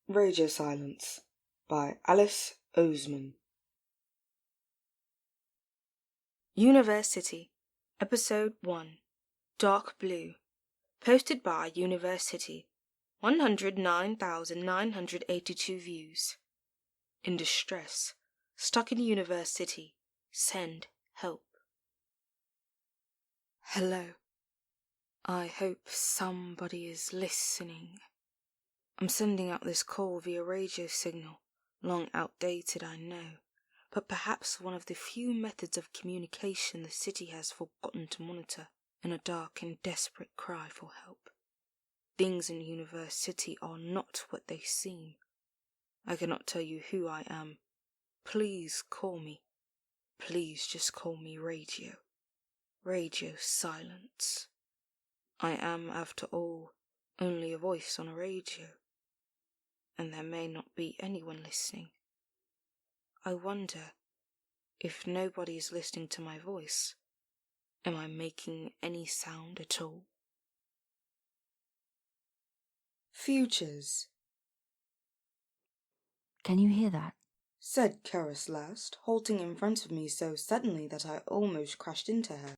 Radio Silence by OSEMAN. University, Episode 1, Dark Blue. Posted by University. 109,982 views. In distress. Stuck in University. Send help. Hello. I hope somebody is listening. I'm sending out this call via radio signal, long outdated I know, but perhaps one of the few methods of communication the city has forgotten to monitor, in a dark and desperate cry for help. Things in University are not what they seem. I cannot tell you who I am. Please call me. Please just call me Radio. Radio Silence. I am, after all, only a voice on a radio. And there may not be anyone listening. I wonder, if nobody is listening to my voice, am I making any sound at all? Futures. Can you hear that? Said Carys last, halting in front of me so suddenly that I almost crashed into her.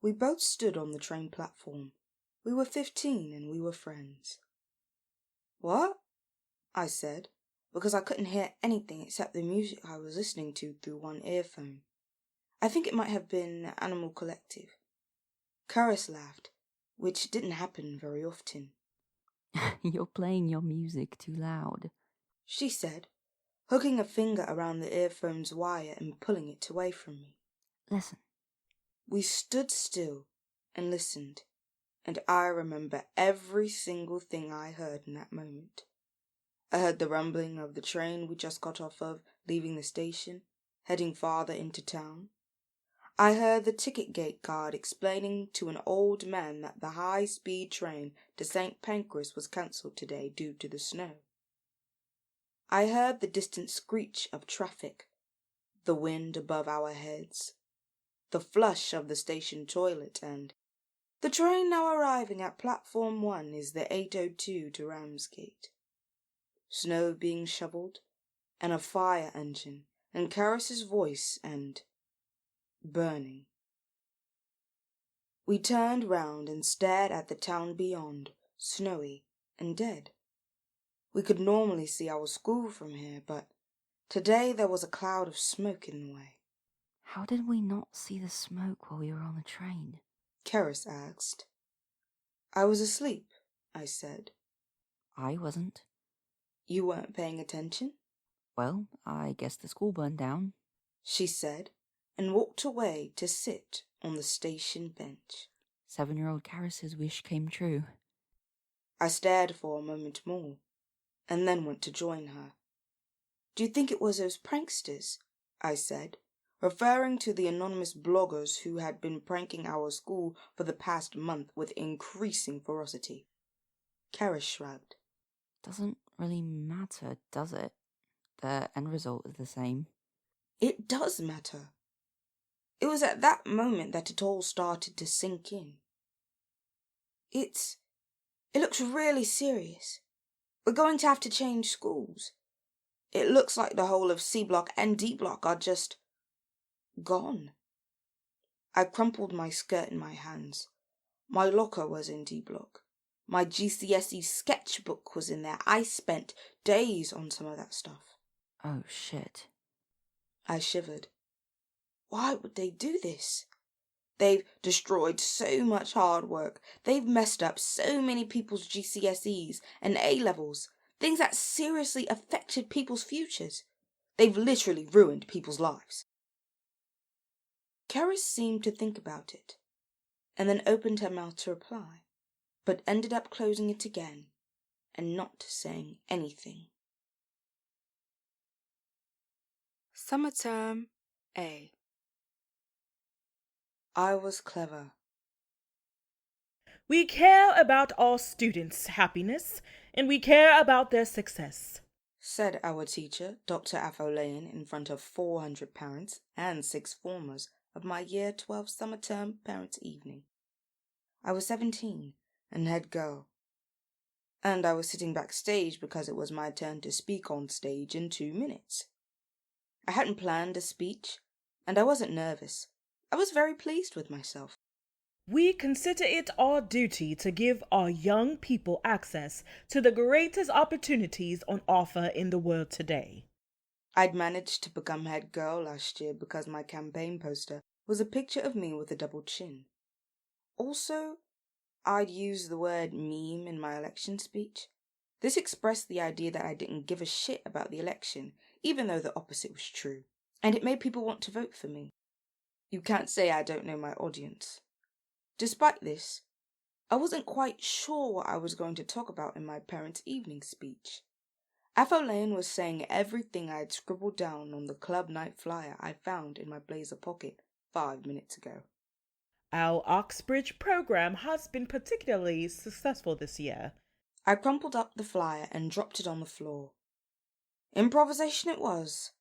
We both stood on the train platform. We were 15 and we were friends. What? I said, because I couldn't hear anything except the music I was listening to through one earphone. I think it might have been Animal Collective. Carys laughed, which didn't happen very often. You're playing your music too loud, she said, hooking a finger around the earphone's wire and pulling it away from me. Listen. We stood still and listened, and I remember every single thing I heard in that moment. I heard the rumbling of the train we just got off of, leaving the station, heading farther into town. I heard the ticket gate guard explaining to an old man that the high-speed train to St. Pancras was cancelled today due to the snow. I heard the distant screech of traffic, the wind above our heads, the flush of the station toilet, and the train now arriving at platform 1 is the 802 to Ramsgate. Snow being shovelled, and a fire engine, and Carys's voice, and burning. We turned round and stared at the town beyond, snowy and dead. We could normally see our school from here, but today there was a cloud of smoke in the way. How did we not see the smoke while we were on the train? Carys asked. I was asleep, I said. I wasn't. You weren't paying attention? Well, I guess the school burned down, she said, and walked away to sit on the station bench. 7-year-old Carys's wish came true. I stared for a moment more, and then went to join her. Do you think it was those pranksters? I said, referring to the anonymous bloggers who had been pranking our school for the past month with increasing ferocity. Carys shrugged. Doesn't really matter, does it? The end result is the same. It does matter. It was at that moment that it all started to sink in. It looks really serious. We're going to have to change schools. It looks like the whole of C Block and D Block are just gone. I crumpled my skirt in my hands. My locker was in D Block. My GCSE sketchbook was in there. I spent days on some of that stuff. Oh, shit. I shivered. Why would they do this? They've destroyed so much hard work. They've messed up so many people's GCSEs and A-levels, things that seriously affected people's futures. They've literally ruined people's lives. Carys seemed to think about it, and then opened her mouth to reply, but ended up closing it again and not saying anything. Summer Term A. I was clever. We care about our students' happiness, and we care about their success, said our teacher, Dr. Afolayan, in front of 400 parents and 6 formers of my Year 12 summer term parents' evening. I was 17 and head girl. And I was sitting backstage because it was my turn to speak on stage in 2 minutes. I hadn't planned a speech, and I wasn't nervous. I was very pleased with myself. We consider it our duty to give our young people access to the greatest opportunities on offer in the world today. I'd managed to become head girl last year because my campaign poster was a picture of me with a double chin. Also, I'd used the word meme in my election speech. This expressed the idea that I didn't give a shit about the election, even though the opposite was true, and it made people want to vote for me. You can't say I don't know my audience. Despite this, I wasn't quite sure what I was going to talk about in my parents' evening speech. Lane was saying everything I had scribbled down on the club night flyer I found in my blazer pocket 5 minutes ago. Our Oxbridge program has been particularly successful this year. I crumpled up the flyer and dropped it on the floor. Improvisation it was.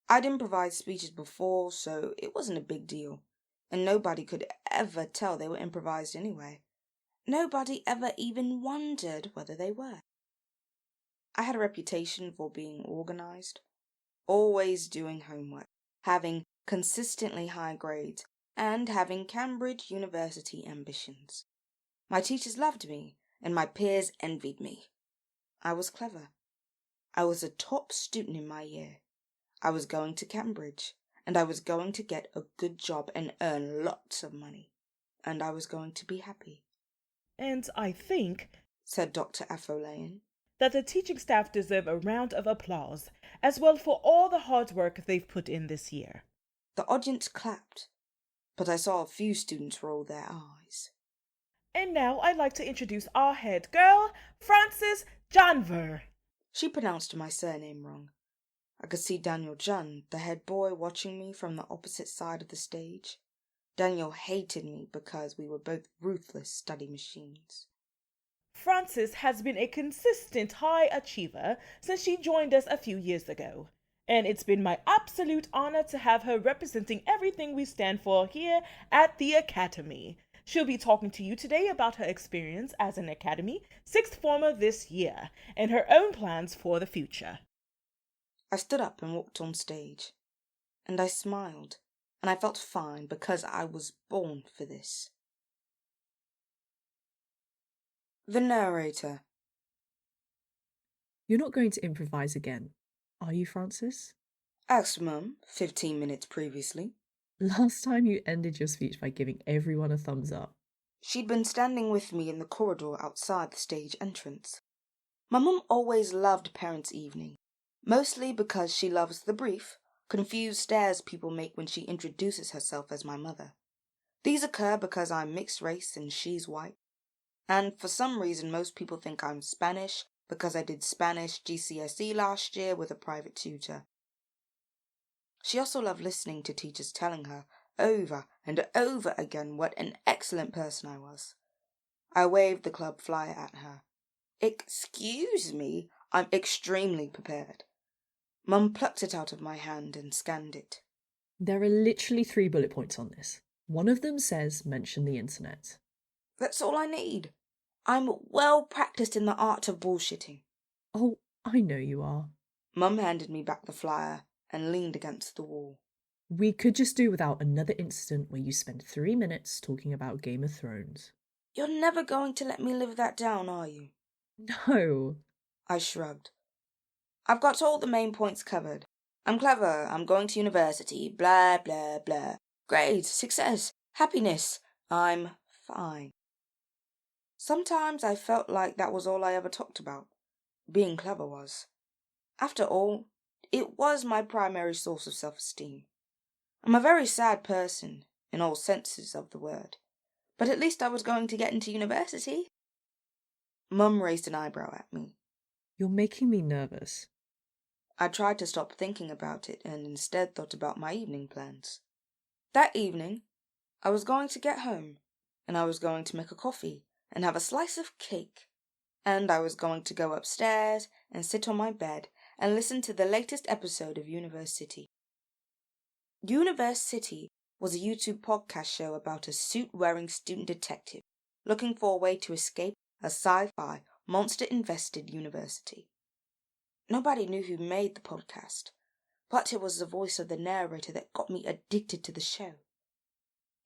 I'd improvised speeches before, so it wasn't a big deal, and nobody could ever tell they were improvised anyway. Nobody ever even wondered whether they were. I had a reputation for being organized, always doing homework, having consistently high grades, and having Cambridge University ambitions. My teachers loved me, and my peers envied me. I was clever. I was a top student in my year. I was going to Cambridge, and I was going to get a good job and earn lots of money, and I was going to be happy. And I think, said Dr. Lane, that the teaching staff deserve a round of applause, as well for all the hard work they've put in this year. The audience clapped, but I saw a few students roll their eyes. And now I'd like to introduce our head girl, Frances Janvier. She pronounced my surname wrong. I could see Daniel Jun, the head boy, watching me from the opposite side of the stage. Daniel hated me because we were both ruthless study machines. Frances has been a consistent high achiever since she joined us a few years ago, and it's been my absolute honor to have her representing everything we stand for here at the Academy. She'll be talking to you today about her experience as an Academy sixth former this year and her own plans for the future. I stood up and walked on stage, and I smiled, and I felt fine because I was born for this. The Narrator. You're not going to improvise again, are you, Frances? Asked Mum 15 minutes previously. Last time you ended your speech by giving everyone a thumbs up. She'd been standing with me in the corridor outside the stage entrance. My mum always loved Parents' Evening, mostly because she loves the brief, confused stares people make when she introduces herself as my mother. These occur because I'm mixed race and she's white. And for some reason most people think I'm Spanish because I did Spanish GCSE last year with a private tutor. She also loved listening to teachers telling her over and over again what an excellent person I was. I waved the club flyer at her. Excuse me, I'm extremely prepared. Mum plucked it out of my hand and scanned it. There are literally 3 bullet points on this. One of them says mention the internet. That's all I need. I'm well practiced in the art of bullshitting. Oh, I know you are. Mum handed me back the flyer and leaned against the wall. We could just do without another incident where you spend 3 minutes talking about Game of Thrones. You're never going to let me live that down, are you? No. I shrugged. I've got all the main points covered. I'm clever, I'm going to university, blah, blah, blah. Grades, success, happiness. I'm fine. Sometimes I felt like that was all I ever talked about. Being clever was. After all, it was my primary source of self-esteem. I'm a very sad person, in all senses of the word. But at least I was going to get into university. Mum raised an eyebrow at me. You're making me nervous. I tried to stop thinking about it and instead thought about my evening plans. That evening, I was going to get home, and I was going to make a coffee and have a slice of cake, and I was going to go upstairs and sit on my bed and listen to the latest episode of University. University was a YouTube podcast show about a suit-wearing student detective looking for a way to escape a sci-fi monster-invested university. Nobody knew who made the podcast, but it was the voice of the narrator that got me addicted to the show.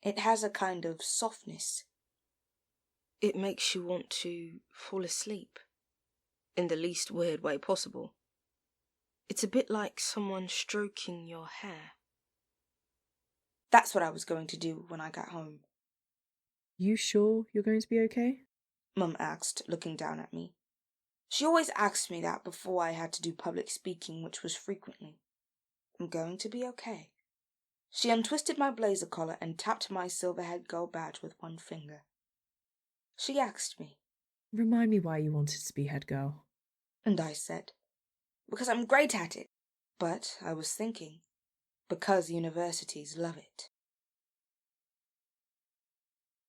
It has a kind of softness. It makes you want to fall asleep, in the least weird way possible. It's a bit like someone stroking your hair. That's what I was going to do when I got home. You sure you're going to be okay? Mum asked, looking down at me. She always asked me that before I had to do public speaking, which was frequently. I'm going to be okay. She untwisted my blazer collar and tapped my silver-haired gold badge with one finger. She asked me. Remind me why you wanted to be head girl. And I said, because I'm great at it. But I was thinking, because universities love it.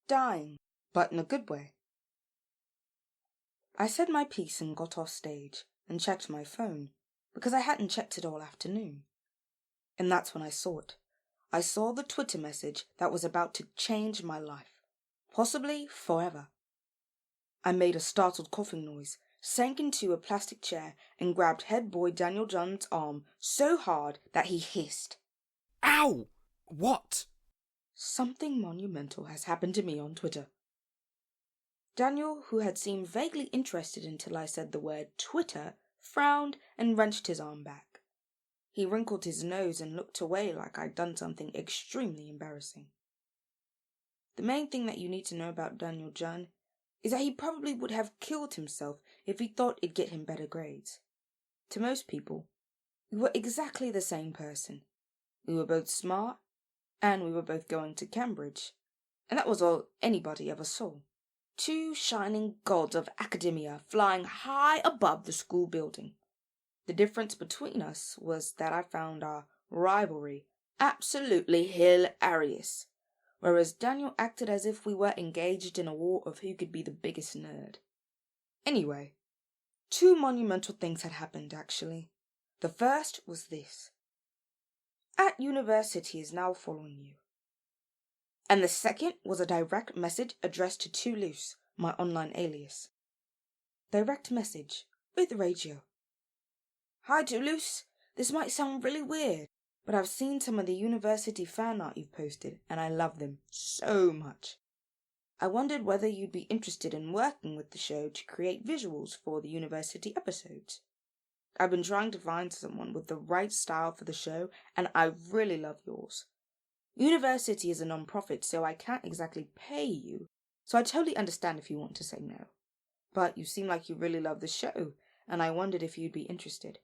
Dying, but in a good way. I said my piece and got off stage and checked my phone, because I hadn't checked it all afternoon. And that's when I saw it. I saw the Twitter message that was about to change my life, possibly forever. I made a startled coughing noise, sank into a plastic chair, and grabbed head boy Daniel John's arm so hard that he hissed. Ow! What? Something monumental has happened to me on Twitter. Daniel, who had seemed vaguely interested until I said the word Twitter, frowned and wrenched his arm back. He wrinkled his nose and looked away like I'd done something extremely embarrassing. The main thing that you need to know about Daniel John is that he probably would have killed himself if he thought it'd get him better grades. To most people, we were exactly the same person. We were both smart, and we were both going to Cambridge, and that was all anybody ever saw. Two shining gods of academia flying high above the school building. The difference between us was that I found our rivalry absolutely hilarious, whereas Daniel acted as if we were engaged in a war of who could be the biggest nerd. Anyway, two monumental things had happened, actually. The first was this. At University is now following you. And the second was a direct message addressed to Toulouse, my online alias. Direct message with radio. Hi Toulouse, this might sound really weird, but I've seen some of the university fan art you've posted, and I love them so much. I wondered whether you'd be interested in working with the show to create visuals for the university episodes. I've been trying to find someone with the right style for the show, and I really love yours. University is a non-profit, so I can't exactly pay you, so I totally understand if you want to say no. But you seem like you really love the show, and I wondered if you'd be interested.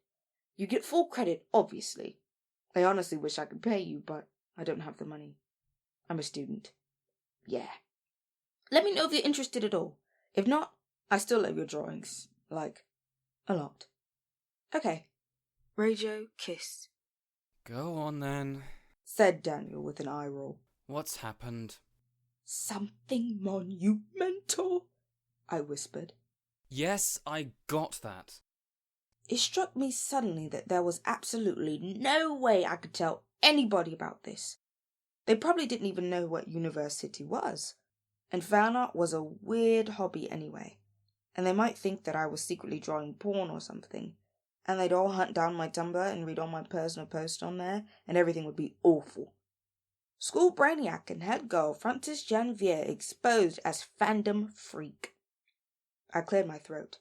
You get full credit, obviously. I honestly wish I could pay you, but I don't have the money. I'm a student. Yeah. Let me know if you're interested at all. If not, I still love your drawings. Like, a lot. Okay. Radio kiss. Go on then, Said Daniel with an eye roll. What's happened? Something monumental, I whispered. Yes, I got that. It struck me suddenly that there was absolutely no way I could tell anybody about this. They probably didn't even know what university was. And fan art was a weird hobby anyway. And they might think that I was secretly drawing porn or something. And they'd all hunt down my Tumblr and read all my personal posts on there, and everything would be awful. School brainiac and head girl Frances Janvier exposed as fandom freak. I cleared my throat.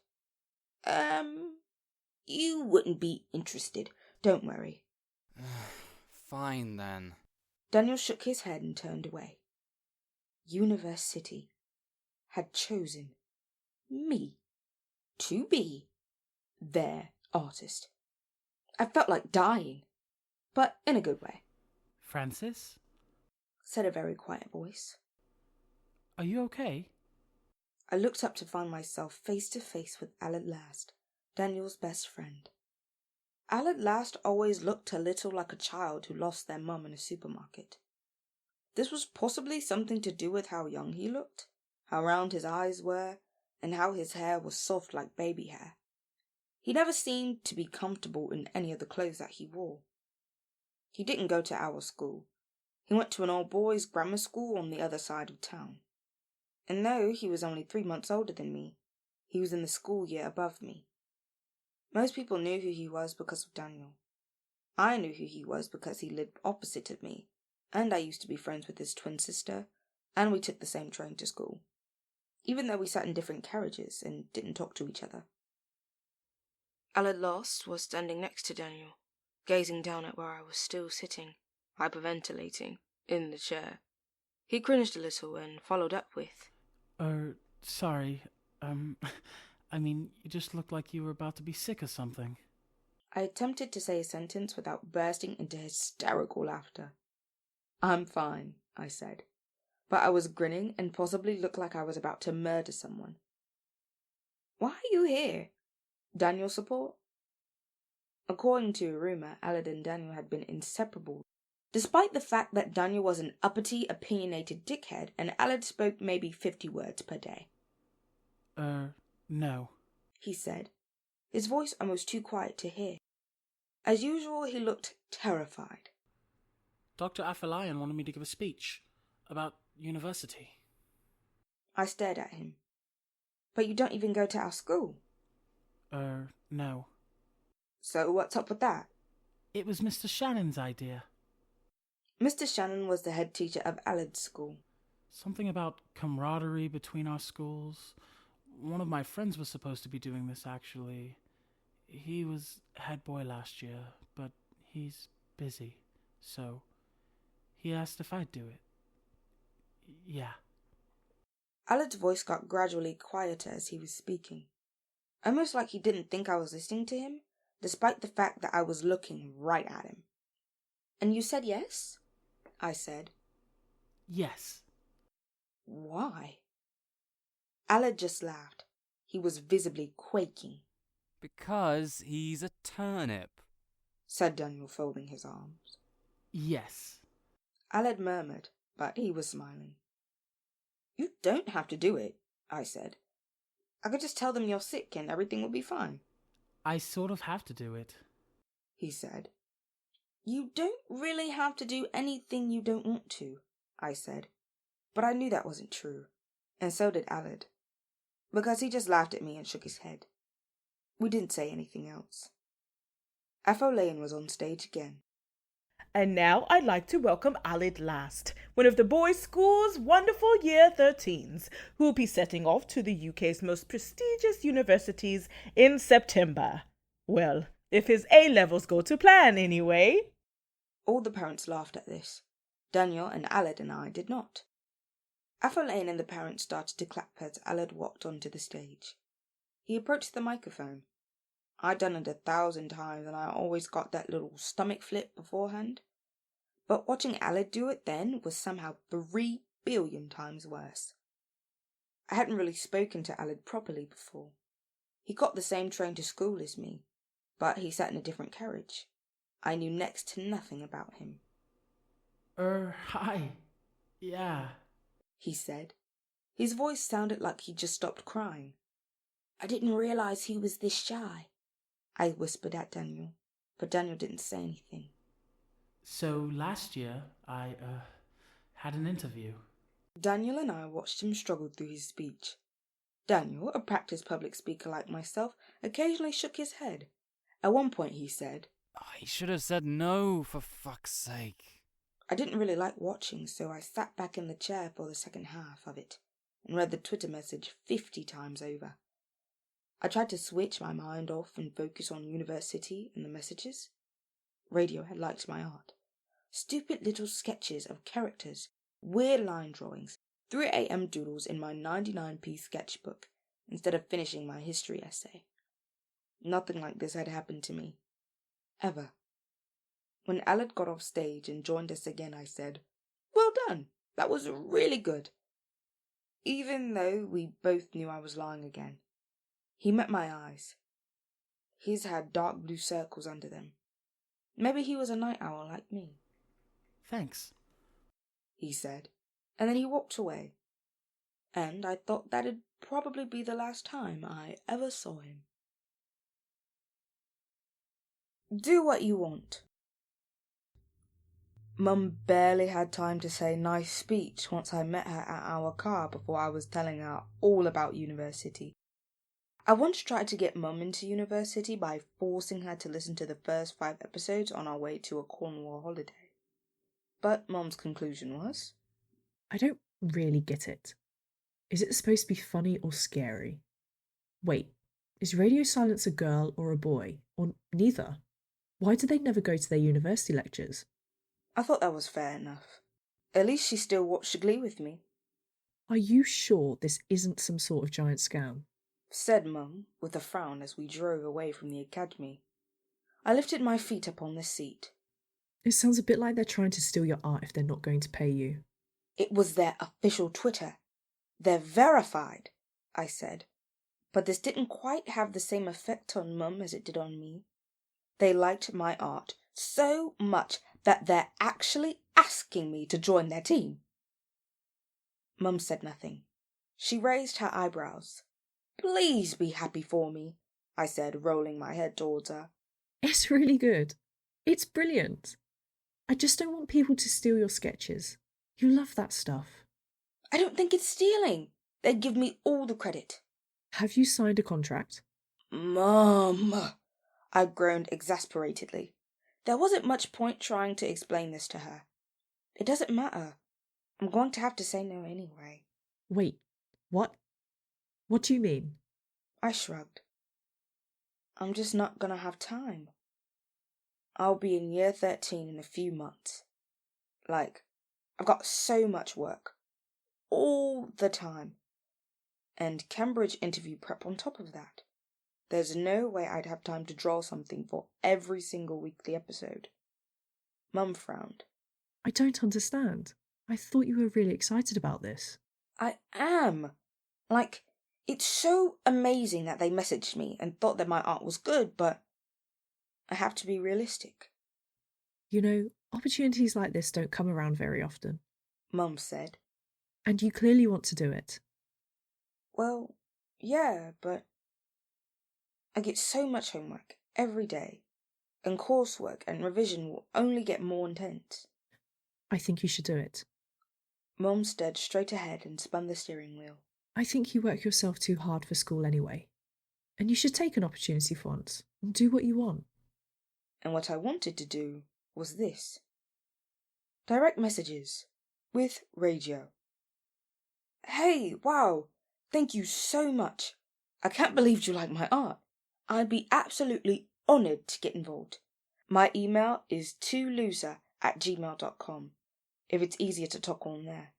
You wouldn't be interested. Don't worry. Fine then. Daniel shook his head and turned away. University had chosen me to be their artist. I felt like dying, but in a good way. Francis? Said a very quiet voice. Are you okay? I looked up to find myself face to face with Al at last, Daniel's best friend. Al at last always looked a little like a child who lost their mum in a supermarket. This was possibly something to do with how young he looked, how round his eyes were, and how his hair was soft like baby hair. He never seemed to be comfortable in any of the clothes that he wore. He didn't go to our school. He went to an all-boys grammar school on the other side of town. And though he was only 3 months older than me, He was in the school year above me. Most people knew who he was because of Daniel. I knew who he was because he lived opposite of me, and I used to be friends with his twin sister, and we took the same train to school, even though we sat in different carriages and didn't talk to each other. Aled Lost was standing next to Daniel, gazing down at where I was still sitting, hyperventilating, in the chair. He cringed a little and followed up with, Sorry. I mean, you just looked like you were about to be sick or something. I attempted to say a sentence without bursting into hysterical laughter. I'm fine, I said, but I was grinning and possibly looked like I was about to murder someone. Why are you here? Daniel's support? According to a rumour, Aled and Daniel had been inseparable, despite the fact that Daniel was an uppity, opinionated dickhead and Aled spoke maybe 50 words per day. No. He said, his voice almost too quiet to hear. As usual, he looked terrified. Dr. Afalayan wanted me to give a speech about university. I stared at him. But you don't even go to our school. No. So what's up with that? It was Mr. Shannon's idea. Mr. Shannon was the head teacher of Aled's school. Something about camaraderie between our schools. One of my friends was supposed to be doing this, actually. He was head boy last year, but he's busy, so he asked if I'd do it. Yeah. Aled's voice got gradually quieter as he was speaking, almost like he didn't think I was listening to him, despite the fact that I was looking right at him. And you said yes? I said. Yes. Why? Aled just laughed. He was visibly quaking. Because he's a turnip, Said Daniel, folding his arms. Yes. Aled murmured, but he was smiling. You don't have to do it, I said. I could just tell them you're sick and everything will be fine. I sort of have to do it, He said. You don't really have to do anything you don't want to, I said. But I knew that wasn't true, and so did Aled, because he just laughed at me and shook his head. We didn't say anything else. Afolayan was on stage again. And now I'd like to welcome Aled Last, one of the boys' school's wonderful Year 13s, who will be setting off to the UK's most prestigious universities in September. Well, if his A-levels go to plan anyway. All the parents laughed at this. Daniel and Aled and I did not. Afolayan and the parents started to clap as Aled walked onto the stage. He approached the microphone. I'd done it 1,000 times and I always got that little stomach flip beforehand. But watching Aled do it then was somehow 3 billion times worse. I hadn't really spoken to Aled properly before. He got the same train to school as me, but he sat in a different carriage. I knew next to nothing about him. Hi. Yeah. He said. His voice sounded like he'd just stopped crying. I didn't realize he was this shy, I whispered at Daniel, but Daniel didn't say anything. So last year, I, had an interview. Daniel and I watched him struggle through his speech. Daniel, a practiced public speaker like myself, occasionally shook his head. At one point he said, I should have said no, for fuck's sake. I didn't really like watching, so I sat back in the chair for the second half of it and read the Twitter message 50 times over. I tried to switch my mind off and focus on university and the messages. Radio had liked my art. Stupid little sketches of characters, weird line drawings, 3 a.m. doodles in my 99p sketchbook instead of finishing my history essay. Nothing like this had happened to me. Ever. When Aled got off stage and joined us again, I said, Well done, that was really good. Even though we both knew I was lying again. He met my eyes. His had dark blue circles under them. Maybe he was a night owl like me. Thanks. He said, and then he walked away. And I thought that'd probably be the last time I ever saw him. Do what you want. Mum barely had time to say nice speech once I met her at our car before I was telling her all about university. I once tried to get Mum into university by forcing her to listen to the first 5 episodes on our way to a Cornwall holiday. But Mum's conclusion was, I don't really get it. Is it supposed to be funny or scary? Wait, is radio silence a girl or a boy? Or neither? Why do they never go to their university lectures? I thought that was fair enough. At least she still watched Glee with me, Are you sure this isn't some sort of giant scam? said Mum, with a frown as we drove away from the academy. I lifted my feet up on the seat. It sounds a bit like they're trying to steal your art if they're not going to pay you. It was their official Twitter. They're verified, I said. But this didn't quite have the same effect on Mum as it did on me. They liked my art so much that they're actually asking me to join their team. Mum said nothing. She raised her eyebrows. Please be happy for me, I said, rolling my head towards her. It's really good. It's brilliant. I just don't want people to steal your sketches. You love that stuff. I don't think it's stealing. They'd give me all the credit. Have you signed a contract? Mum, I groaned exasperatedly. There wasn't much point trying to explain this to her. It doesn't matter. I'm going to have to say no anyway. Wait, what? What do you mean? I shrugged. I'm just not going to have time. I'll be in year 13 in a few months. I've got so much work. All the time. And Cambridge interview prep on top of that. There's no way I'd have time to draw something for every single weekly episode. Mum frowned. I don't understand. I thought you were really excited about this. I am. It's so amazing that they messaged me and thought that my art was good, but I have to be realistic. You know, opportunities like this don't come around very often. Mum said. And you clearly want to do it. Well, yeah, but I get so much homework every day, and coursework and revision will only get more intense. I think you should do it. Mum stared straight ahead and spun the steering wheel. I think you work yourself too hard for school anyway. And you should take an opportunity for once and do what you want. And what I wanted to do was this. Direct messages with radio. Hey, wow, thank you so much. I can't believe you like my art. I'd be absolutely honoured to get involved. My email is tooloser@gmail.com, if it's easier to talk on there.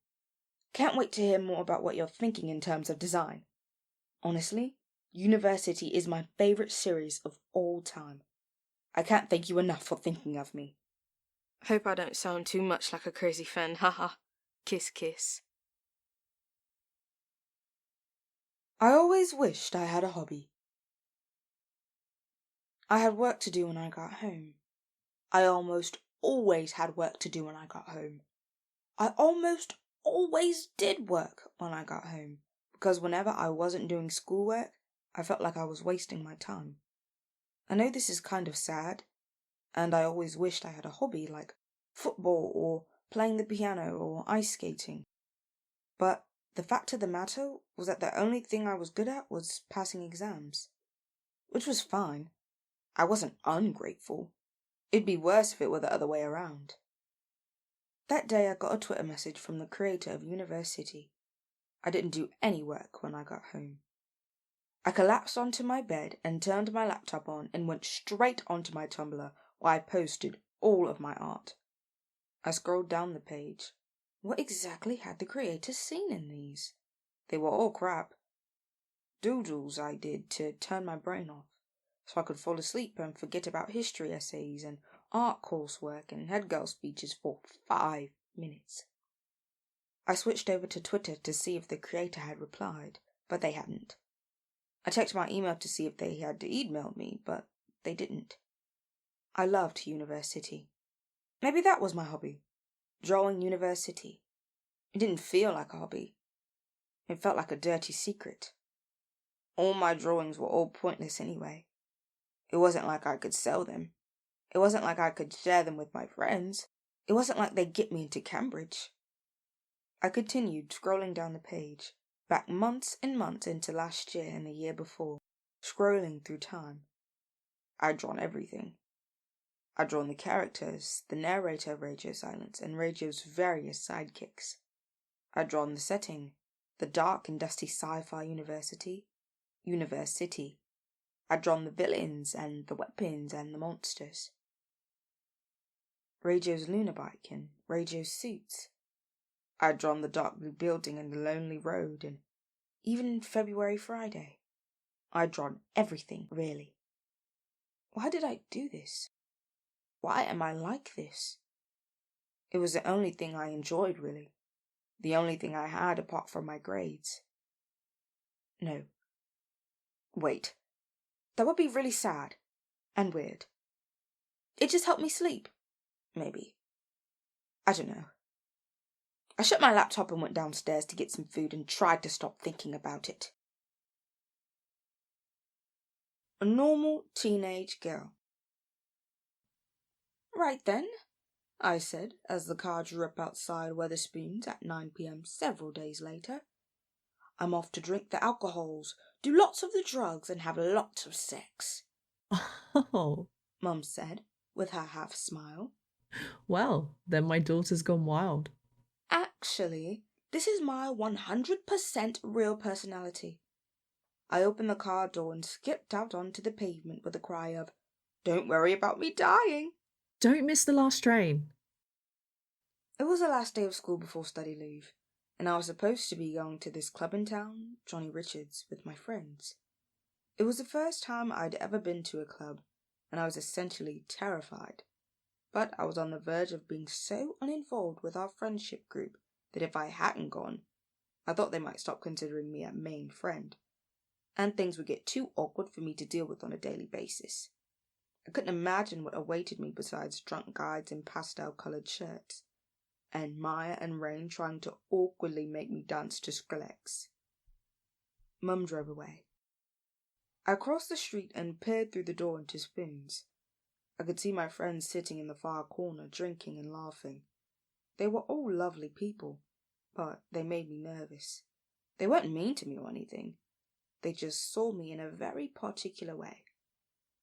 Can't wait to hear more about what you're thinking in terms of design. Honestly, University is my favourite series of all time. I can't thank you enough for thinking of me. Hope I don't sound too much like a crazy fan, haha. Kiss kiss. I always wished I had a hobby. I had work to do when I got home. I almost always had work to do when I got home. I almost always did work when I got home, because whenever I wasn't doing schoolwork, I felt like I was wasting my time. I know this is kind of sad, and I always wished I had a hobby like football or playing the piano or ice skating. But the fact of the matter was that the only thing I was good at was passing exams, which was fine. I wasn't ungrateful. It'd be worse if it were the other way around. That day I got a Twitter message from the creator of University. I didn't do any work when I got home. I collapsed onto my bed and turned my laptop on and went straight onto my Tumblr where I posted all of my art. I scrolled down the page. What exactly had the creator seen in these? They were all crap. Doodles I did to turn my brain off, so I could fall asleep and forget about history essays and art coursework and headgirl speeches for 5 minutes. I switched over to Twitter to see if the creator had replied, but they hadn't. I checked my email to see if they had emailed me, but they didn't. I loved University. Maybe that was my hobby. Drawing University. It didn't feel like a hobby. It felt like a dirty secret. All my drawings were all pointless anyway. It wasn't like I could sell them. It wasn't like I could share them with my friends. It wasn't like they'd get me into Cambridge. I continued scrolling down the page, back months and months into last year and the year before. scrolling through time. I'd drawn everything. I'd drawn the characters, the narrator of Radio Silence, and Radio's various sidekicks. I'd drawn the setting, the dark and dusty sci-fi university. I'd drawn the villains and the weapons and the monsters. Radio's lunar bike and Radio's suits. I'd drawn the dark blue building and the lonely road, and even February Friday. I'd drawn everything, really. Why did I do this? Why am I like this? It was the only thing I enjoyed, really. The only thing I had apart from my grades. No. Wait. That would be really sad. And weird. It just helped me sleep. Maybe. I don't know. I shut my laptop and went downstairs to get some food and tried to stop thinking about it. A normal teenage girl. Right then, I said, as the car drew up outside Weatherspoons at 9 p.m. several days later. I'm off to drink the alcohols, do lots of the drugs, and have lots of sex. Oh. Mum said, with her half-smile. Well, then my daughter's gone wild. Actually, this is my 100% real personality. I opened the car door and skipped out onto the pavement with a cry of, "Don't worry about me dying." Don't miss the last train. It was the last day of school before study leave, and I was supposed to be going to this club in town, Johnny Richards, with my friends. It was the first time I'd ever been to a club, and I was essentially terrified. But I was on the verge of being so uninvolved with our friendship group that if I hadn't gone, I thought they might stop considering me a main friend, and things would get too awkward for me to deal with on a daily basis. I couldn't imagine what awaited me besides drunk guides in pastel-coloured shirts, and Maya and Raine trying to awkwardly make me dance to Skrillex. Mum drove away. I crossed the street and peered through the door into Spoons. I could see my friends sitting in the far corner, drinking and laughing. They were all lovely people, but they made me nervous. They weren't mean to me or anything. They just saw me in a very particular way.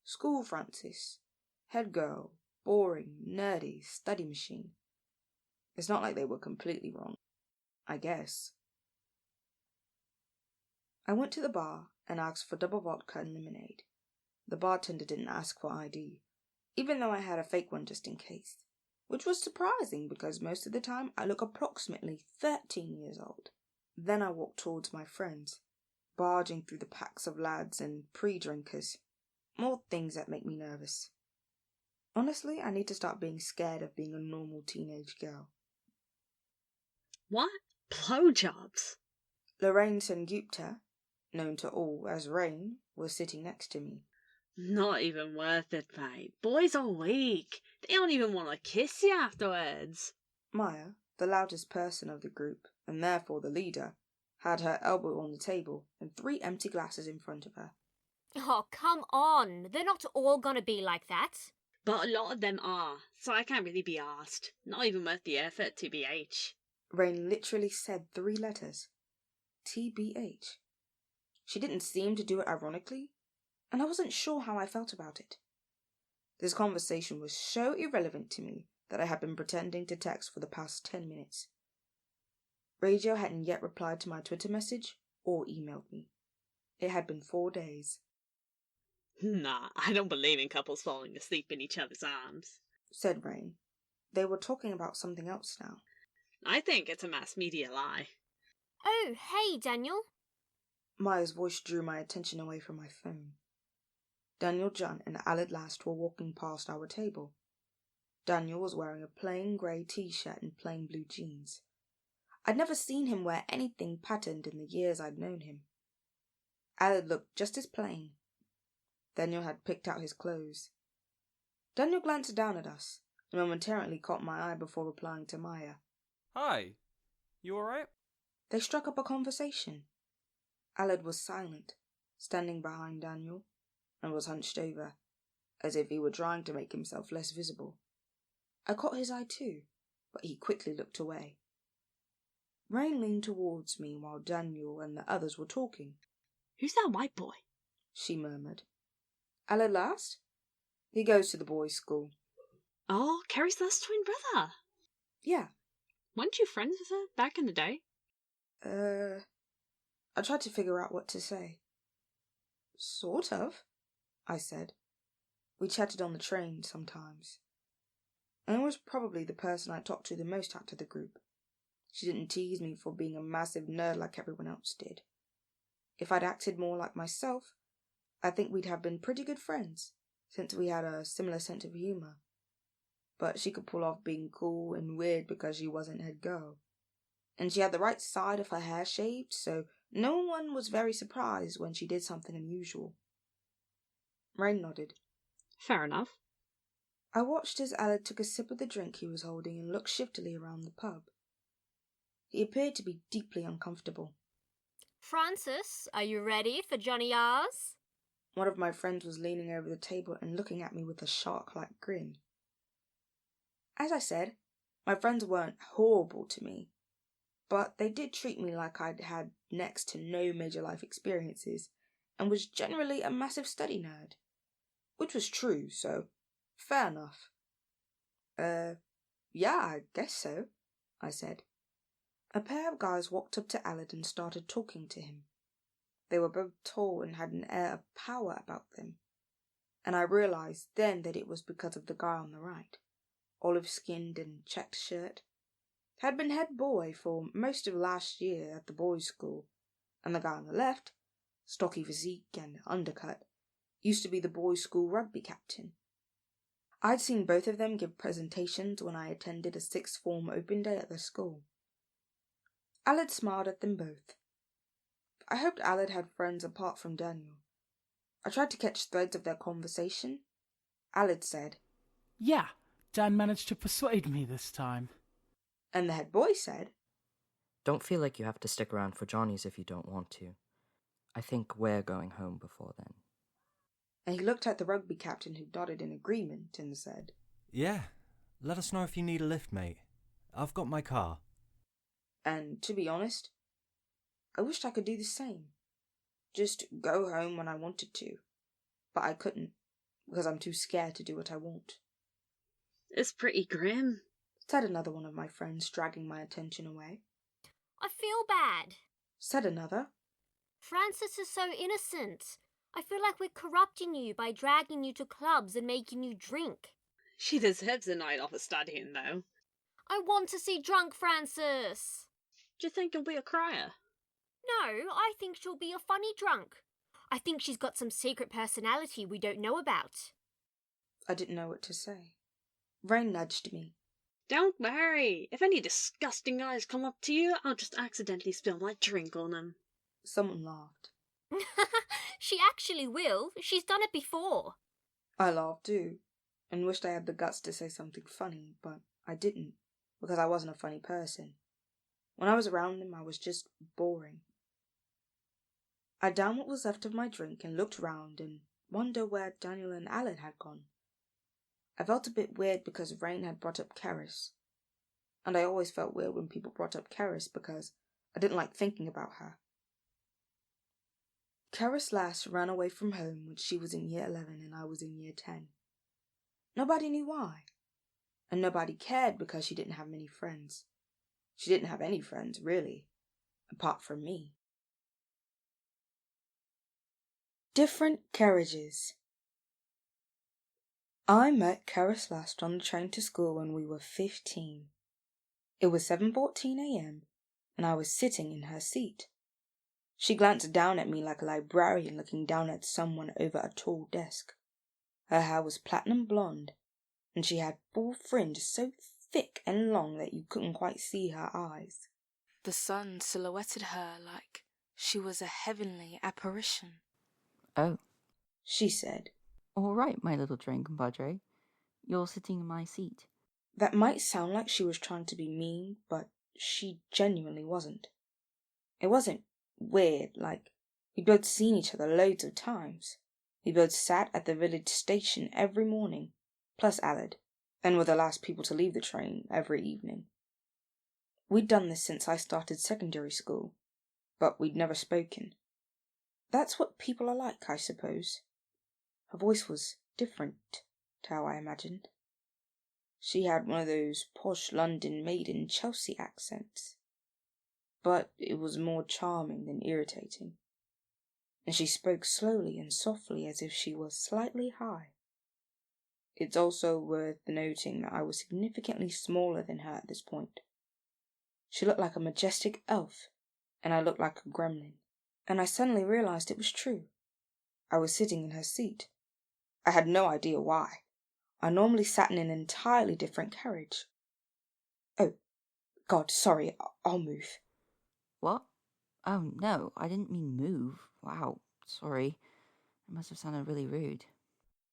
School Francis, head girl, boring, nerdy, study machine. It's not like they were completely wrong, I guess. I went to the bar and asked for double vodka and lemonade. The bartender didn't ask for ID, even though I had a fake one just in case, which was surprising because most of the time I look approximately 13 years old. Then I walked towards my friends, barging through the packs of lads and pre-drinkers. More things that make me nervous. Honestly, I need to start being scared of being a normal teenage girl. What? Blowjobs? Lorraine Sengupta, known to all as Raine, was sitting next to me. Not even worth it, mate. Boys are weak. They don't even want to kiss you afterwards. Maya, the loudest person of the group, and therefore the leader, had her elbow on the table and 3 empty glasses in front of her. Oh, come on. They're not all gonna be like that. But a lot of them are, so I can't really be asked. Not even worth the effort, TBH. Raine literally said 3 letters. TBH. She didn't seem to do it ironically, and I wasn't sure how I felt about it. This conversation was so irrelevant to me that I had been pretending to text for the past 10 minutes. Radio hadn't yet replied to my Twitter message or emailed me. It had been 4 days. Nah, I don't believe in couples falling asleep in each other's arms, said Raine. They were talking about something else now. I think it's a mass media lie. Oh, hey, Daniel. Maya's voice drew my attention away from my phone. Daniel John and Aled Last were walking past our table. Daniel was wearing a plain grey t-shirt and plain blue jeans. I'd never seen him wear anything patterned in the years I'd known him. Aled looked just as plain. Daniel had picked out his clothes. Daniel glanced down at us and momentarily caught my eye before replying to Maya. Hi. You alright? They struck up a conversation. Aled was silent, standing behind Daniel, and was hunched over, as if he were trying to make himself less visible. I caught his eye too, but he quickly looked away. Raine leaned towards me while Daniel and the others were talking. Who's that white boy? she murmured. Aled last? He goes to the boys' school. Oh, Carys' last twin brother. Yeah. Weren't you friends with her back in the day? I tried to figure out what to say. Sort of, I said. We chatted on the train sometimes. And was probably the person I talked to the most out of the group. She didn't tease me for being a massive nerd like everyone else did. If I'd acted more like myself, I think we'd have been pretty good friends, since we had a similar sense of humour. But she could pull off being cool and weird because she wasn't head girl. And she had the right side of her hair shaved, so no one was very surprised when she did something unusual. Raine nodded. Fair enough. I watched as Aled took a sip of the drink he was holding and looked shiftily around the pub. He appeared to be deeply uncomfortable. Francis, are you ready for Johnny R's? One of my friends was leaning over the table and looking at me with a shark-like grin. As I said, my friends weren't horrible to me, but they did treat me like I'd had next to no major life experiences and was generally a massive study nerd. Which was true, so fair enough. Yeah, I guess so, I said. A pair of guys walked up to Aled and started talking to him. They were both tall and had an air of power about them, and I realised then that it was because of the guy on the right, olive-skinned and checked shirt, had been head boy for most of last year at the boys' school, and the guy on the left, stocky physique and undercut, used to be the boys' school rugby captain. I'd seen both of them give presentations when I attended a sixth form open day at the school. Aled smiled at them both. I hoped Aled had friends apart from Daniel. I tried to catch threads of their conversation. Aled said, Yeah, Dan managed to persuade me this time. And the head boy said, Don't feel like you have to stick around for Johnny's if you don't want to. I think we're going home before then. And he looked at the rugby captain who nodded in agreement and said, Yeah, let us know if you need a lift, mate. I've got my car. And to be honest, I wished I could do the same. Just go home when I wanted to. But I couldn't, because I'm too scared to do what I want. It's pretty grim, Said another one of my friends, dragging my attention away. I feel bad. Said another. Francis is so innocent. I feel like we're corrupting you by dragging you to clubs and making you drink. She deserves a night off of studying, though. I want to see drunk Francis. Do you think you'll be a crier? No, I think she'll be a funny drunk. I think she's got some secret personality we don't know about. I didn't know what to say. Raine nudged me. Don't worry. If any disgusting guys come up to you, I'll just accidentally spill my drink on them. Someone laughed. She actually will. She's done it before. I laughed too, and wished I had the guts to say something funny, but I didn't, because I wasn't a funny person. When I was around them, I was just boring. I downed what was left of my drink and looked round and wondered where Daniel and Aled had gone. I felt a bit weird because Raine had brought up Carys, and I always felt weird when people brought up Carys because I didn't like thinking about her. Carys last ran away from home when she was in year 11 and I was in year 10. Nobody knew why, and nobody cared because she didn't have many friends. She didn't have any friends, really, apart from me. Different Carriages. I met Carys last on the train to school when we were 15. It was 7:14 a.m. and I was sitting in her seat. She glanced down at me like a librarian looking down at someone over a tall desk. Her hair was platinum blonde, and she had full fringe so thick and long that you couldn't quite see her eyes. The sun silhouetted her like she was a heavenly apparition. Oh, She said. all right, my little train compadre. You're sitting in my seat. That might sound like she was trying to be mean, but she genuinely wasn't. It wasn't weird, like we'd both seen each other loads of times. We both sat at the village station every morning, plus Aled, and were the last people to leave the train every evening. We'd done this since I started secondary school, but we'd never spoken. That's what people are like, I suppose. Her voice was different to how I imagined. She had one of those posh London made in Chelsea accents, but it was more charming than irritating, and she spoke slowly and softly as if she was slightly high. It's also worth noting that I was significantly smaller than her at this point. She looked like a majestic elf, and I looked like a gremlin, and I suddenly realized it was true. I was sitting in her seat. I had no idea why. I normally sat in an entirely different carriage. Oh, God, sorry, I'll move. What? Oh, no, I didn't mean move. Wow, sorry. It must have sounded really rude.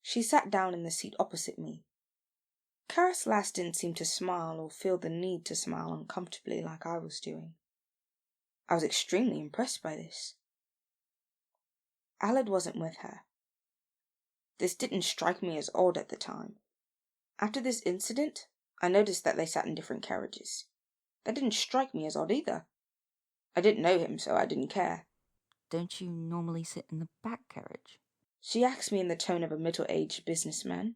She sat down in the seat opposite me. Carys lass didn't seem to smile or feel the need to smile uncomfortably like I was doing. I was extremely impressed by this. Aled wasn't with her. This didn't strike me as odd at the time. After this incident, I noticed that they sat in different carriages. That didn't strike me as odd either. I didn't know him, so I didn't care. Don't you normally sit in the back carriage? She asked me in the tone of a middle-aged businessman.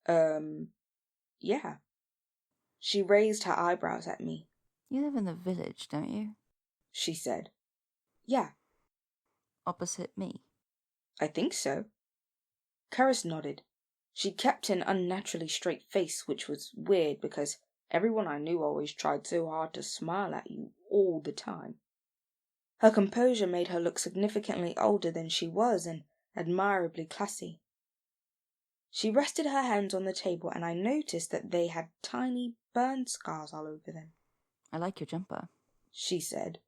Yeah. She raised her eyebrows at me. You live in the village, don't you? She said. Yeah. Opposite me? I think so. Carys nodded. She kept an unnaturally straight face, which was weird because everyone I knew always tried so hard to smile at you all the time. Her composure made her look significantly older than she was and admirably classy. She rested her hands on the table and I noticed that they had tiny burn scars all over them. I like your jumper, she said.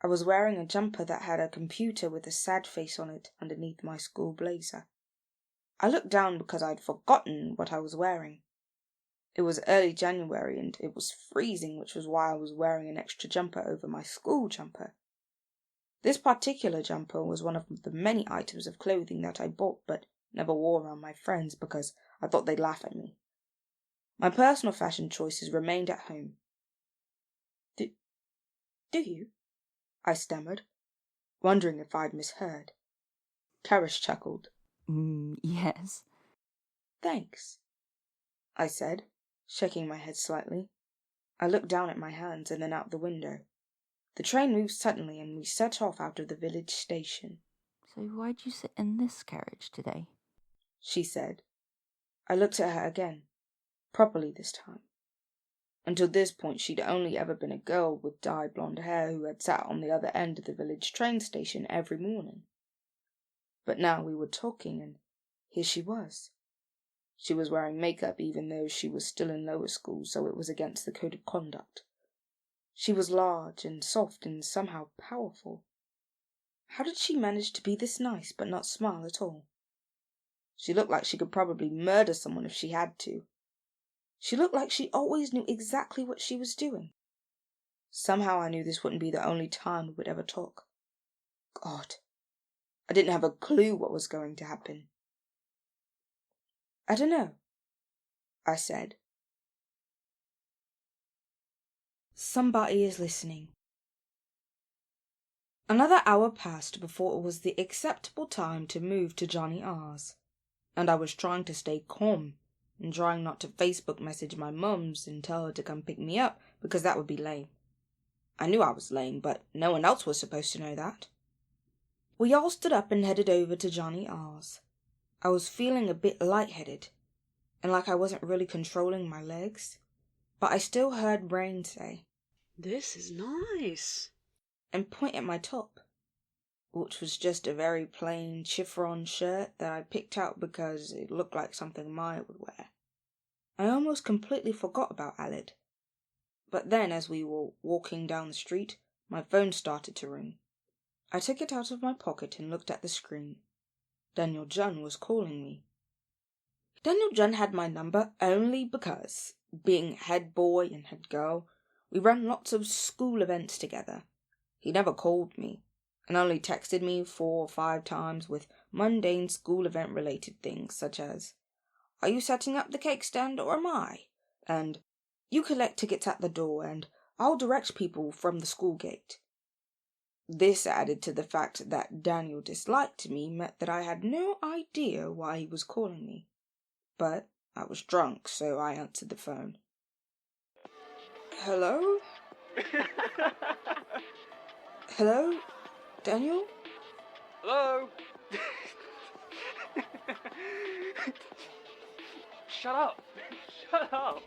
I was wearing a jumper that had a computer with a sad face on it underneath my school blazer. I looked down because I'd forgotten what I was wearing. It was early January and it was freezing, which was why I was wearing an extra jumper over my school jumper. This particular jumper was one of the many items of clothing that I bought but never wore around my friends because I thought they'd laugh at me. My personal fashion choices remained at home. Do you? I stammered, wondering if I'd misheard. Carys chuckled. Yes. Thanks, I said, shaking my head slightly. I looked down at my hands and then out the window. The train moved suddenly and we set off out of the village station. So why'd you sit in this carriage today? She said. I looked at her again, properly this time. Until this point she'd only ever been a girl with dyed blonde hair who had sat on the other end of the village train station every morning. But now we were talking and here she was. She was wearing makeup even though she was still in lower school, so it was against the code of conduct. She was large and soft and somehow powerful. How did she manage to be this nice but not smile at all? She looked like she could probably murder someone if she had to. She looked like she always knew exactly what she was doing. Somehow I knew this wouldn't be the only time we would ever talk. God, I didn't have a clue what was going to happen. I don't know, I said. Somebody is listening. Another hour passed before it was the acceptable time to move to Johnny R's, and I was trying to stay calm and trying not to Facebook message my mums and tell her to come pick me up because that would be lame. I knew I was lame, but no one else was supposed to know that. We all stood up and headed over to Johnny R's. I was feeling a bit lightheaded and like I wasn't really controlling my legs, but I still heard Raine say, "This is nice," and point at my top, which was just a very plain chiffon shirt that I picked out because it looked like something Maya would wear. I almost completely forgot about Aled. But then, as we were walking down the street, my phone started to ring. I took it out of my pocket and looked at the screen. Daniel John was calling me. Daniel John had my number only because, being head boy and head girl, we ran lots of school events together. He never called me, and only texted me 4 or 5 times with mundane school event related things such as, "Are you setting up the cake stand or am I?" and "You collect tickets at the door and I'll direct people from the school gate." This added to the fact that Daniel disliked me meant that I had no idea why he was calling me. But I was drunk, so I answered the phone. Hello? Hello? Daniel? Hello? Shut up! Shut up!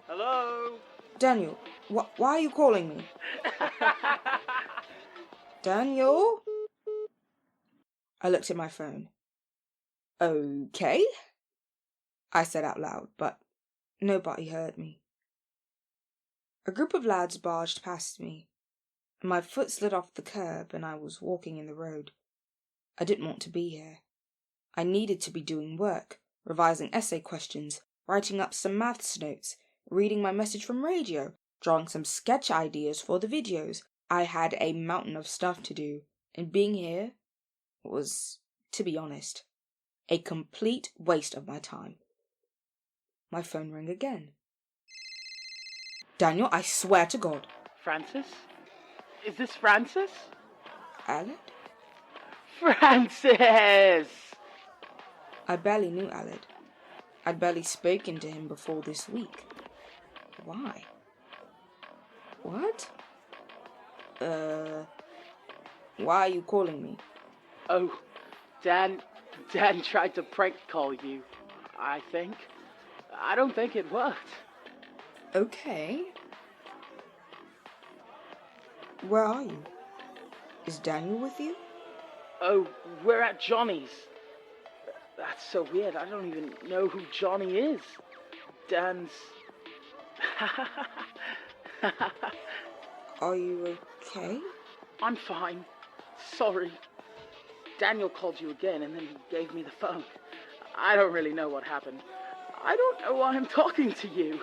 Hello? Daniel, why are you calling me? Daniel? I looked at my phone. Okay, I said out loud, but nobody heard me. A group of lads barged past me. My foot slid off the curb and I was walking in the road. I didn't want to be here. I needed to be doing work, revising essay questions, writing up some maths notes, reading my message from radio, drawing some sketch ideas for the videos. I had a mountain of stuff to do, and being here was, to be honest, a complete waste of my time. My phone rang again. Daniel, I swear to God. Francis? Is this Francis? Aled? Francis! I barely knew Aled. I'd barely spoken to him before this week. Why? What? Why are you calling me? Oh, Dan tried to prank call you, I think. I don't think it worked. Okay. Where are you? Is Daniel with you? Oh, we're at Johnny's. That's so weird. I don't even know who Johnny is. Dan's... Are you okay? I'm fine. Sorry. Daniel called you again and then he gave me the phone. I don't really know what happened. I don't know why I'm talking to you.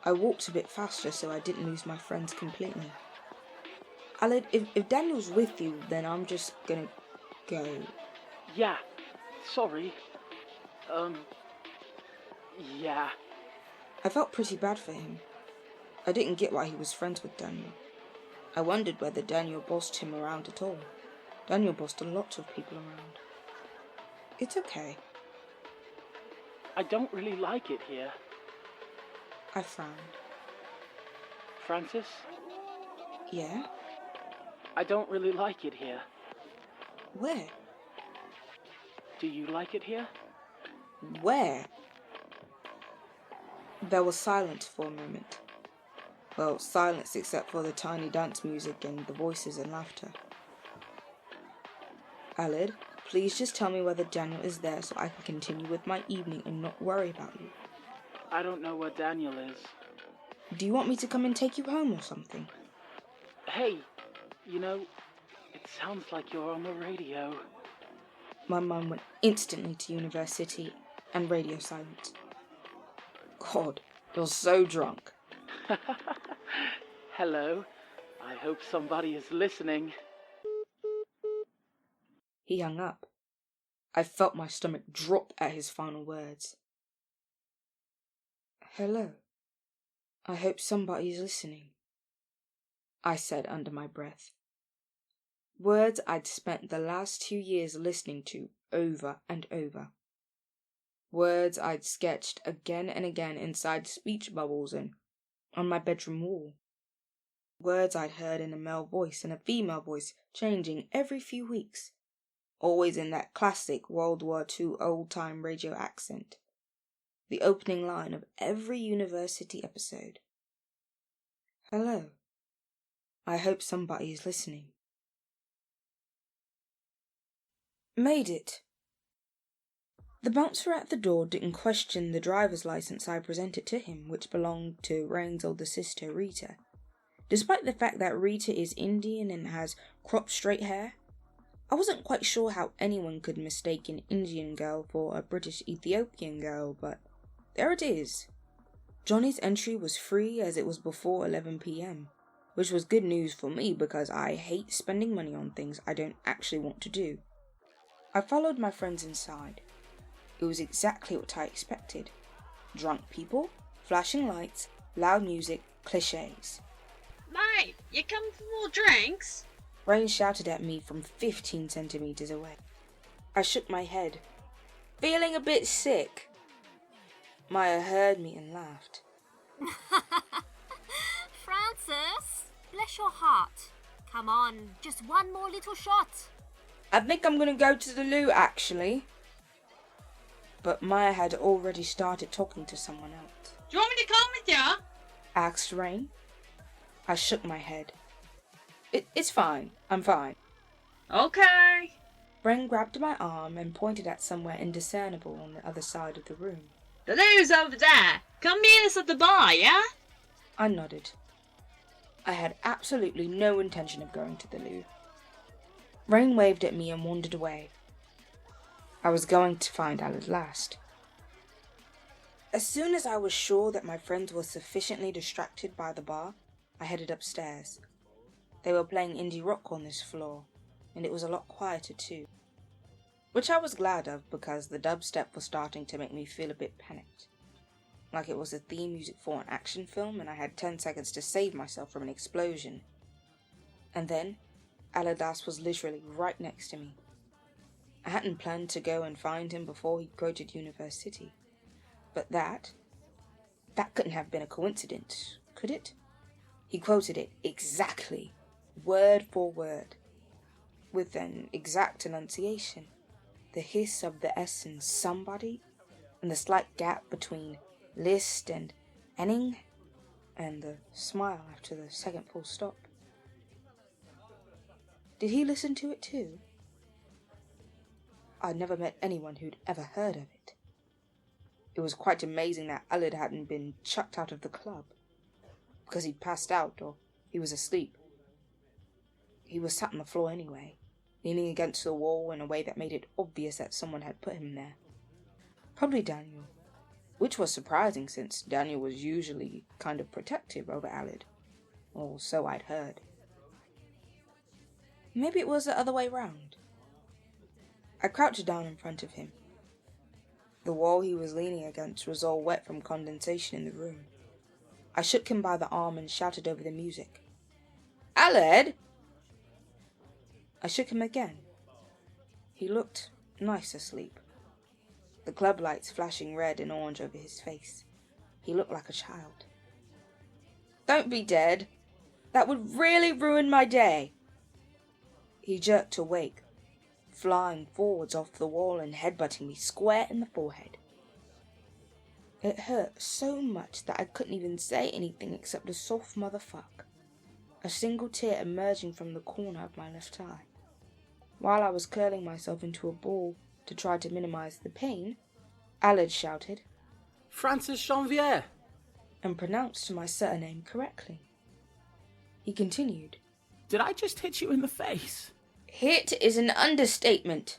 I walked a bit faster so I didn't lose my friends completely. Aled, if Daniel's with you, then I'm just gonna go. Yeah. Sorry. Yeah. I felt pretty bad for him. I didn't get why he was friends with Daniel. I wondered whether Daniel bossed him around at all. Daniel bossed a lot of people around. It's okay. I don't really like it here. I frowned. Francis? Yeah? I don't really like it here. Where? Do you like it here? Where? There was silence for a moment. Well, silence except for the tiny dance music and the voices and laughter. Aled, please just tell me whether Daniel is there so I can continue with my evening and not worry about you. I don't know where Daniel is. Do you want me to come and take you home or something? Hey, you know, it sounds like you're on the radio. My mind went instantly to university and radio silence. God, you're so drunk. Hello. I hope somebody is listening. He hung up. I felt my stomach drop at his final words. Hello. I hope somebody is listening, I said under my breath. Words I'd spent the last 2 years listening to over and over. Words I'd sketched again and again inside speech bubbles and on my bedroom wall. Words I'd heard in a male voice and a female voice changing every few weeks, always in that classic World War II old-time radio accent. The opening line of every university episode. Hello. I hope somebody is listening. Made it. The bouncer at the door didn't question the driver's license I presented to him, which belonged to Raine's older sister, Rita. Despite the fact that Rita is Indian and has cropped straight hair, I wasn't quite sure how anyone could mistake an Indian girl for a British Ethiopian girl, but there it is. Johnny's entry was free as it was before 11 p.m, which was good news for me because I hate spending money on things I don't actually want to do. I followed my friends inside. It was exactly what I expected. Drunk people, flashing lights, loud music, clichés. Mate, you come for more drinks? Raine shouted at me from 15 centimeters away. I shook my head, feeling a bit sick. Maya heard me and laughed. Francis, bless your heart. Come on, just one more little shot. I think I'm gonna go to the loo, actually. But Maya had already started talking to someone else. Do you want me to come with you? Asked Raine. I shook my head. It's fine. I'm fine. Okay. Raine grabbed my arm and pointed at somewhere indiscernible on the other side of the room. The loo's over there. Come meet us at the bar, yeah? I nodded. I had absolutely no intention of going to the loo. Raine waved at me and wandered away. I was going to find Aled last. As soon as I was sure that my friends were sufficiently distracted by the bar, I headed upstairs. They were playing indie rock on this floor, and it was a lot quieter too. Which I was glad of, because the dubstep was starting to make me feel a bit panicked. Like it was the theme music for an action film and I had 10 seconds to save myself from an explosion. And then, Aladas was literally right next to me. I hadn't planned to go and find him before he quoted University. But that couldn't have been a coincidence, could it? He quoted it exactly, word for word, with an exact enunciation. The hiss of the S in somebody, and the slight gap between list and enning, and the smile after the second full stop. Did he listen to it too? I'd never met anyone who'd ever heard of it. It was quite amazing that Aled hadn't been chucked out of the club, because he'd passed out or he was asleep. He was sat on the floor anyway, leaning against the wall in a way that made it obvious that someone had put him there. Probably Daniel, which was surprising since Daniel was usually kind of protective over Aled, or so I'd heard. Maybe it was the other way round. I crouched down in front of him. The wall he was leaning against was all wet from condensation in the room. I shook him by the arm and shouted over the music. Aled! I shook him again. He looked nice asleep, the club lights flashing red and orange over his face. He looked like a child. Don't be dead. That would really ruin my day. He jerked awake, flying forwards off the wall and headbutting me square in the forehead. It hurt so much that I couldn't even say anything except a soft motherfuck, a single tear emerging from the corner of my left eye. While I was curling myself into a ball to try to minimize the pain, Aled shouted, Francis Janvier! And pronounced my surname correctly. He continued, Did I just hit you in the face? Hit is an understatement,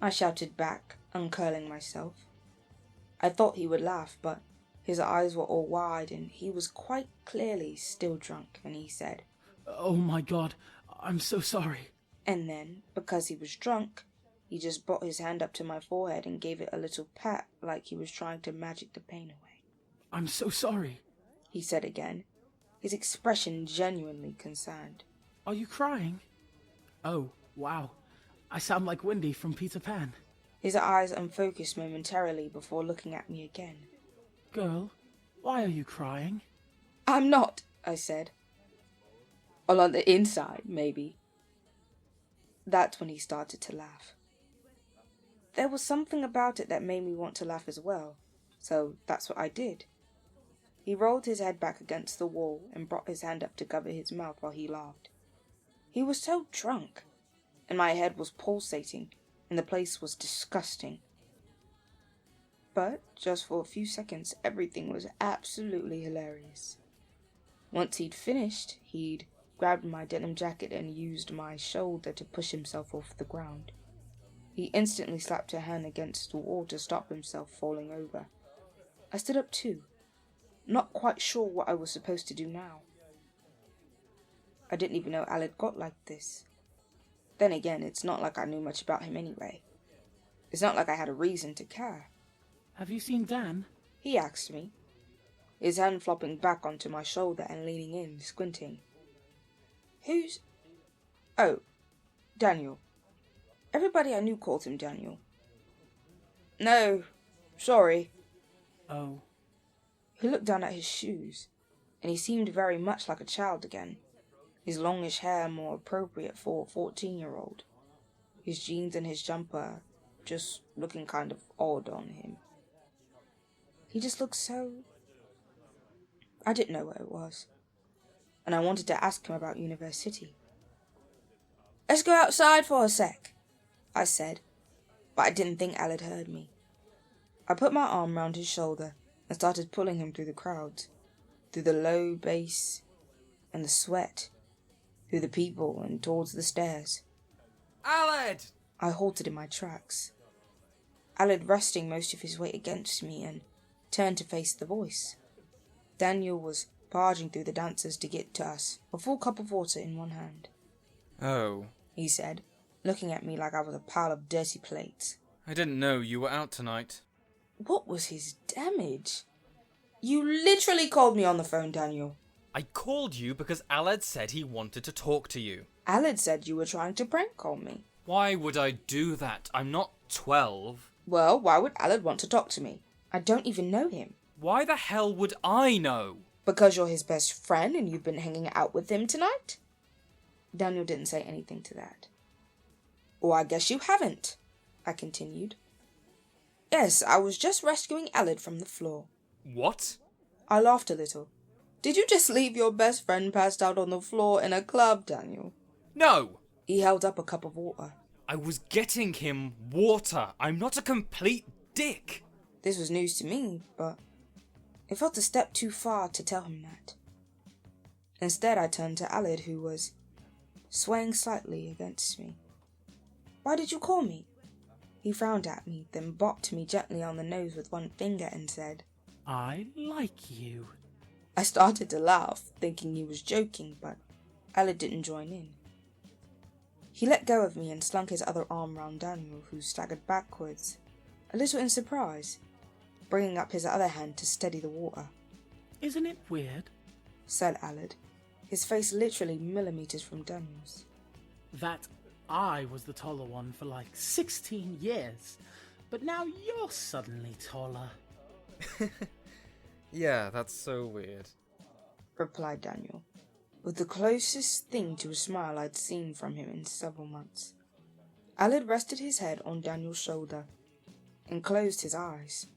I shouted back, uncurling myself. I thought he would laugh, but his eyes were all wide and he was quite clearly still drunk, and he said, Oh my god, I'm so sorry. And then, because he was drunk, he just brought his hand up to my forehead and gave it a little pat like he was trying to magic the pain away. I'm so sorry, he said again, his expression genuinely concerned. Are you crying? Oh, wow. I sound like Wendy from Peter Pan. His eyes unfocused momentarily before looking at me again. Girl, why are you crying? I'm not, I said. All on the inside, maybe. That's when he started to laugh. There was something about it that made me want to laugh as well, so that's what I did. He rolled his head back against the wall and brought his hand up to cover his mouth while he laughed. He was so drunk, and my head was pulsating, and the place was disgusting. But just for a few seconds, everything was absolutely hilarious. Once he'd finished, he'd grabbed my denim jacket and used my shoulder to push himself off the ground. He instantly slapped a hand against the wall to stop himself falling over. I stood up too, not quite sure what I was supposed to do now. I didn't even know Aled got like this. Then again, it's not like I knew much about him anyway. It's not like I had a reason to care. Have you seen Dan? He asked me, his hand flopping back onto my shoulder and leaning in, squinting. Who's... Oh, Daniel. Everybody I knew called him Daniel. No, sorry. Oh. He looked down at his shoes, and he seemed very much like a child again, his longish hair more appropriate for a 14-year-old, his jeans and his jumper just looking kind of odd on him. He just looked so... I didn't know what it was, and I wanted to ask him about university. Let's go outside for a sec, I said, but I didn't think Aled heard me. I put my arm round his shoulder and started pulling him through the crowd, through the low bass and the sweat, through the people and towards the stairs. Aled! I halted in my tracks, Aled resting most of his weight against me, and turned to face the voice. Daniel was barging through the dancers to get to us, a full cup of water in one hand. Oh. He said, looking at me like I was a pile of dirty plates. I didn't know you were out tonight. What was his damage? You literally called me on the phone, Daniel. I called you because Aled said he wanted to talk to you. Aled said you were trying to prank call me. Why would I do that? I'm not 12. Well, why would Aled want to talk to me? I don't even know him. Why the hell would I know? Because you're his best friend and you've been hanging out with him tonight? Daniel didn't say anything to that. Or I guess you haven't, I continued. Yes, I was just rescuing Aled from the floor. What? I laughed a little. Did you just leave your best friend passed out on the floor in a club, Daniel? No! He held up a cup of water. I was getting him water. I'm not a complete dick. This was news to me, but it felt a step too far to tell him that. Instead, I turned to Aled, who was swaying slightly against me. Why did you call me? He frowned at me, then bopped me gently on the nose with one finger and said, I like you. I started to laugh, thinking he was joking, but Aled didn't join in. He let go of me and slunk his other arm round Daniel, who staggered backwards, a little in surprise, bringing up his other hand to steady the water. Isn't it weird? Said Aled, his face literally millimeters from Daniel's. That I was the taller one for like 16 years, but now you're suddenly taller. Yeah, that's so weird. Replied Daniel, with the closest thing to a smile I'd seen from him in several months. Aled rested his head on Daniel's shoulder and closed his eyes,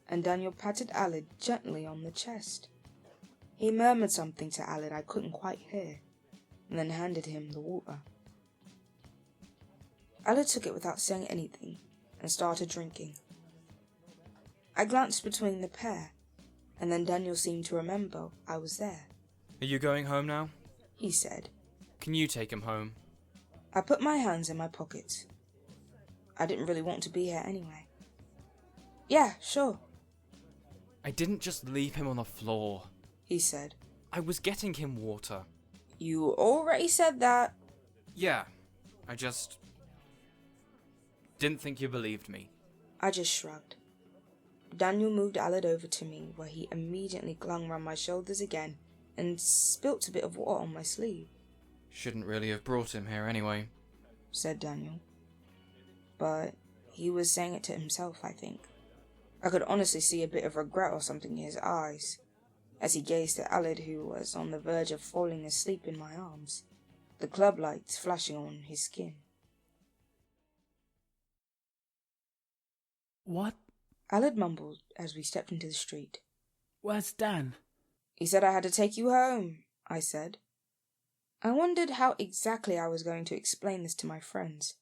and Daniel patted Aled gently on the chest. He murmured something to Aled I couldn't quite hear, and then handed him the water. Aled took it without saying anything and started drinking. I glanced between the pair, and then Daniel seemed to remember I was there. Are you going home now? He said. Can you take him home? I put my hands in my pockets. I didn't really want to be here anyway. Yeah, sure, I didn't just leave him on the floor. he said. I was getting him water. You already said that. Yeah, I just didn't think you believed me. I just shrugged. Daniel moved Aled over to me, where he immediately clung round my shoulders again and spilt a bit of water on my sleeve. Shouldn't really have brought him here anyway, said Daniel. But he was saying it to himself, I think. I could honestly see a bit of regret or something in his eyes, as he gazed at Aled, who was on the verge of falling asleep in my arms, the club lights flashing on his skin. What? Aled mumbled as we stepped into the street. Where's Dan? He said I had to take you home, I said. I wondered how exactly I was going to explain this to my friends.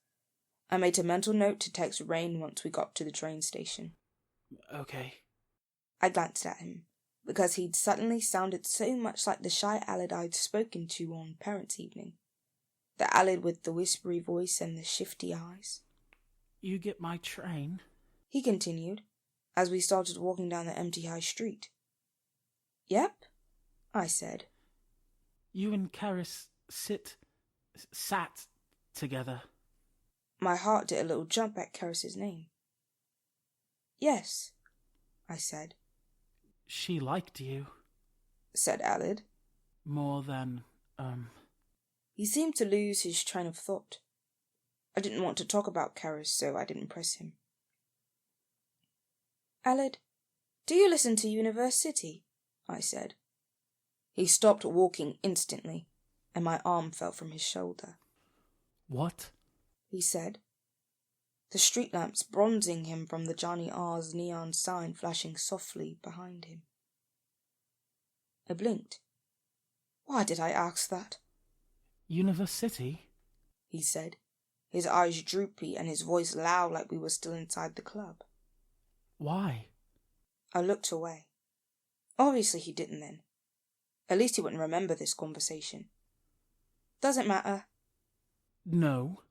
I made a mental note to text Raine once we got to the train station. Okay. I glanced at him, because he'd suddenly sounded so much like the shy Aled I'd spoken to on Parents' Evening. The Aled with the whispery voice and the shifty eyes. You get my train? He continued, as we started walking down the empty high street. Yep, I said. You and Carys sat together. My heart did a little jump at Carys' name. Yes, I said. She liked you. Said Aled. More than, He seemed to lose his train of thought. I didn't want to talk about Carys, so I didn't press him. Aled, do you listen to University? I said. He stopped walking instantly, and my arm fell from his shoulder. What? He said, the street lamps bronzing him from the Johnny R's neon sign flashing softly behind him. I blinked. Why did I ask that? University? He said, his eyes droopy and his voice loud like we were still inside the club. Why? I looked away. Obviously he didn't then. At least he wouldn't remember this conversation. Doesn't matter. No,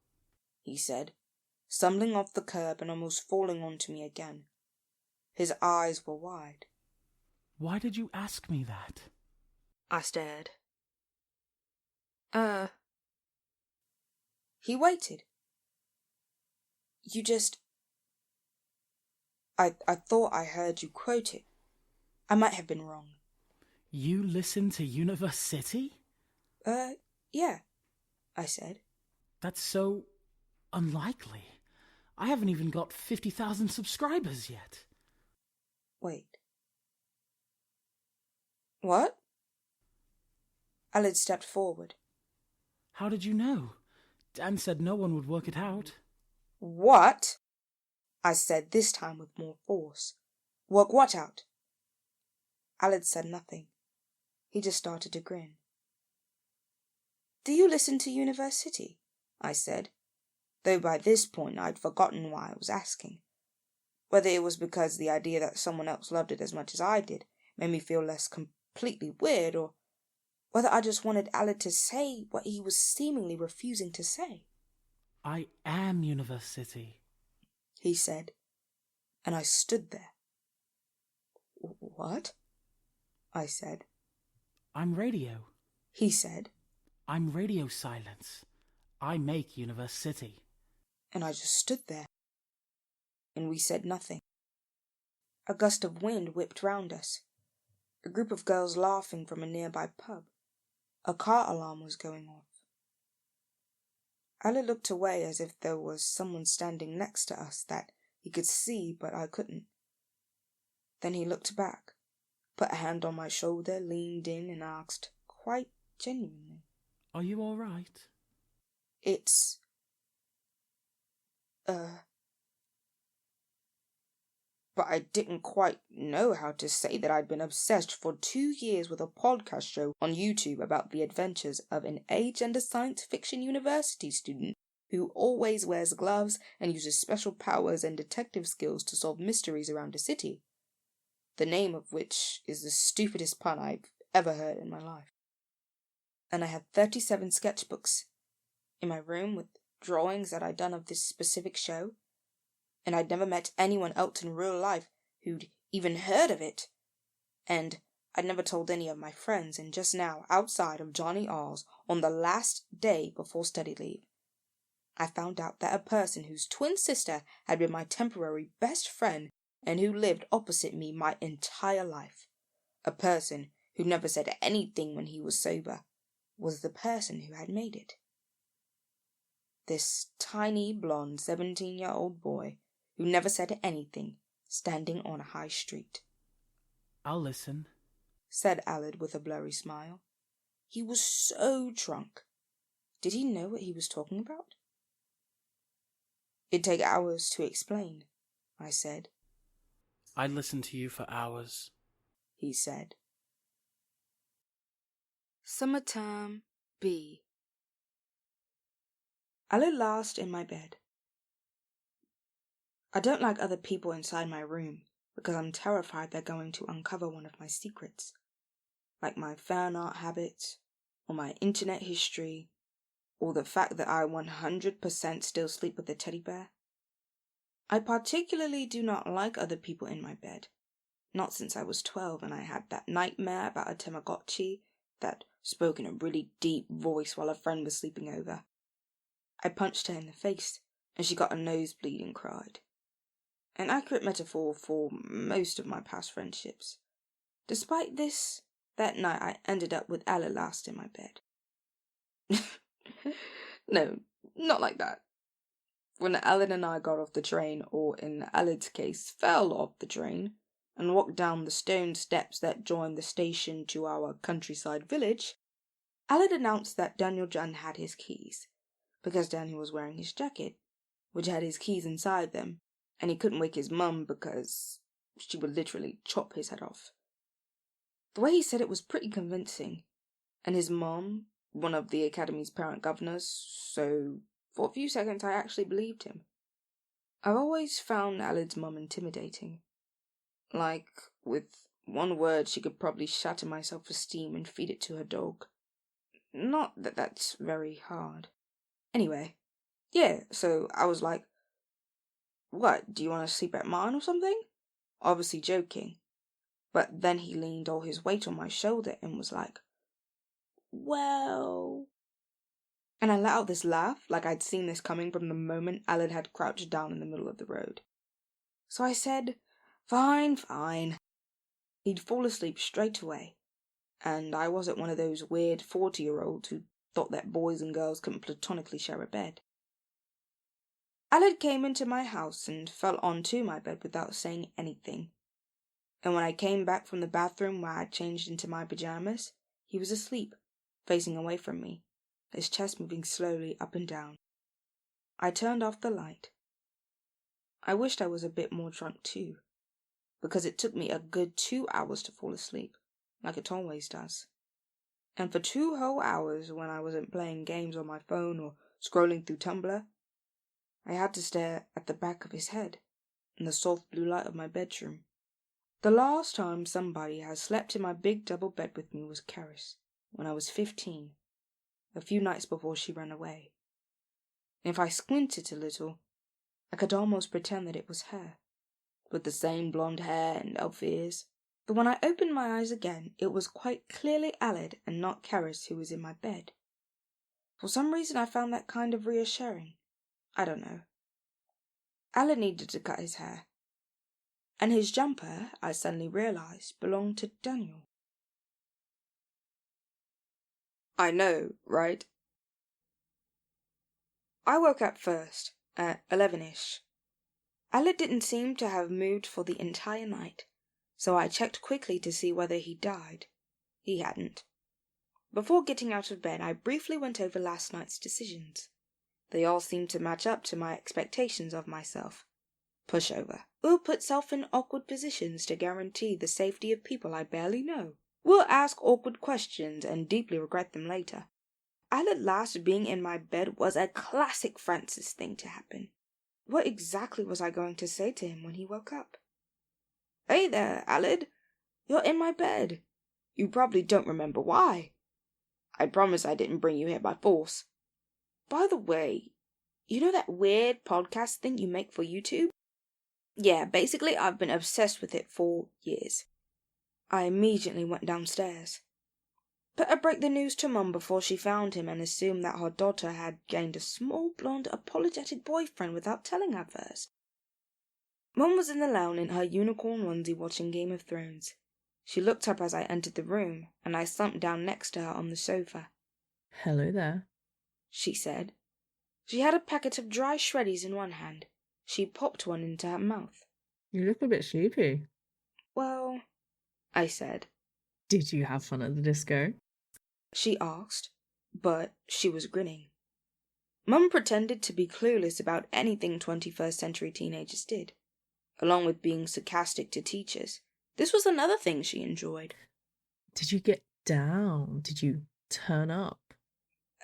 he said, stumbling off the curb and almost falling onto me again. His eyes were wide. Why did you ask me that? I stared. He waited. You just... I thought I heard you quote it. I might have been wrong. You listen to University? Yeah, I said. That's so unlikely. I haven't even got 50,000 subscribers yet. Wait. What? Aled stepped forward. How did you know? Dan said no one would work it out. What? I said, this time with more force. Work what out? Aled said nothing. He just started to grin. Do you listen to University? I said, though by this point I'd forgotten why I was asking. Whether it was because the idea that someone else loved it as much as I did made me feel less completely weird, or whether I just wanted Aled to say what he was seemingly refusing to say. I am University, he said, and I stood there. What? I said. I'm radio, he said. I'm radio silence. I make University. And I just stood there. And we said nothing. A gust of wind whipped round us. A group of girls laughing from a nearby pub. A car alarm was going off. Aled looked away as if there was someone standing next to us that he could see but I couldn't. Then he looked back, put a hand on my shoulder, leaned in and asked, quite genuinely, Are you all right? It's... But I didn't quite know how to say that I'd been obsessed for 2 years with a podcast show on YouTube about the adventures of an agender science fiction university student who always wears gloves and uses special powers and detective skills to solve mysteries around a city, the name of which is the stupidest pun I've ever heard in my life. And I had 37 sketchbooks in my room with drawings that I'd done of this specific show, and I'd never met anyone else in real life who'd even heard of it, and I'd never told any of my friends, and just now, outside of Johnny R's, on the last day before study leave, I found out that a person whose twin sister had been my temporary best friend and who lived opposite me my entire life, a person who never said anything when he was sober, was the person who had made it. This tiny, blonde, 17-year-old boy who never said anything, standing on a high street. I'll listen, said Aled with a blurry smile. He was so drunk. Did he know what he was talking about? It'd take hours to explain, I said. I'd listen to you for hours, he said. Summer term B. I lay last in my bed. I don't like other people inside my room because I'm terrified they're going to uncover one of my secrets, like my fan art habits, or my internet history, or the fact that I 100% still sleep with a teddy bear. I particularly do not like other people in my bed, not since I was 12 and I had that nightmare about a Tamagotchi that spoke in a really deep voice while a friend was sleeping over. I punched her in the face, and she got a nosebleed and cried. An accurate metaphor for most of my past friendships. Despite this, that night I ended up with Ella last in my bed. No, not like that. When Aled and I got off the train, or in Aled's case, fell off the train, and walked down the stone steps that join the station to our countryside village, Aled announced that Daniel John had his keys, because Daniel was wearing his jacket, which had his keys inside them, and he couldn't wake his mum because she would literally chop his head off. The way he said it was pretty convincing, and his mum, one of the academy's parent governors, so for a few seconds I actually believed him. I've always found Aled's mum intimidating. Like, with one word she could probably shatter my self-esteem and feed it to her dog. Not that that's very hard. Anyway, yeah, so I was like, "What, do you want to sleep at mine or something?" Obviously joking. But then he leaned all his weight on my shoulder and was like, "Well..." And I let out this laugh like I'd seen this coming from the moment Aled had crouched down in the middle of the road. So I said, Fine. He'd fall asleep straight away, and I wasn't one of those weird 40-year-olds who thought that boys and girls couldn't platonically share a bed. Aled came into my house and fell onto my bed without saying anything. And when I came back from the bathroom where I'd changed into my pajamas, he was asleep, facing away from me, his chest moving slowly up and down. I turned off the light. I wished I was a bit more drunk too, because it took me a good 2 hours to fall asleep, like it always does. And for 2 whole hours, when I wasn't playing games on my phone or scrolling through Tumblr, I had to stare at the back of his head in the soft blue light of my bedroom. The last time somebody has slept in my big double bed with me was Carys, when I was 15, a few nights before she ran away. And if I squinted a little, I could almost pretend that it was her, with the same blonde hair and elf ears. But when I opened my eyes again, it was quite clearly Aled and not Carys who was in my bed. For some reason I found that kind of reassuring. I don't know. Aled needed to cut his hair, and his jumper, I suddenly realised, belonged to Daniel. I know, right? I woke up first, at 11ish. Aled didn't seem to have moved for the entire night, so I checked quickly to see whether he died. He hadn't. Before getting out of bed, I briefly went over last night's decisions. They all seemed to match up to my expectations of myself. Pushover. We'll put self in awkward positions to guarantee the safety of people I barely know. We'll ask awkward questions and deeply regret them later. Aled last being in my bed was a classic Francis thing to happen. What exactly was I going to say to him when he woke up? "Hey there, Aled. You're in my bed. You probably don't remember why. I promise I didn't bring you here by force. By the way, you know that weird podcast thing you make for YouTube? Yeah, basically I've been obsessed with it for years." I immediately went downstairs. Better break the news to Mum before she found him and assumed that her daughter had gained a small blonde apologetic boyfriend without telling her first. Mum was in the lounge in her unicorn onesie watching Game of Thrones. She looked up as I entered the room, and I slumped down next to her on the sofa. "Hello there," she said. She had a packet of dry shreddies in one hand. She popped one into her mouth. "You look a bit sleepy." "Well," I said. "Did you have fun at the disco?" she asked, but she was grinning. Mum pretended to be clueless about anything 21st century teenagers did, along with being sarcastic to teachers. This was another thing she enjoyed. "Did you get down? Did you turn up?"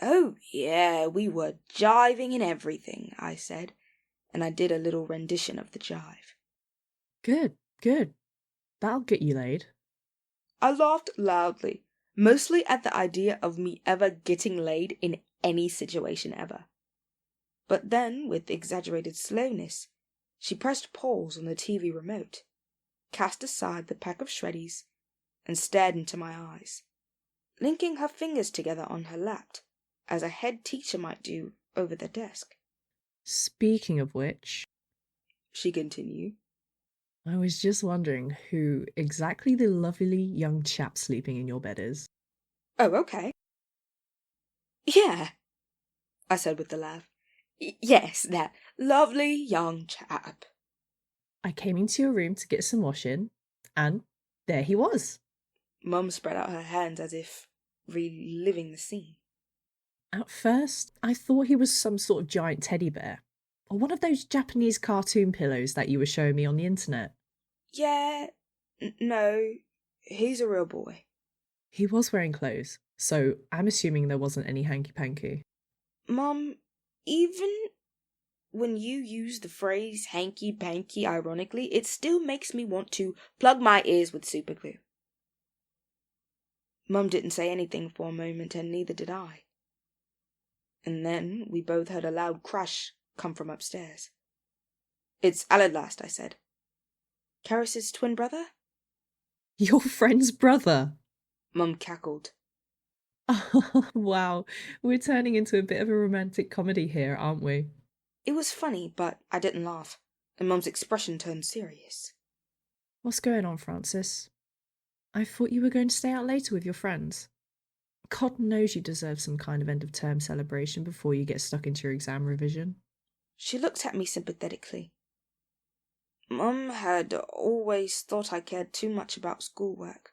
"Oh, yeah, we were jiving and everything," I said, and I did a little rendition of the jive. Good. That'll get you laid." I laughed loudly, mostly at the idea of me ever getting laid in any situation ever. But then, with exaggerated slowness, she pressed pause on the TV remote, cast aside the pack of shreddies, and stared into my eyes, linking her fingers together on her lap, as a head teacher might do over the desk. "Speaking of which," she continued, "I was just wondering who exactly the lovely young chap sleeping in your bed is." "Oh, okay." "Yeah, I said with a laugh. Yes, that lovely young chap. I came into your room to get some washing, and there he was. Mum spread out her hands as if reliving the scene. At first, I thought he was some sort of giant teddy bear, or one of those Japanese cartoon pillows that you were showing me on the internet. Yeah, no, he's a real boy. He was wearing clothes, so I'm assuming there wasn't any hanky-panky. Mum, even when you use the phrase hanky-panky ironically, it still makes me want to plug my ears with super glue. Mum didn't say anything for a moment, and neither did I. And then we both heard a loud crash come from upstairs. It's Alad, I said. Carys' twin brother? Your friend's brother? Mum cackled. Wow, we're turning into a bit of a romantic comedy here, aren't we? It was funny, but I didn't laugh, and Mum's expression turned serious. What's going on, Francis? I thought you were going to stay out later with your friends. God knows you deserve some kind of end-of-term celebration before you get stuck into your exam revision. She looked at me sympathetically. Mum had always thought I cared too much about schoolwork.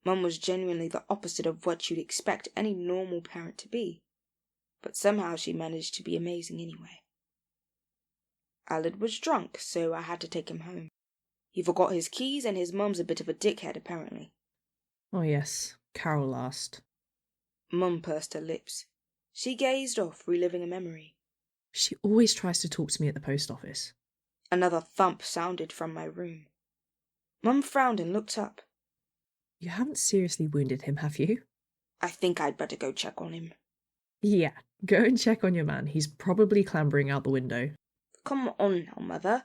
Mum was genuinely the opposite of what you'd expect any normal parent to be, but somehow she managed to be amazing anyway. Alad was drunk, so I had to take him home. He forgot his keys, and his mum's a bit of a dickhead, apparently. Oh yes, Carol asked. Mum pursed her lips. She gazed off, reliving a memory. She always tries to talk to me at the post office. Another thump sounded from my room. Mum frowned and looked up. You haven't seriously wounded him, have you? I think I'd better go check on him. Yeah, go and check on your man. He's probably clambering out the window. Come on now, Mother.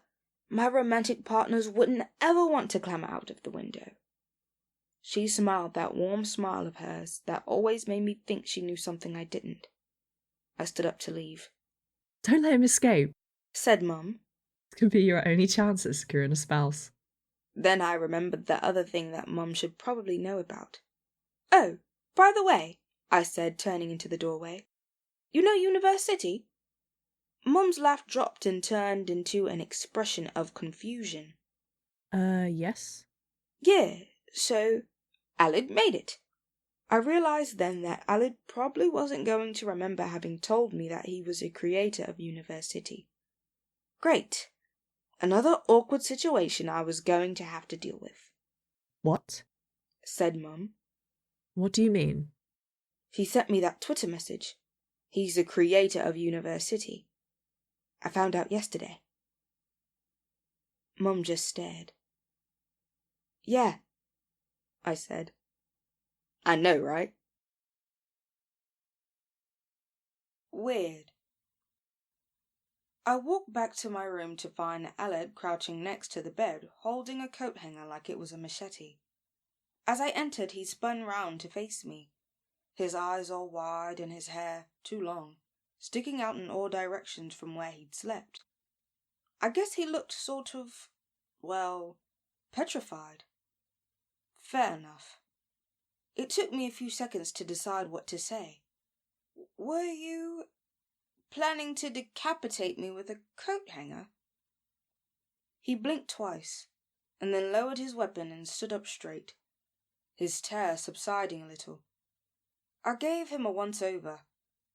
My romantic partners wouldn't ever want to clamber out of the window. She smiled that warm smile of hers that always made me think she knew something I didn't. I stood up to leave. Don't let him escape, said Mum. It could be your only chance at securing a spouse. Then I remembered the other thing that Mum should probably know about. Oh, by the way, I said, turning into the doorway. You know University? Mum's laugh dropped and turned into an expression of confusion. Yes? Yeah, so Alad made it. I realized then that Alad probably wasn't going to remember having told me that he was a creator of University. Great. Another awkward situation I was going to have to deal with. What? Said Mum. What do you mean? He sent me that Twitter message. He's the creator of University. I found out yesterday. Mum just stared. Yeah, I said. I know, right? Weird. I walked back to my room to find Alad crouching next to the bed, holding a coat hanger like it was a machete. As I entered, he spun round to face me, his eyes all wide and his hair, too long, sticking out in all directions from where he'd slept. I guess he looked sort of, well, petrified. Fair enough. It took me a few seconds to decide what to say. Were you planning to decapitate me with a coat hanger? He blinked twice, and then lowered his weapon and stood up straight, his terror subsiding a little. I gave him a once-over.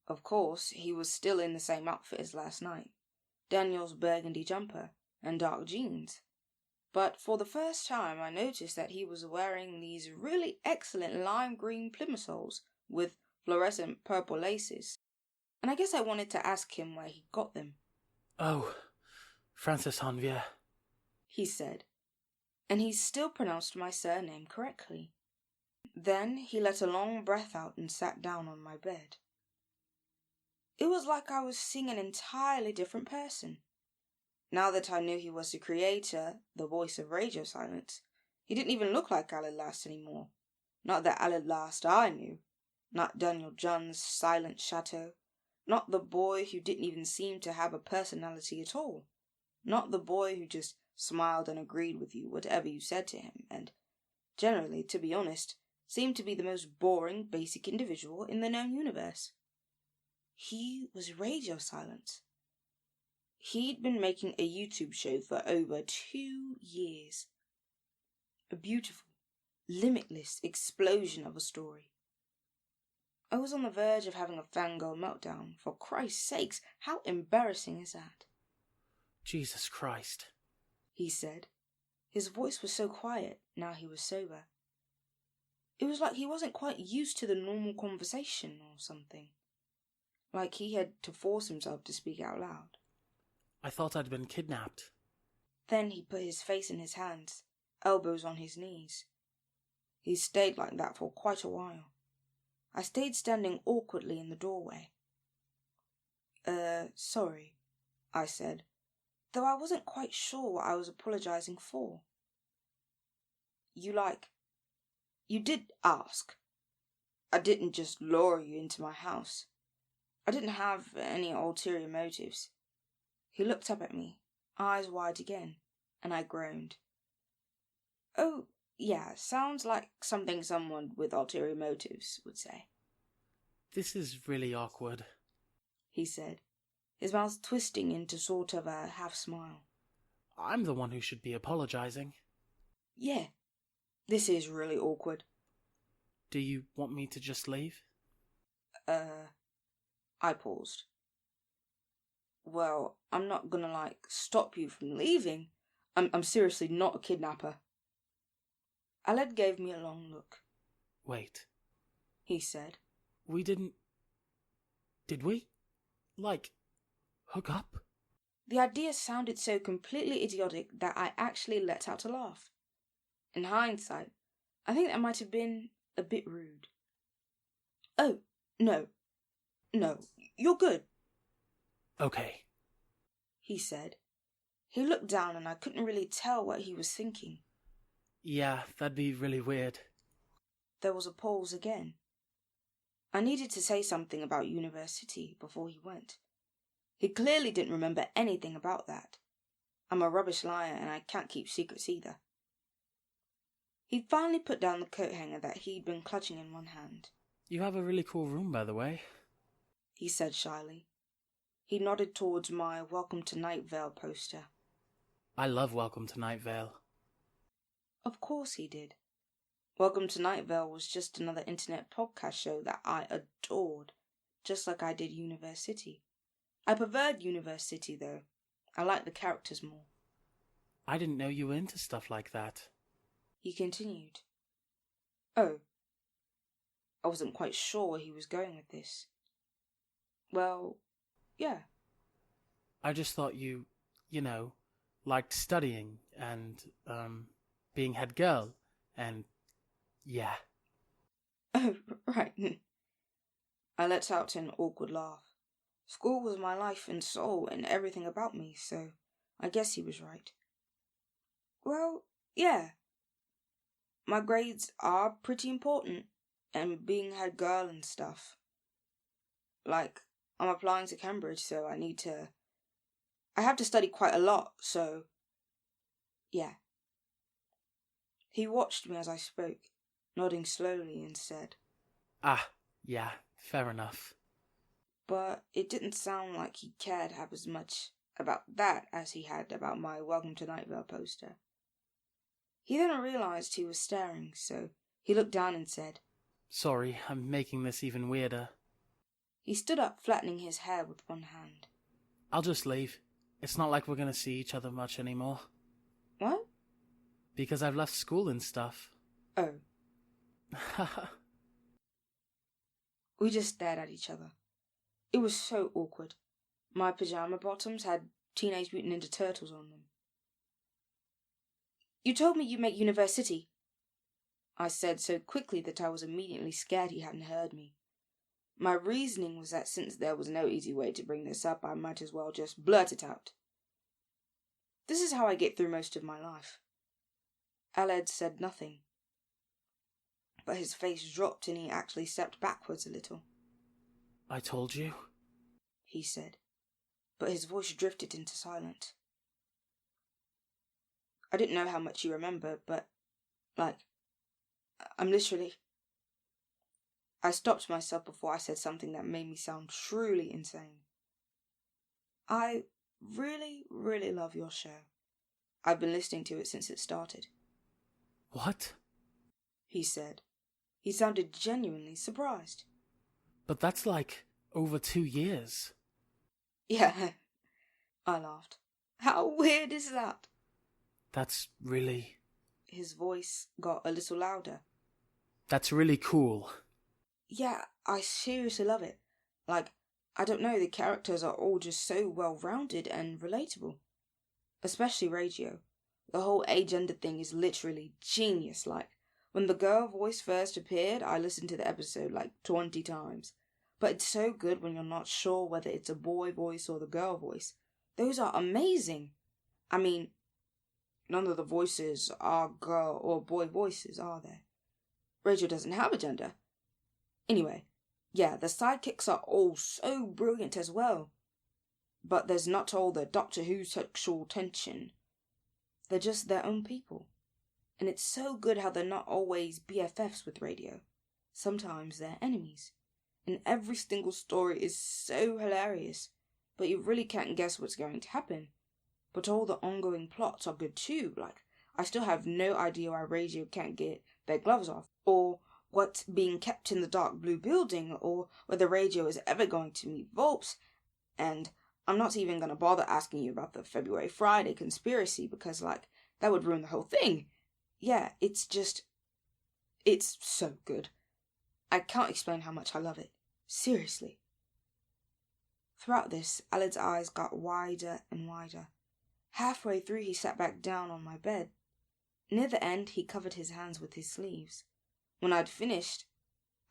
Of course, he was still in the same outfit as last night, Daniel's burgundy jumper and dark jeans. But for the first time I noticed that he was wearing these really excellent lime green plimsolls with fluorescent purple laces, and I guess I wanted to ask him where he got them. Oh, Francis Janvier, he said, and he still pronounced my surname correctly. Then he let a long breath out and sat down on my bed. It was like I was seeing an entirely different person. Now that I knew he was the creator, the voice of radio silence, he didn't even look like Alad anymore. Not the Alad I knew. Not Daniel John's silent chateau. Not the boy who didn't even seem to have a personality at all. Not the boy who just smiled and agreed with you whatever you said to him, and generally, to be honest, seemed to be the most boring, basic individual in the known universe. He was radio silent. He'd been making a YouTube show for over 2 years. A beautiful, limitless explosion of a story. I was on the verge of having a fangirl meltdown. For Christ's sakes, how embarrassing is that? Jesus Christ, he said. His voice was so quiet now he was sober. It was like he wasn't quite used to the normal conversation or something. Like he had to force himself to speak out loud. I thought I'd been kidnapped. Then he put his face in his hands, elbows on his knees. He stayed like that for quite a while. I stayed standing awkwardly in the doorway. Sorry, I said, though I wasn't quite sure what I was apologizing for. You did ask. I didn't just lure you into my house. I didn't have any ulterior motives. He looked up at me, eyes wide again, and I groaned. Oh, yeah, sounds like something someone with ulterior motives would say. This is really awkward, he said, his mouth twisting into sort of a half-smile. I'm the one who should be apologizing. Yeah, this is really awkward. Do you want me to just leave? I paused. Well, I'm not gonna, stop you from leaving. I'm seriously not a kidnapper. Aled gave me a long look. Wait, he said. We didn't... Did we? Hook up? The idea sounded so completely idiotic that I actually let out a laugh. In hindsight, I think that might have been a bit rude. Oh, no, you're good. Okay, he said. He looked down and I couldn't really tell what he was thinking. Yeah, that'd be really weird. There was a pause again. I needed to say something about university before he went. He clearly didn't remember anything about that. I'm a rubbish liar and I can't keep secrets either. He finally put down the coat hanger that he'd been clutching in one hand. You have a really cool room, by the way, he said shyly. He nodded towards my Welcome to Night Vale poster. I love Welcome to Night Vale. Of course he did. Welcome to Night Vale was just another internet podcast show that I adored, just like I did University. I preferred University, though. I liked the characters more. I didn't know you were into stuff like that, he continued. Oh. I wasn't quite sure where he was going with this. Well, yeah. I just thought you liked studying and, being head girl, and, yeah. Oh, right. I let out an awkward laugh. School was my life and soul and everything about me, so I guess he was right. Well, yeah. My grades are pretty important, and being head girl and stuff. I'm applying to Cambridge, so I have to study quite a lot, so, yeah. He watched me as I spoke, nodding slowly, and said, Ah, yeah, fair enough. But it didn't sound like he cared half as much about that as he had about my Welcome to Night Vale poster. He then realized he was staring, so he looked down and said, Sorry, I'm making this even weirder. He stood up, flattening his hair with one hand. I'll just leave. It's not like we're going to see each other much anymore. What? Because I've left school and stuff. Oh. We just stared at each other. It was so awkward. My pajama bottoms had Teenage Mutant Ninja Turtles on them. You told me you make University, I said so quickly that I was immediately scared he hadn't heard me. My reasoning was that since there was no easy way to bring this up, I might as well just blurt it out. This is how I get through most of my life. Aled said nothing, but his face dropped and he actually stepped backwards a little. I told you, he said, but his voice drifted into silence. I didn't know how much you remember, but, I'm literally... I stopped myself before I said something that made me sound truly insane. I really, really love your show. I've been listening to it since it started. What? He said. He sounded genuinely surprised. But that's like over 2 years. Yeah, I laughed. How weird is that? That's really... His voice got a little louder. That's really cool. Yeah, I seriously love it. Like, I don't know, the characters are all just so well-rounded and relatable. Especially Radio. The whole agender thing is literally genius. Like, when the girl voice first appeared, I listened to the episode like 20 times. But it's so good when you're not sure whether it's a boy voice or the girl voice. Those are amazing. I mean, none of the voices are girl or boy voices, are there? Radio doesn't have a gender. Anyway, yeah, the sidekicks are all so brilliant as well. But there's not all the Doctor Who sexual tension. They're just their own people. And it's so good how they're not always BFFs with Radio. Sometimes they're enemies. And every single story is so hilarious, but you really can't guess what's going to happen. But all the ongoing plots are good too. Like, I still have no idea why Radio can't get their gloves off, or what's being kept in the dark blue building, or whether Radio is ever going to meet Volps. And I'm not even going to bother asking you about the February Friday conspiracy, because, like, that would ruin the whole thing. Yeah, it's so good. I can't explain how much I love it. Seriously. Throughout this, Alad's eyes got wider and wider. Halfway through, he sat back down on my bed. Near the end, he covered his hands with his sleeves. When I'd finished,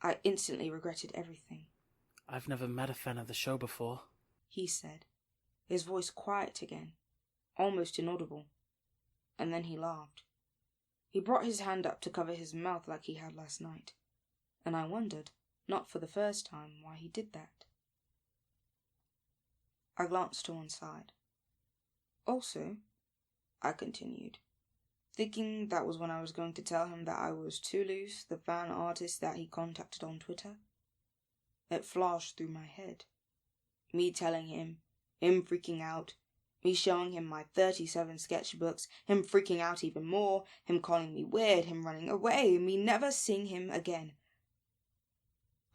I instantly regretted everything. I've never met a fan of the show before, he said, his voice quiet again, almost inaudible. And then he laughed. He brought his hand up to cover his mouth like he had last night, and I wondered, not for the first time, why he did that. I glanced to one side. Also, I continued, thinking that was when I was going to tell him that I was Toulouse, the fan artist that he contacted on Twitter. It flashed through my head. Me telling him freaking out, me showing him my 37 sketchbooks, him freaking out even more, him calling me weird, him running away, me never seeing him again.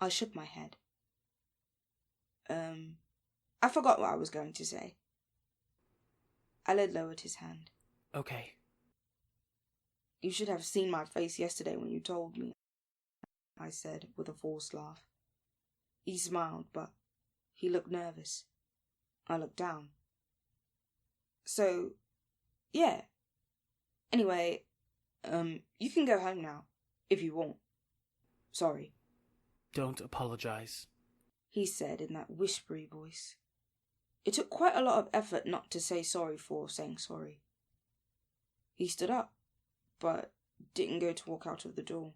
I shook my head. I forgot what I was going to say. Aled lowered his hand. Okay. You should have seen my face yesterday when you told me, I said with a forced laugh. He smiled, but he looked nervous. I looked down. So, yeah. Anyway, you can go home now, if you want. Sorry. Don't apologize, he said in that whispery voice. It took quite a lot of effort not to say sorry for saying sorry. He stood up, but didn't go to walk out of the door.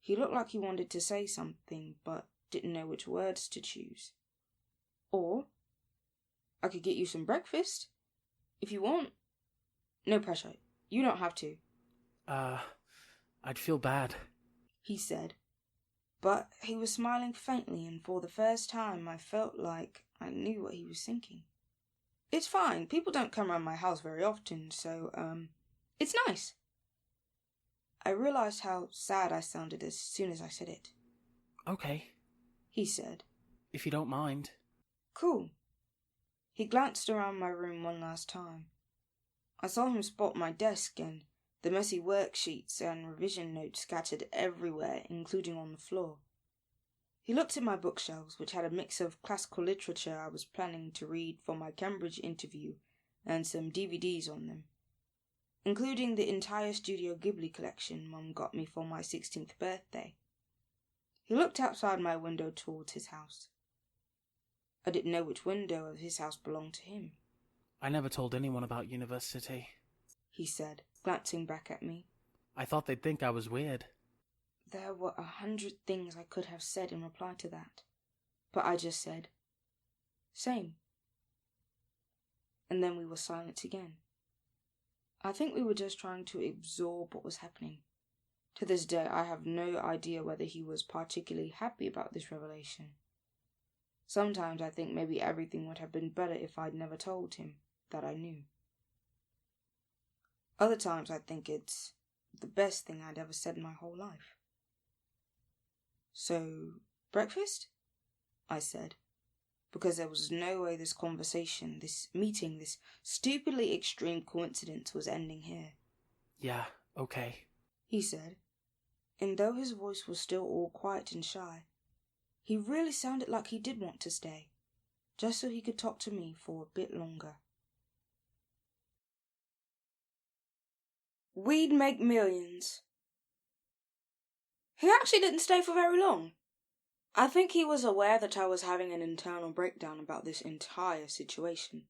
He looked like he wanted to say something, but didn't know which words to choose. Or, I could get you some breakfast, if you want. No pressure, you don't have to. I'd feel bad, he said. But he was smiling faintly, and for the first time I felt like I knew what he was thinking. It's fine, people don't come around my house very often, so, it's nice. I realized how sad I sounded as soon as I said it. Okay, he said. If you don't mind. Cool. He glanced around my room one last time. I saw him spot my desk and the messy worksheets and revision notes scattered everywhere, including on the floor. He looked at my bookshelves, which had a mix of classical literature I was planning to read for my Cambridge interview and some DVDs on them, including the entire Studio Ghibli collection Mum got me for my 16th birthday. He looked outside my window towards his house. I didn't know which window of his house belonged to him. I never told anyone about university, he said, glancing back at me. I thought they'd think I was weird. There were 100 things I could have said in reply to that, but I just said, same. And then we were silent again. I think we were just trying to absorb what was happening, To this day, I have no idea whether he was particularly happy about this revelation. Sometimes I think maybe everything would have been better if I'd never told him that I knew. Other times I think it's the best thing I'd ever said in my whole life. "So, breakfast?" I said, because there was no way this conversation, this meeting, this stupidly extreme coincidence was ending here. Yeah, okay, he said, and though his voice was still all quiet and shy, he really sounded like he did want to stay, just so he could talk to me for a bit longer. We'd make millions. He actually didn't stay for very long. I think he was aware that I was having an internal breakdown about this entire situation.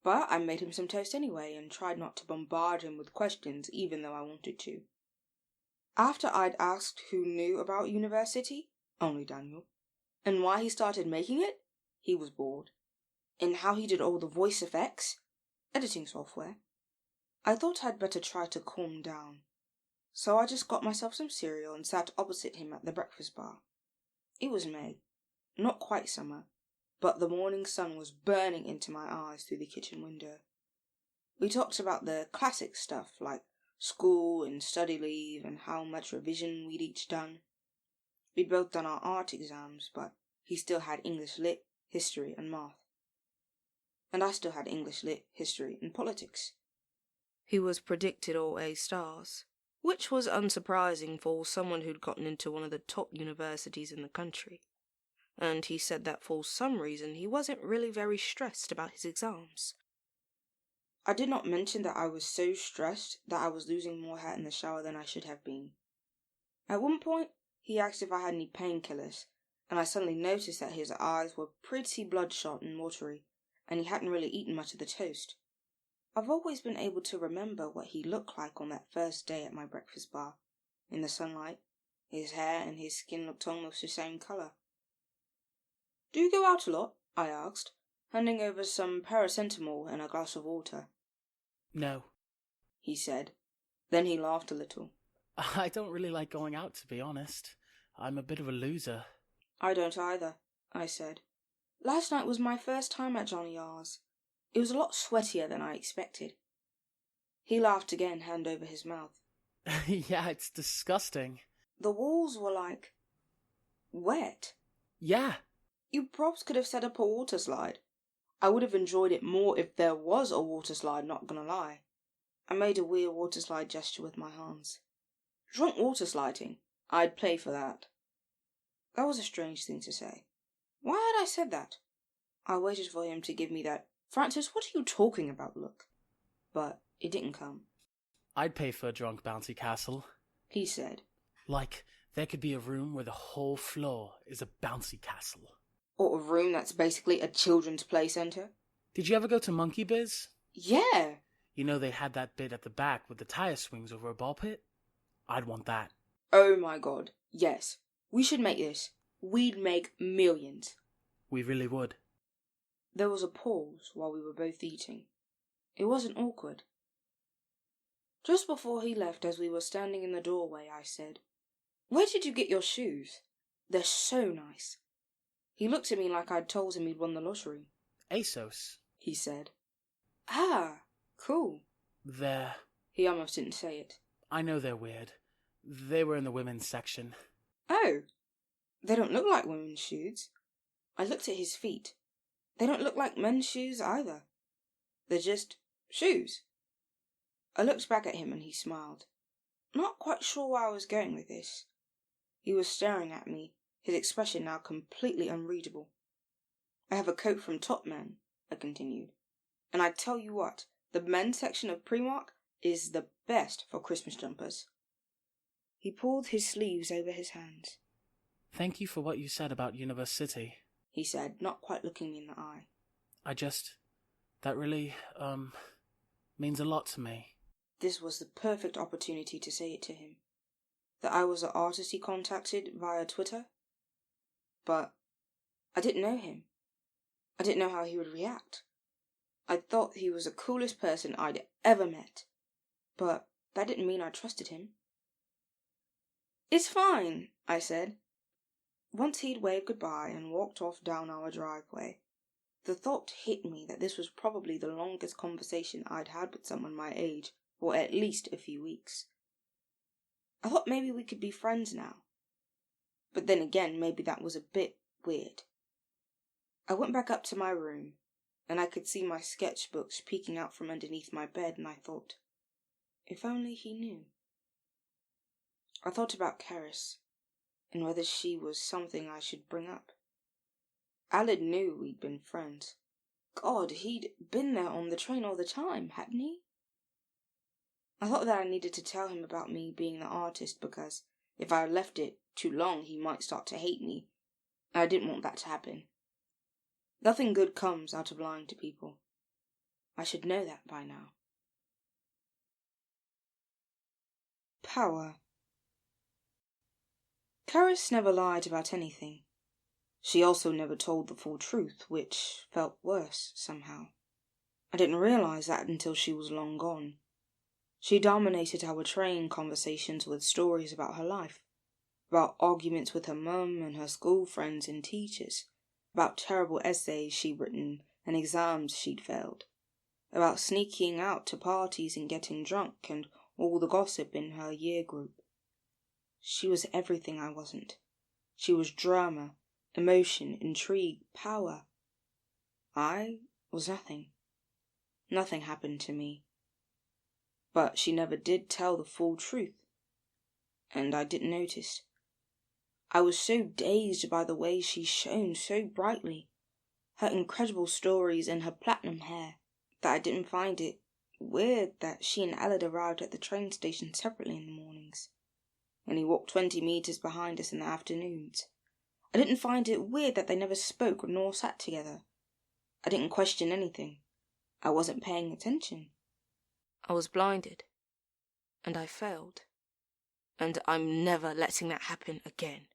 But I made him some toast anyway and tried not to bombard him with questions even though I wanted to. After I'd asked who knew about university, only Daniel, and why he started making it, he was bored. And how he did all the voice effects, editing software, I thought I'd better try to calm down. So I just got myself some cereal and sat opposite him at the breakfast bar. It was May, not quite summer, but the morning sun was burning into my eyes through the kitchen window. We talked about the classic stuff like school and study leave and how much revision we'd each done. We'd both done our art exams, but he still had English Lit, History and Math. And I still had English Lit, History and Politics. He was predicted all A stars, which was unsurprising for someone who'd gotten into one of the top universities in the country. And he said that for some reason he wasn't really very stressed about his exams. I did not mention that I was so stressed that I was losing more hair in the shower than I should have been. At one point, he asked if I had any painkillers, and I suddenly noticed that his eyes were pretty bloodshot and watery, and he hadn't really eaten much of the toast. I've always been able to remember what he looked like on that first day at my breakfast bar. In the sunlight, his hair and his skin looked almost the same colour. "Do you go out a lot?" I asked, handing over some paracetamol and a glass of water. No, he said. Then he laughed a little. I don't really like going out, to be honest. I'm a bit of a loser. I don't either, I said. Last night was my first time at Johnny R's. It was a lot sweatier than I expected. He laughed again, hand over his mouth. Yeah, it's disgusting. The walls were like... wet. Yeah. You props could have set up a water slide. I would have enjoyed it more if there was a water slide, not gonna lie. I made a weird water slide gesture with my hands. Drunk water sliding. I'd play for that. That was a strange thing to say. Why had I said that? I waited for him to give me that "Francis, what are you talking about" look. But it didn't come. I'd pay for a drunk bouncy castle, he said. Like, there could be a room where the whole floor is a bouncy castle. Or a room that's basically a children's play centre. Did you ever go to Monkey Biz? Yeah. You know they had that bit at the back with the tire swings over a ball pit? I'd want that. Oh my god, yes. We should make this. We'd make millions. We really would. There was a pause while we were both eating. It wasn't awkward. Just before he left, as we were standing in the doorway, I said, "Where did you get your shoes? They're so nice." He looked at me like I'd told him he'd won the lottery. ASOS, he said. Ah, cool. They're... He almost didn't say it. I know they're weird. They were in the women's section. Oh, they don't look like women's shoes. I looked at his feet. They don't look like men's shoes either. They're just shoes. I looked back at him and he smiled. Not quite sure where I was going with this. He was staring at me, his expression now completely unreadable. "I have a coat from Topman," I continued. "And I tell you what, the men's section of Primark is the best for Christmas jumpers." He pulled his sleeves over his hands. Thank you for what you said about University, he said, not quite looking me in the eye. That really, means a lot to me. This was the perfect opportunity to say it to him. That I was an artist he contacted via Twitter. But I didn't know him. I didn't know how he would react. I thought he was the coolest person I'd ever met. But that didn't mean I trusted him. It's fine, I said. Once he'd waved goodbye and walked off down our driveway, the thought hit me that this was probably the longest conversation I'd had with someone my age for at least a few weeks. I thought maybe we could be friends now. But then again, maybe that was a bit weird. I went back up to my room, and I could see my sketchbooks peeking out from underneath my bed, and I thought, if only he knew. I thought about Carys, and whether she was something I should bring up. Aled knew we'd been friends. God, he'd been there on the train all the time, hadn't he? I thought that I needed to tell him about me being the artist because if I left it too long he might start to hate me, and I didn't want that to happen. Nothing good comes out of lying to people. I should know that by now. Power. Carys never lied about anything. She also never told the full truth, which felt worse somehow. I didn't realize that until she was long gone. She dominated our train conversations with stories about her life, about arguments with her mum and her school friends and teachers, about terrible essays she'd written and exams she'd failed, about sneaking out to parties and getting drunk and all the gossip in her year group. She was everything I wasn't. She was drama, emotion, intrigue, power. I was nothing. Nothing happened to me. But she never did tell the full truth, and I didn't notice. I was so dazed by the way she shone so brightly, her incredible stories and her platinum hair, that I didn't find it weird that she and Aled arrived at the train station separately in the mornings, and he walked 20 meters behind us in the afternoons. I didn't find it weird that they never spoke nor sat together. I didn't question anything. I wasn't paying attention. I was blinded, and I failed, and I'm never letting that happen again.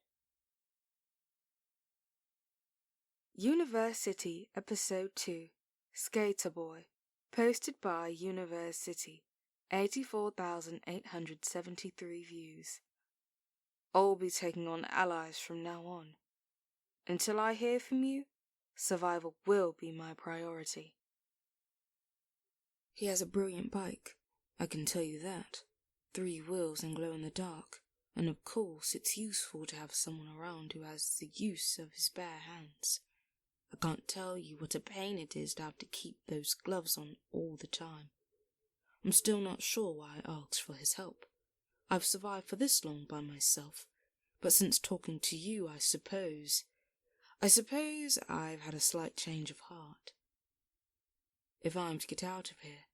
University Episode 2, Skater Boy, posted by University, 84,873 views. I'll be taking on allies from now on. Until I hear from you, survival will be my priority. He has a brilliant bike, I can tell you that. 3 wheels and glow in the dark, and of course it's useful to have someone around who has the use of his bare hands. I can't tell you what a pain it is to have to keep those gloves on all the time. I'm still not sure why I asked for his help. I've survived for this long by myself, but since talking to you, I suppose I've had a slight change of heart. If I'm to get out of here,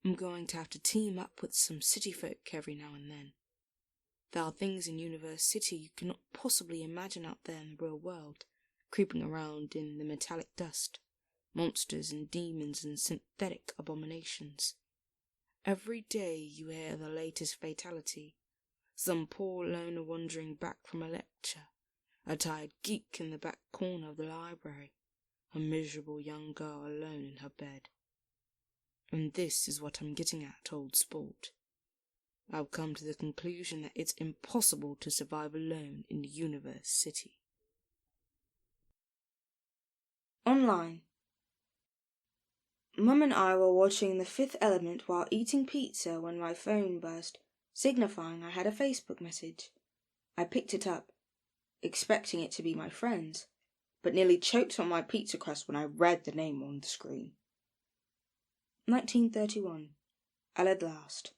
I'm going to have to team up with some city folk every now and then. There are things in University you cannot possibly imagine out there in the real world, creeping around in the metallic dust, monsters and demons and synthetic abominations. Every day you hear the latest fatality, some poor loner wandering back from a lecture, a tired geek in the back corner of the library, a miserable young girl alone in her bed. And this is what I'm getting at, old sport. I've come to the conclusion that it's impossible to survive alone in the University. Online. Mum and I were watching The Fifth Element while eating pizza when my phone buzzed, signifying I had a Facebook message. I picked it up, expecting it to be my friend's, but nearly choked on my pizza crust when I read the name on the screen. 1931. Aled last.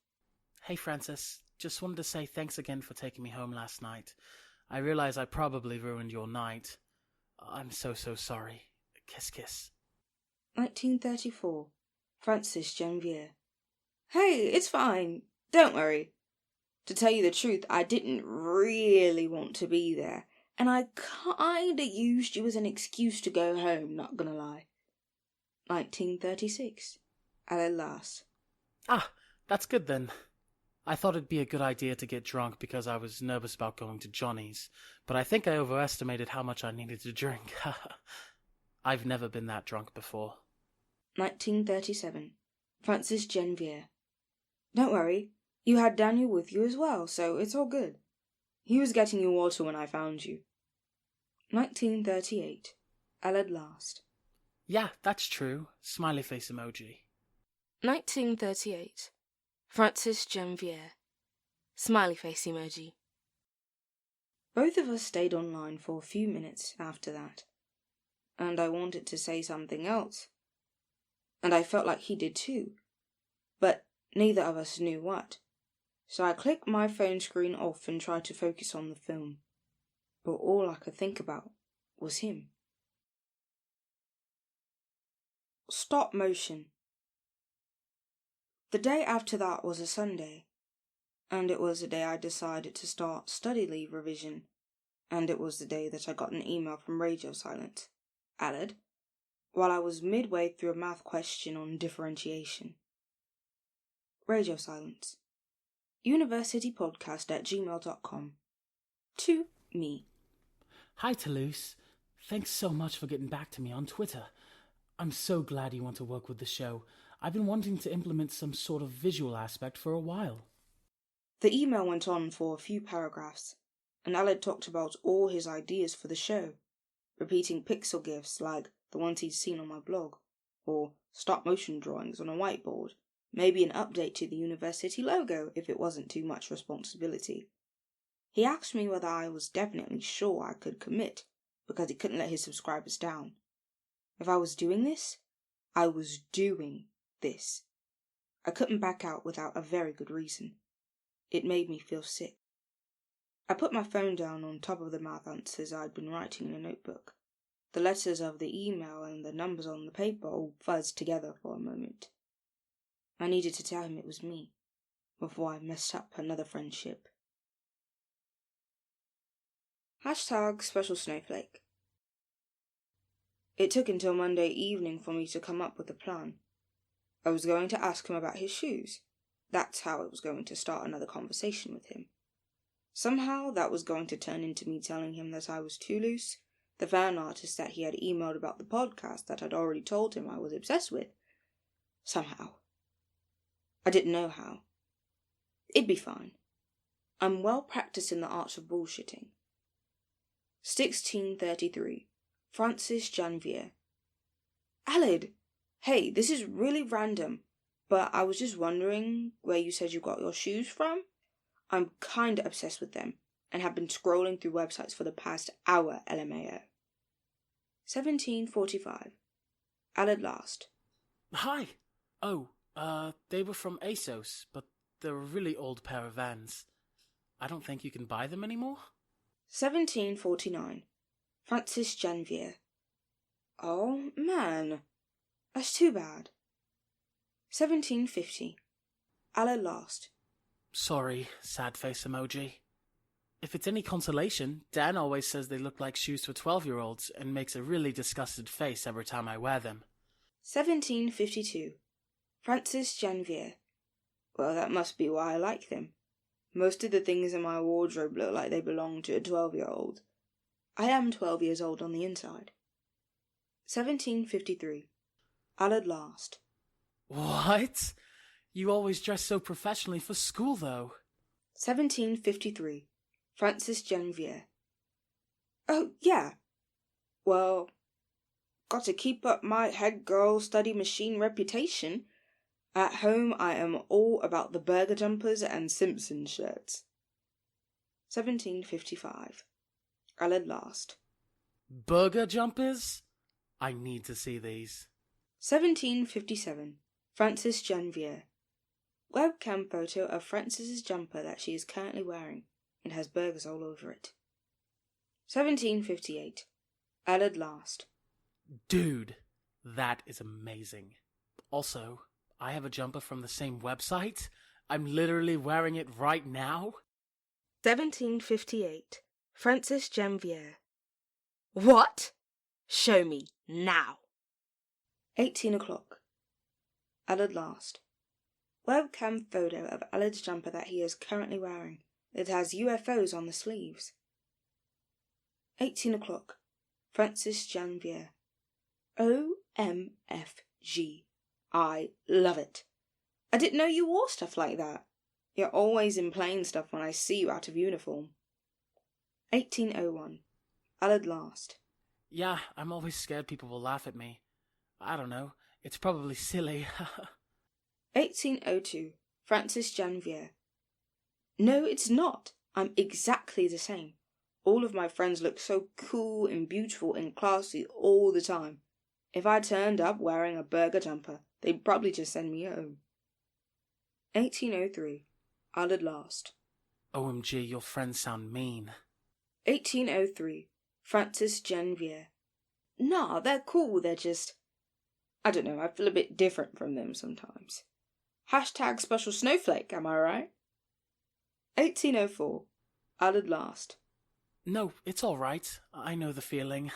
Hey Francis, just wanted to say thanks again for taking me home last night. I realize I probably ruined your night. I'm so sorry. Kiss, kiss. 1934. Francis Janvier. Hey, it's fine. Don't worry. To tell you the truth, I didn't really want to be there, and I kinda used you as an excuse to go home, not gonna lie. 1936. At last. Ah, that's good then. I thought it'd be a good idea to get drunk because I was nervous about going to Johnny's, but I think I overestimated how much I needed to drink. I've never been that drunk before. 1937. Francis Janvier. Don't worry, you had Daniel with you as well, so it's all good. He was getting you water when I found you. 1938. Aled last. Yeah, that's true. Smiley face emoji. 1938. Francis Janvier. Smiley face emoji. Both of us stayed online for a few minutes after that, and I wanted to say something else, and I felt like he did too, but neither of us knew what. So I clicked my phone screen off and tried to focus on the film, but all I could think about was him. Stop motion. The day after that was a Sunday, and it was the day I decided to start study leave revision, and it was the day that I got an email from Radio Silence, Aled, while I was midway through a math question on differentiation. Radio Silence. universitypodcast@gmail.com. To me. Hi, Toulouse. Thanks so much for getting back to me on Twitter. I'm so glad you want to work with the show. I've been wanting to implement some sort of visual aspect for a while. The email went on for a few paragraphs, and Aled talked about all his ideas for the show, repeating pixel GIFs like the ones he'd seen on my blog, or stop-motion drawings on a whiteboard, maybe an update to the university logo if it wasn't too much responsibility. He asked me whether I was definitely sure I could commit, because he couldn't let his subscribers down. If I was doing this, I was doing this. I couldn't back out without a very good reason. It made me feel sick. I put my phone down on top of the math answers I'd been writing in a notebook. The letters of the email and the numbers on the paper all fuzzed together for a moment. I needed to tell him it was me, before I messed up another friendship. #SpecialSnowflake. It took until Monday evening for me to come up with a plan. I was going to ask him about his shoes. That's how I was going to start another conversation with him. Somehow that was going to turn into me telling him that I was too loose, the fan artist that he had emailed about the podcast that I'd already told him I was obsessed with. Somehow. I didn't know how. It'd be fine. I'm well practiced in the art of bullshitting. 1633. Francis Janvier. Aled! Hey, this is really random, but I was just wondering where you said you got your shoes from? I'm kinda obsessed with them, and have been scrolling through websites for the past hour, LMAO. 1745. Aled last. Hi! Oh, they were from ASOS, but they're a really old pair of Vans. I don't think you can buy them anymore? 1749. Francis Janvier. Oh, man. That's too bad. 1750. Aled last. Sorry, sad face emoji. If it's any consolation, Dan always says they look like shoes for 12-year-olds and makes a really disgusted face every time I wear them. 1752. Francis Janvier. Well, that must be why I like them. Most of the things in my wardrobe look like they belong to a 12-year-old. I am 12 years old on the inside. 1753. Aled last. What? You always dress so professionally for school, though. 1753. Francis Janvier. Oh, yeah. Well, got to keep up my head girl study machine reputation. At home, I am all about the burger jumpers and Simpson shirts. 1755. Aled last. Burger jumpers? I need to see these. 1757. Francis Janvier. Webcam photo of Francis's jumper that she is currently wearing. It has burgers all over it. 1758. Aled last. Dude, that is amazing. Also, I have a jumper from the same website. I'm literally wearing it right now. 1758. Francis Janvier. What? Show me now. 18 o'clock. Aled last. Webcam photo of Aled's jumper that he is currently wearing. It has UFOs on the sleeves. 18 o'clock. Francis Janvier. OMFG. I love it. I didn't know you wore stuff like that. You're always in plain stuff when I see you out of uniform. 1801. I'll at last. Yeah, I'm always scared people will laugh at me. I don't know. It's probably silly. 1802. Francis Janvier. No, it's not. I'm exactly the same. All of my friends look so cool and beautiful and classy all the time. If I turned up wearing a burger jumper, they'd probably just send me home. 1803. I'll at last. OMG, your friends sound mean. 1803. Francis Janvier. Nah, they're cool, they're just... I don't know, I feel a bit different from them sometimes. Hashtag Specialsnowflake, am I right? 1804. I'll at last. No, it's alright. I know the feeling.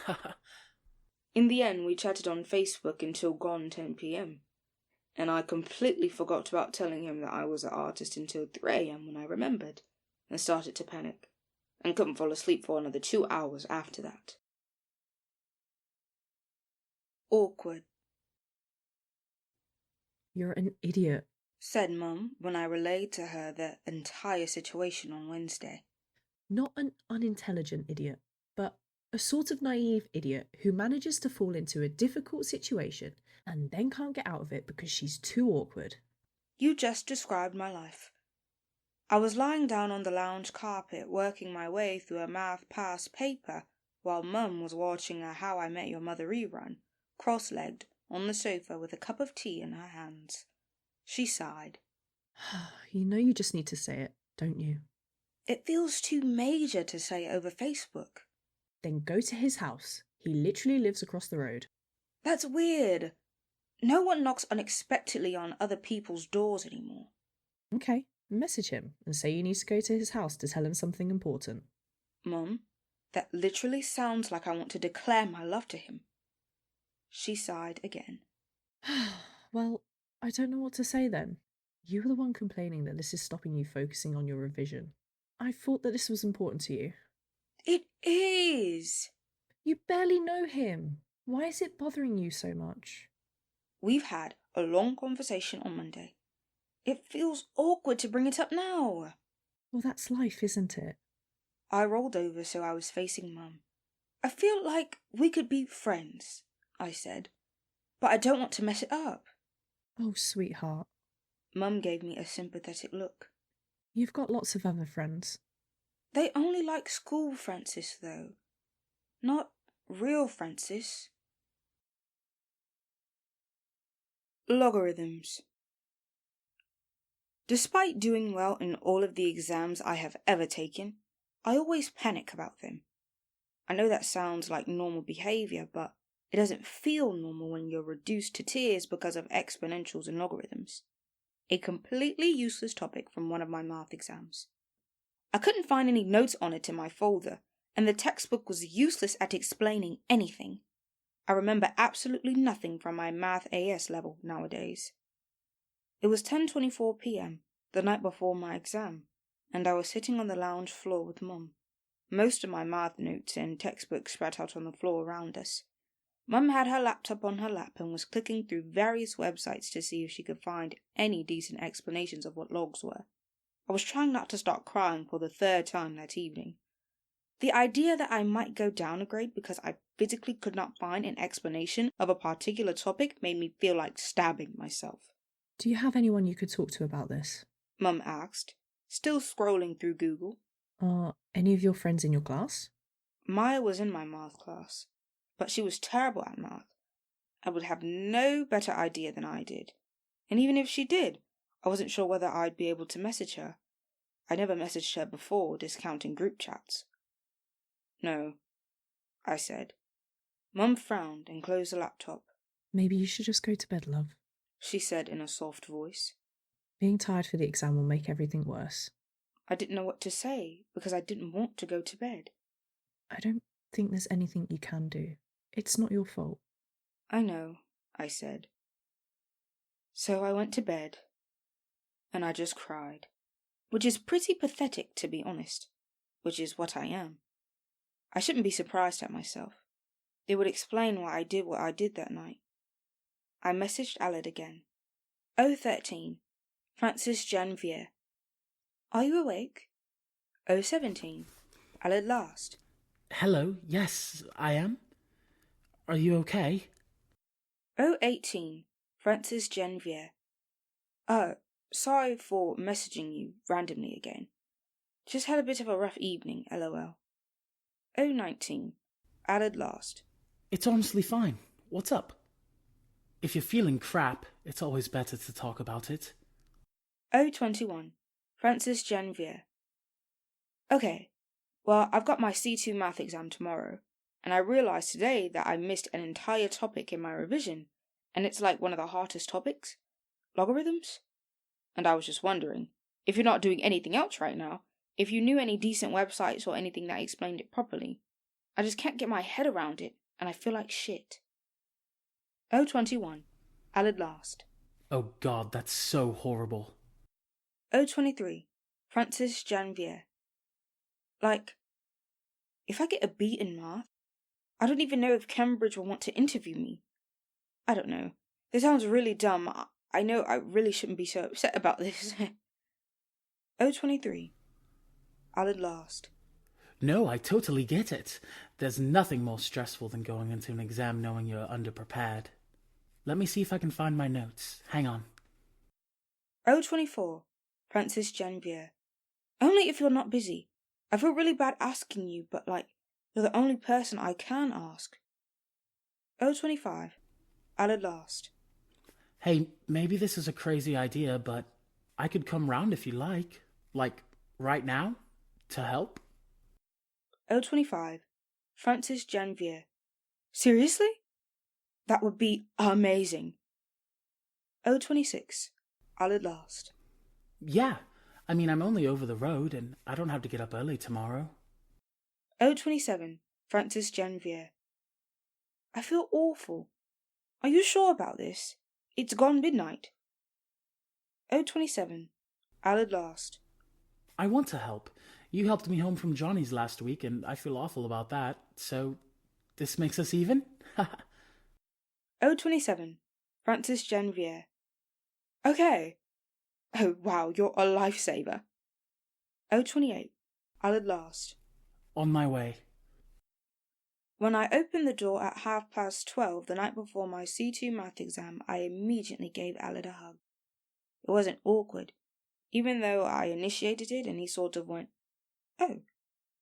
In the end, we chatted on Facebook until gone 10 p.m. And I completely forgot about telling him that I was an artist until 3 a.m. when I remembered, and started to panic, and couldn't fall asleep for another 2 hours after that. Awkward. You're an idiot, said Mum when I relayed to her the entire situation on Wednesday. Not an unintelligent idiot, but a sort of naive idiot who manages to fall into a difficult situation and then can't get out of it because she's too awkward. You just described my life. I was lying down on the lounge carpet working my way through a math past paper while Mum was watching a How I Met Your Mother rerun, cross-legged, on the sofa with a cup of tea in her hands. She sighed. You know you just need to say it, don't you? It feels too major to say over Facebook. Then go to his house. He literally lives across the road. That's weird. No one knocks unexpectedly on other people's doors anymore. Okay, message him and say you need to go to his house to tell him something important. Mum, that literally sounds like I want to declare my love to him. She sighed again. Well, I don't know what to say then. You were the one complaining that this is stopping you focusing on your revision. I thought that this was important to you. It is. You barely know him. Why is it bothering you so much? We've had a long conversation on Monday. It feels awkward to bring it up now. Well, that's life, isn't it? I rolled over so I was facing Mum. I feel like we could be friends, I said, but I don't want to mess it up. Oh, sweetheart. Mum gave me a sympathetic look. You've got lots of other friends. They only like school Francis, though. Not real Francis. Logarithms. Despite doing well in all of the exams I have ever taken, I always panic about them. I know that sounds like normal behaviour, but it doesn't feel normal when you're reduced to tears because of exponentials and logarithms. A completely useless topic from one of my math exams. I couldn't find any notes on it in my folder, and the textbook was useless at explaining anything. I remember absolutely nothing from my math AS level nowadays. It was 10:24 p.m, the night before my exam, and I was sitting on the lounge floor with Mum. Most of my math notes and textbooks spread out on the floor around us. Mum had her laptop on her lap and was clicking through various websites to see if she could find any decent explanations of what logs were. I was trying not to start crying for the 3rd time that evening. The idea that I might go down a grade because I physically could not find an explanation of a particular topic made me feel like stabbing myself. Do you have anyone you could talk to about this? Mum asked, still scrolling through Google. Are any of your friends in your class? Maya was in my math class, but she was terrible at math. I would have no better idea than I did. And even if she did, I wasn't sure whether I'd be able to message her. I never messaged her before, discounting group chats. No, I said. Mum frowned and closed the laptop. Maybe you should just go to bed, love, she said in a soft voice. Being tired for the exam will make everything worse. I didn't know what to say because I didn't want to go to bed. I don't think there's anything you can do. It's not your fault. I know, I said. So I went to bed, and I just cried, which is pretty pathetic to be honest, which is what I am. I shouldn't be surprised at myself. It would explain why I did what I did that night. I messaged Aled again. 013, Francis Janvier. Are you awake? 017, Aled last. Hello, yes, I am. Are you okay? 018, Francis Janvier. Sorry for messaging you randomly again. Just had a bit of a rough evening, lol. 019, Aled last. It's honestly fine. What's up? If you're feeling crap, it's always better to talk about it. 021, Francis Janvier. Okay, well, I've got my C2 math exam tomorrow, and I realised today that I missed an entire topic in my revision, and it's like one of the hardest topics. Logarithms? And I was just wondering, if you're not doing anything else right now, if you knew any decent websites or anything that explained it properly. I just can't get my head around it, and I feel like shit. 021, Aled last. Oh god, that's so horrible. 023, Francis Janvier. Like, if I get a B in math, I don't even know if Cambridge will want to interview me. I don't know. This sounds really dumb. I know I really shouldn't be so upset about this. 023, Aled last. No, I totally get it. There's nothing more stressful than going into an exam knowing you're underprepared. Let me see if I can find my notes. Hang on. 024, Francis Janvier. Only if you're not busy. I feel really bad asking you, but you're the only person I can ask. 025, Aled last. Hey, maybe this is a crazy idea, but I could come round if you like. Like, right now? To help? 025, Francis Janvier. Seriously? That would be amazing. 026, Aled last. Yeah, I mean, I'm only over the road, and I don't have to get up early tomorrow. 027, Francis Janvier. I feel awful. Are you sure about this? It's gone midnight. 027, Aled last. I want to help. You helped me home from Johnny's last week, and I feel awful about that, so this makes us even? 027, Francis Janvier. Okay. Oh wow, you're a lifesaver. 028, Aled last. On my way. When I opened the door at 12:30 the night before my C2 math exam, I immediately gave Aled a hug. It wasn't awkward, even though I initiated it and he sort of went, oh,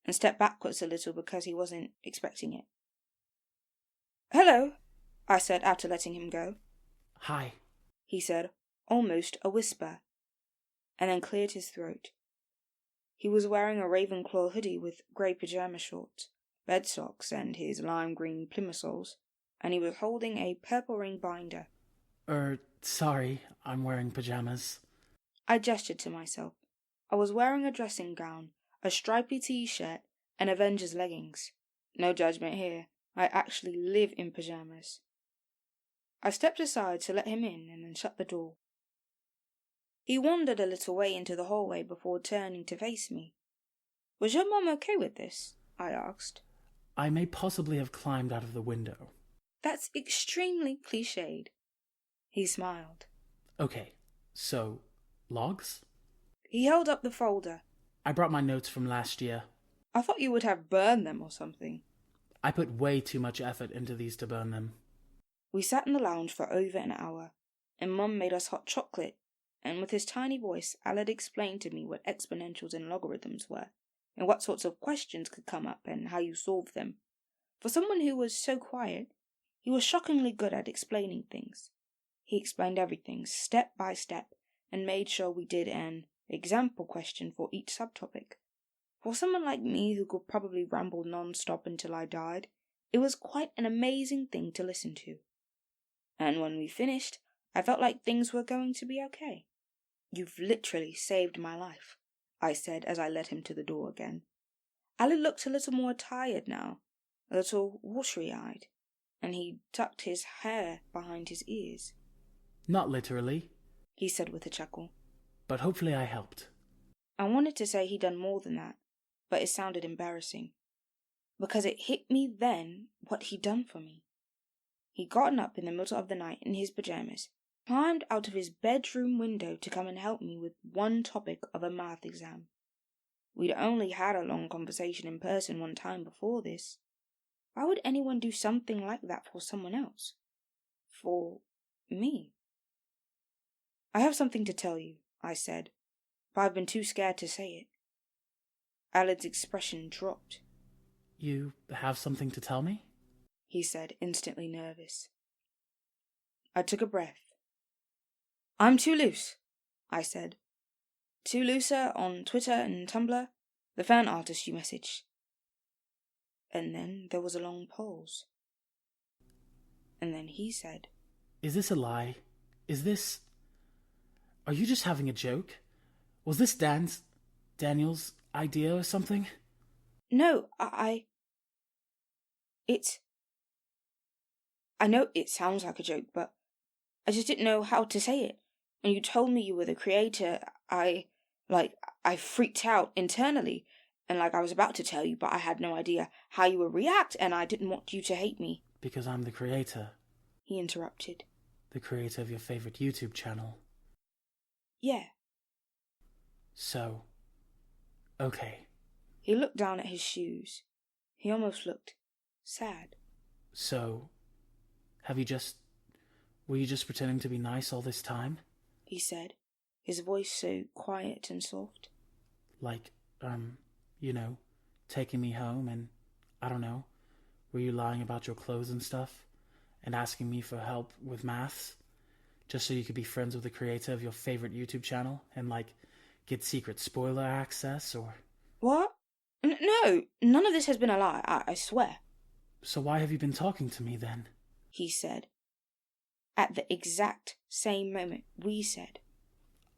and stepped backwards a little because he wasn't expecting it. Hello, I said after letting him go. Hi, he said, almost a whisper, and then cleared his throat. He was wearing a Ravenclaw hoodie with grey pyjama shorts, bed socks, and his lime green plimsolls, and he was holding a purple ring binder. Sorry, I'm wearing pajamas. I gestured to myself. I was wearing a dressing gown, a stripy t-shirt, and Avengers leggings. No judgment here. I actually live in pajamas. I stepped aside to let him in and then shut the door. He wandered a little way into the hallway before turning to face me. Was your mum okay with this? I asked. I may possibly have climbed out of the window. That's extremely cliched. He smiled. Okay, so, logs? He held up the folder. I brought my notes from last year. I thought you would have burned them or something. I put way too much effort into these to burn them. We sat in the lounge for over an hour, and Mum made us hot chocolate, and with his tiny voice, Aled explained to me what exponentials and logarithms were, and what sorts of questions could come up and how you solved them. For someone who was so quiet, he was shockingly good at explaining things. He explained everything, step by step, and made sure we did an example question for each subtopic. For someone like me who could probably ramble non-stop until I died, it was quite an amazing thing to listen to. And when we finished, I felt like things were going to be okay. You've literally saved my life, I said as I led him to the door again. Aled looked a little more tired now, a little watery-eyed, and he tucked his hair behind his ears. Not literally, he said with a chuckle. But hopefully I helped. I wanted to say he'd done more than that, but it sounded embarrassing. Because it hit me then what he'd done for me. He'd gotten up in the middle of the night in his pajamas, climbed out of his bedroom window to come and help me with one topic of a math exam. We'd only had a long conversation in person one time before this. Why would anyone do something like that for someone else? For me? I have something to tell you, I said, but I've been too scared to say it. Alad's expression dropped. You have something to tell me? He said, instantly nervous. I took a breath. I'm too loose, I said. Too looser on Twitter and Tumblr, the fan artist you messaged. And then there was a long pause. And then he said, Is this a lie? Are you just having a joke? Was this Daniel's idea or something? No, I know it sounds like a joke, but I just didn't know how to say it. When you told me you were the creator, I freaked out internally, and I was about to tell you, but I had no idea how you would react, and I didn't want you to hate me. Because I'm the creator. He interrupted. The creator of your favorite YouTube channel. Yeah. So, okay. He looked down at his shoes. He almost looked sad. So, were you just pretending to be nice all this time? He said, his voice so quiet and soft. Taking me home and, I don't know, were you lying about your clothes and stuff? And asking me for help with maths? Just so you could be friends with the creator of your favorite YouTube channel and, get secret spoiler access, or... What? No, none of this has been a lie, I swear. So why have you been talking to me, then? He said. At the exact same moment we said.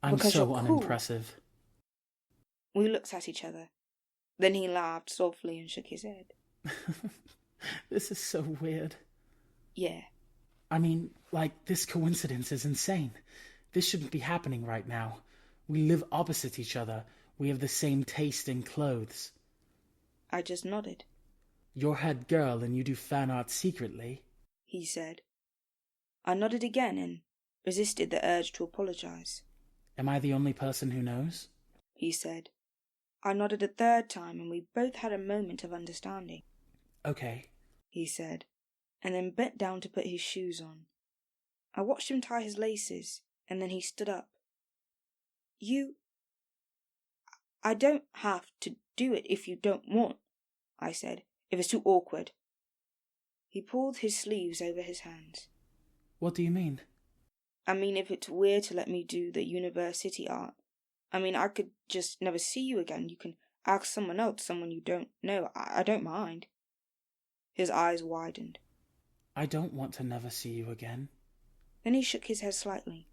I'm because so you're unimpressive. Cool. We looked at each other. Then he laughed softly and shook his head. This is so weird. Yeah. I mean, this coincidence is insane. This shouldn't be happening right now. We live opposite each other. We have the same taste in clothes. I just nodded. You're head girl and you do fan art secretly, he said. I nodded again and resisted the urge to apologize. Am I the only person who knows? He said. I nodded a third time and we both had a moment of understanding. Okay, he said, and then bent down to put his shoes on. I watched him tie his laces, and then he stood up. I don't have to do it if you don't want, I said, if it's too awkward. He pulled his sleeves over his hands. What do you mean? I mean, if it's weird to let me do the university art. I mean, I could just never see you again. You can ask someone else, someone you don't know. I don't mind. His eyes widened. I don't want to never see you again. Then he shook his head slightly.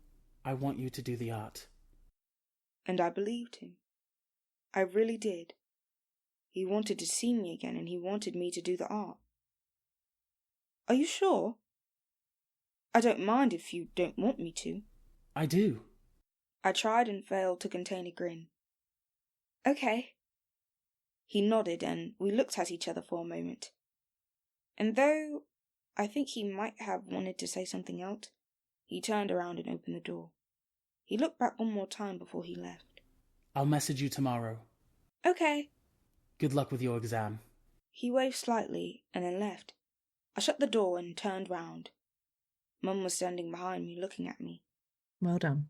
I want you to do the art. And I believed him. I really did. He wanted to see me again, and he wanted me to do the art. Are you sure? I don't mind if you don't want me to. I do. I tried and failed to contain a grin. Okay. He nodded, and we looked at each other for a moment. And though I think he might have wanted to say something else, he turned around and opened the door. He looked back one more time before he left. I'll message you tomorrow. Okay. Good luck with your exam. He waved slightly and then left. I shut the door and turned round. Mum was standing behind me looking at me. Well done,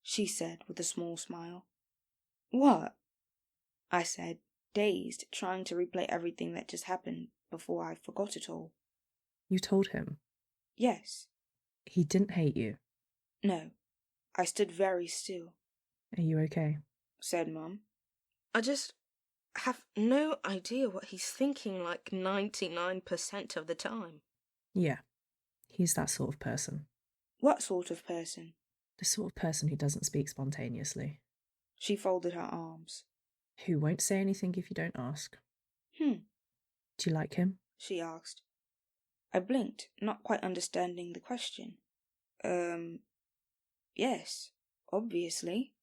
she said with a small smile. What? I said, dazed, trying to replay everything that just happened before I forgot it all. You told him? Yes. He didn't hate you? No. I stood very still. Are you okay? Said Mum. I just have no idea what he's thinking 99% of the time. Yeah. He's that sort of person. What sort of person? The sort of person who doesn't speak spontaneously. She folded her arms. Who won't say anything if you don't ask. Do you like him? She asked. I blinked, not quite understanding the question. Yes, obviously.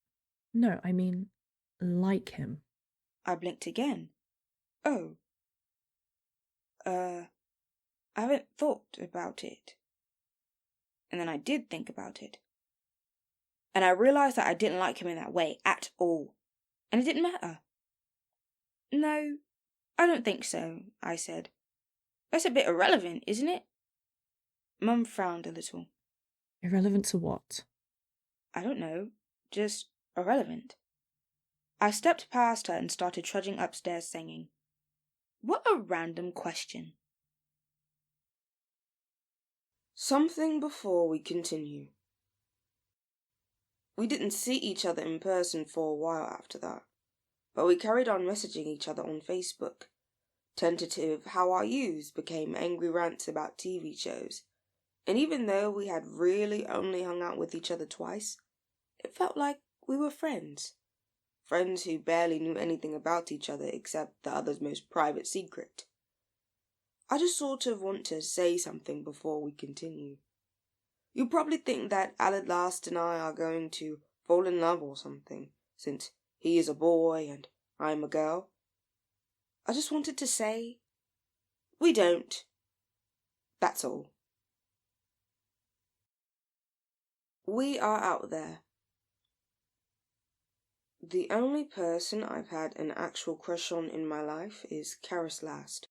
No, I mean, like him. I blinked again. Oh. I haven't thought about it. And then I did think about it. And I realised that I didn't like him in that way at all. And it didn't matter. No, I don't think so, I said. That's a bit irrelevant, isn't it? Mum frowned a little. Irrelevant to what? I don't know, just irrelevant. I stepped past her and started trudging upstairs singing. What a random question. Something before we continue. We didn't see each other in person for a while after that, but we carried on messaging each other on Facebook. Tentative how are yous became angry rants about TV shows, and even though we had really only hung out with each other twice, it felt like we were friends. Friends who barely knew anything about each other except the other's most private secret. I just sort of want to say something before we continue. You'll probably think that Aled Last and I are going to fall in love or something, since he is a boy and I'm a girl. I just wanted to say, we don't. That's all. We are out there. The only person I've had an actual crush on in my life is Carys Last.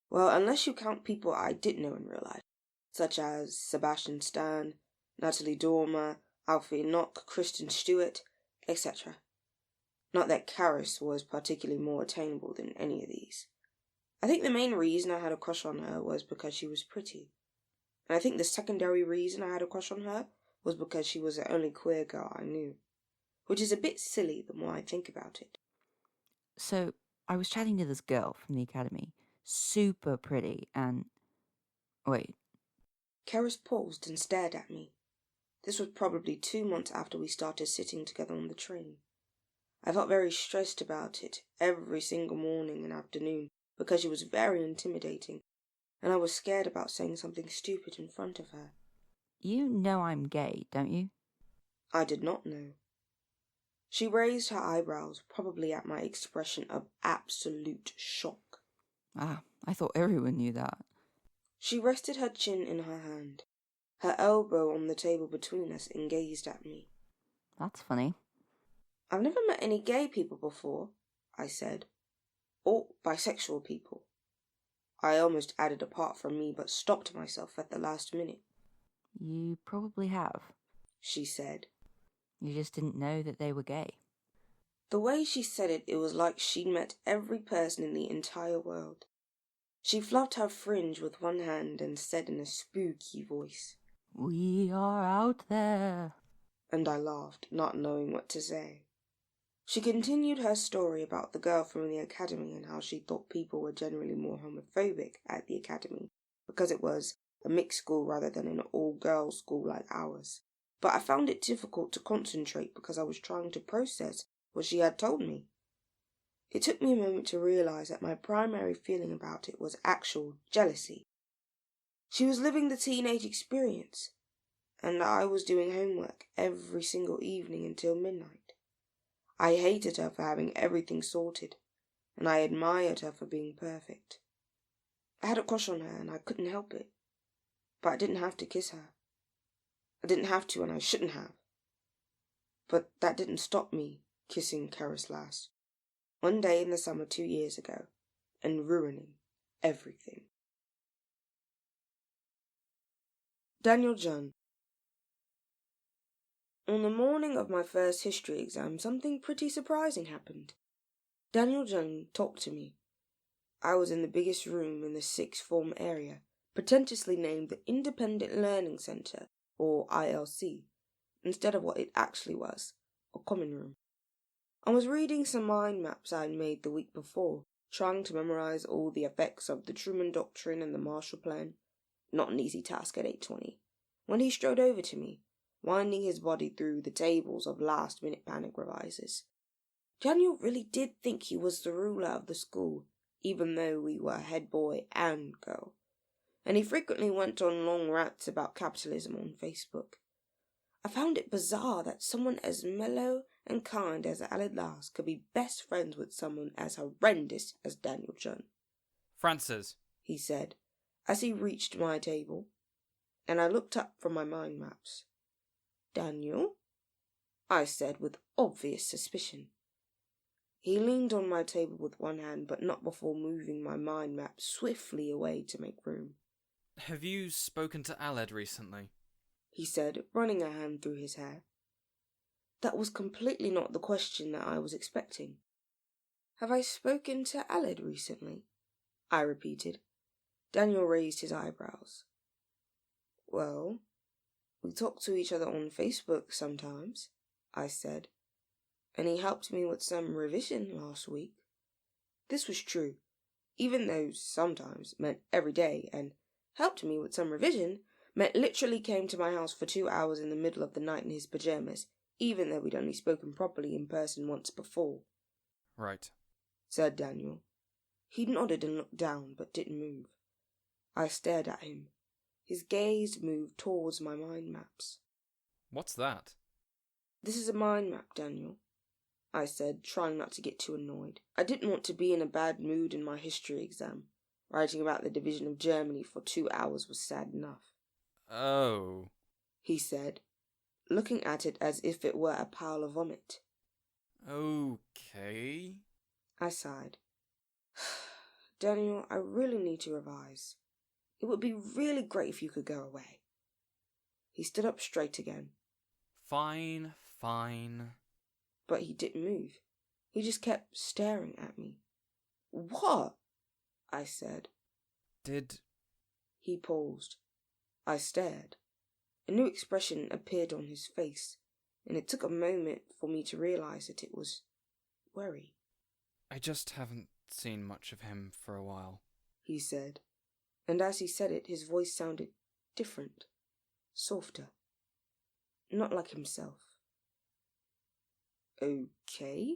Well, unless you count people I did know in real life, such as Sebastian Stan, Natalie Dormer, Alfie Knock, Kristen Stewart, etc. Not that Carys was particularly more attainable than any of these. I think the main reason I had a crush on her was because she was pretty. And I think the secondary reason I had a crush on her was because she was the only queer girl I knew. Which is a bit silly the more I think about it. So, I was chatting to this girl from the academy. Super pretty and... Wait. Carys paused and stared at me. This was probably 2 months after we started sitting together on the train. I felt very stressed about it every single morning and afternoon because she was very intimidating, and I was scared about saying something stupid in front of her. You know I'm gay, don't you? I did not know. She raised her eyebrows, probably at my expression of absolute shock. Ah, I thought everyone knew that. She rested her chin in her hand, her elbow on the table between us, and gazed at me. That's funny. I've never met any gay people before, I said. Or bisexual people. I almost added apart from me, but stopped myself at the last minute. You probably have, she said. You just didn't know that they were gay. The way she said it, it was like she'd met every person in the entire world. She fluffed her fringe with one hand and said in a spooky voice, "We are out there." And I laughed, not knowing what to say. She continued her story about the girl from the academy and how she thought people were generally more homophobic at the academy because it was a mixed school rather than an all-girls school like ours. But I found it difficult to concentrate because I was trying to process what she had told me. It took me a moment to realize that my primary feeling about it was actual jealousy. She was living the teenage experience, and I was doing homework every single evening until midnight. I hated her for having everything sorted, and I admired her for being perfect. I had a crush on her and I couldn't help it, but I didn't have to kiss her. I didn't have to and I shouldn't have. But that didn't stop me kissing Carys Last one day in the summer 2 years ago and ruining everything. Daniel John. On the morning of my first history exam, something pretty surprising happened. Daniel John talked to me. I was in the biggest room in the sixth form area, pretentiously named the Independent Learning Centre, or ILC, instead of what it actually was, a common room. I was reading some mind maps I'd made the week before, trying to memorize all the effects of the Truman Doctrine and the Marshall Plan. Not an easy task at 8:20, when he strode over to me, winding his body through the tables of last-minute panic revisers. Daniel really did think he was the ruler of the school, even though we were head boy and girl, and he frequently went on long rants about capitalism on Facebook. I found it bizarre that someone as mellow and kind as Aled Last could be best friends with someone as horrendous as Daniel John. "Francis," he said, as he reached my table, and I looked up from my mind maps. "Daniel?" I said with obvious suspicion. He leaned on my table with one hand, but not before moving my mind map swiftly away to make room. Have you spoken to Aled recently? He said, running a hand through his hair. That was completely not the question that I was expecting. Have I spoken to Aled recently? I repeated. Daniel raised his eyebrows. Well, we talk to each other on Facebook sometimes, I said, and he helped me with some revision last week. This was true, even though sometimes meant every day, and helped me with some revision meant literally came to my house for 2 hours in the middle of the night in his pajamas, even though we'd only spoken properly in person once before. Right, said Daniel. He nodded and looked down, but didn't move. I stared at him. His gaze moved towards my mind maps. What's that? This is a mind map, Daniel, I said, trying not to get too annoyed. I didn't want to be in a bad mood in my history exam. Writing about the division of Germany for 2 hours was sad enough. Oh, he said, looking at it as if it were a pile of vomit. okay. I sighed. Daniel, I really need to revise. It would be really great if you could go away. He stood up straight again. Fine. But he didn't move. He just kept staring at me. What? I said. He paused. I stared. A new expression appeared on his face, and it took a moment for me to realize that it was worry. I just haven't seen much of him for a while, he said, and as he said it, his voice sounded different, softer, not like himself. Okay?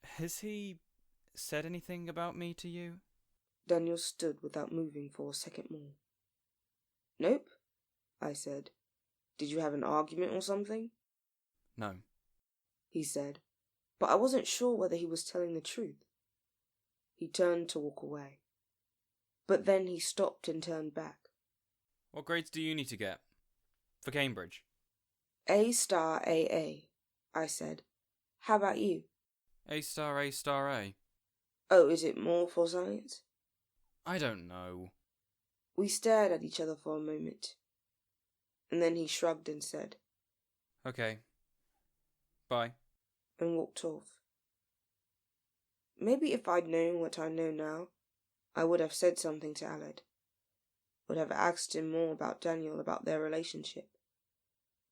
Has he said anything about me to you? Daniel stood without moving for a second more. Nope, I said. Did you have an argument or something? No, he said, but I wasn't sure whether he was telling the truth. He turned to walk away, but then he stopped and turned back. What grades do you need to get? For Cambridge? A star AA, I said. How about you? A star A star A. Oh, is it more for science? I don't know. We stared at each other for a moment, and then he shrugged and said, Okay. Bye. And walked off. Maybe if I'd known what I know now, I would have said something to Aled. Would have asked him more about Daniel, about their relationship.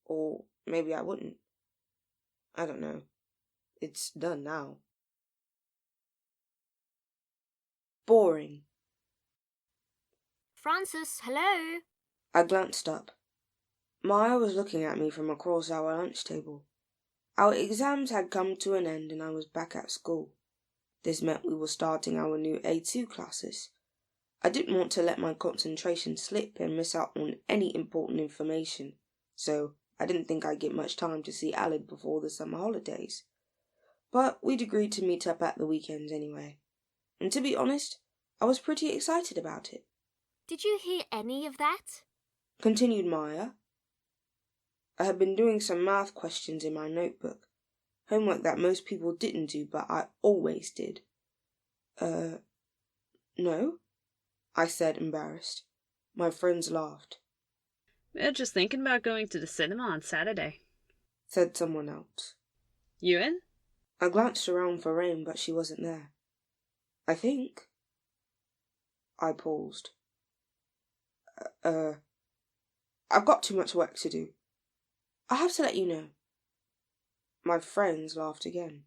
Or maybe I wouldn't. I don't know. It's done now. Boring. Francis, hello? I glanced up. Maya was looking at me from across our lunch table. Our exams had come to an end and I was back at school. This meant we were starting our new A2 classes. I didn't want to let my concentration slip and miss out on any important information, so I didn't think I'd get much time to see Aled before the summer holidays. But we'd agreed to meet up at the weekends anyway. And to be honest, I was pretty excited about it. Did you hear any of that? Continued Maya. I had been doing some math questions in my notebook. Homework that most people didn't do, but I always did. No? I said, embarrassed. My friends laughed. We're just thinking about going to the cinema on Saturday, said someone else. You in? I glanced around for Raine, but she wasn't there. I think. I paused. I've got too much work to do. I have to let you know. My friends laughed again.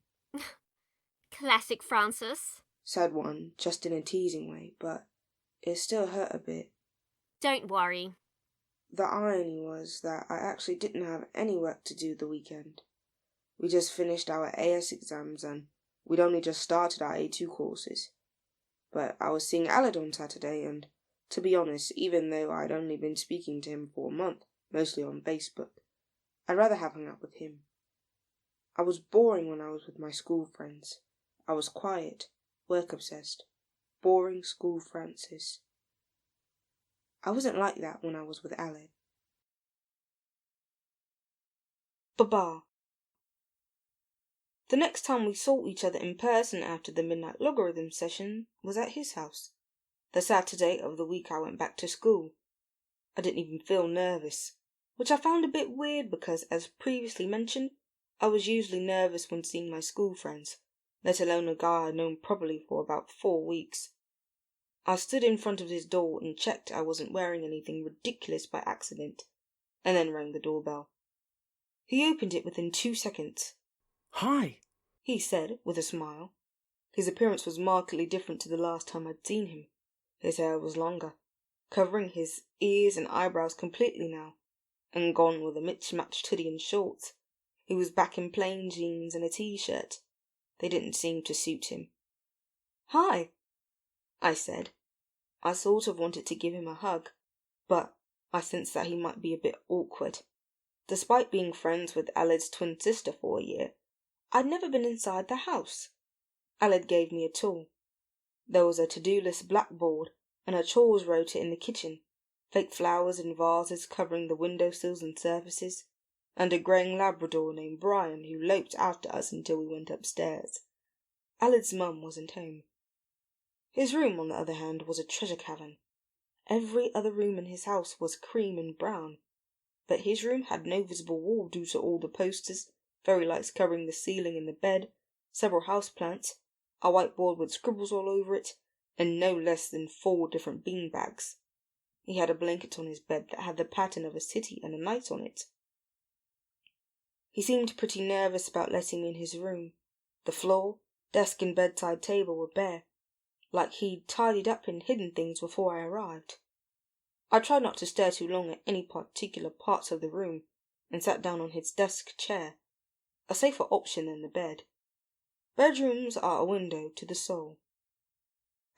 Classic Francis, said one, just in a teasing way, but it still hurt a bit. Don't worry. The irony was that I actually didn't have any work to do the weekend. We just finished our AS exams and we'd only just started our A2 courses. But I was seeing Aled on Saturday and, to be honest, even though I'd only been speaking to him for a month, mostly on Facebook, I'd rather have hung out with him. I was boring when I was with my school friends. I was quiet, work-obsessed, boring school Francis. I wasn't like that when I was with Aled. Babar. The next time we saw each other in person after the midnight Logarithms session was at his house, the Saturday of the week I went back to school. I didn't even feel nervous, which I found a bit weird because, as previously mentioned, I was usually nervous when seeing my school friends, let alone a guy I'd known properly for about 4 weeks. I stood in front of his door and checked I wasn't wearing anything ridiculous by accident, and then rang the doorbell. He opened it within 2 seconds. "Hi," he said with a smile. His appearance was markedly different to the last time I'd seen him. His hair was longer, covering his ears and eyebrows completely now, and gone with a mismatched hoodie and shorts. He was back in plain jeans and a t-shirt. They didn't seem to suit him. "Hi," I said. I sort of wanted to give him a hug, but I sensed that he might be a bit awkward. Despite being friends with Aled's twin sister for a year, I'd never been inside the house. Aled gave me a tool. There was a to-do list blackboard and a chores rota in the kitchen, fake flowers in vases covering the windowsills and surfaces, and a greying Labrador named Brian who loped after us until we went upstairs. Aled's mum wasn't home. His room, on the other hand, was a treasure cavern. Every other room in his house was cream and brown, but his room had no visible wall due to all the posters, fairy lights covering the ceiling and the bed, several houseplants, a whiteboard with scribbles all over it, and no less than 4 different beanbags. He had a blanket on his bed that had the pattern of a city and a knight on it. He seemed pretty nervous about letting me in his room. The floor, desk and bedside table were bare, like he'd tidied up and hidden things before I arrived. I tried not to stare too long at any particular parts of the room, and sat down on his desk chair, a safer option than the bed. Bedrooms are a window to the soul.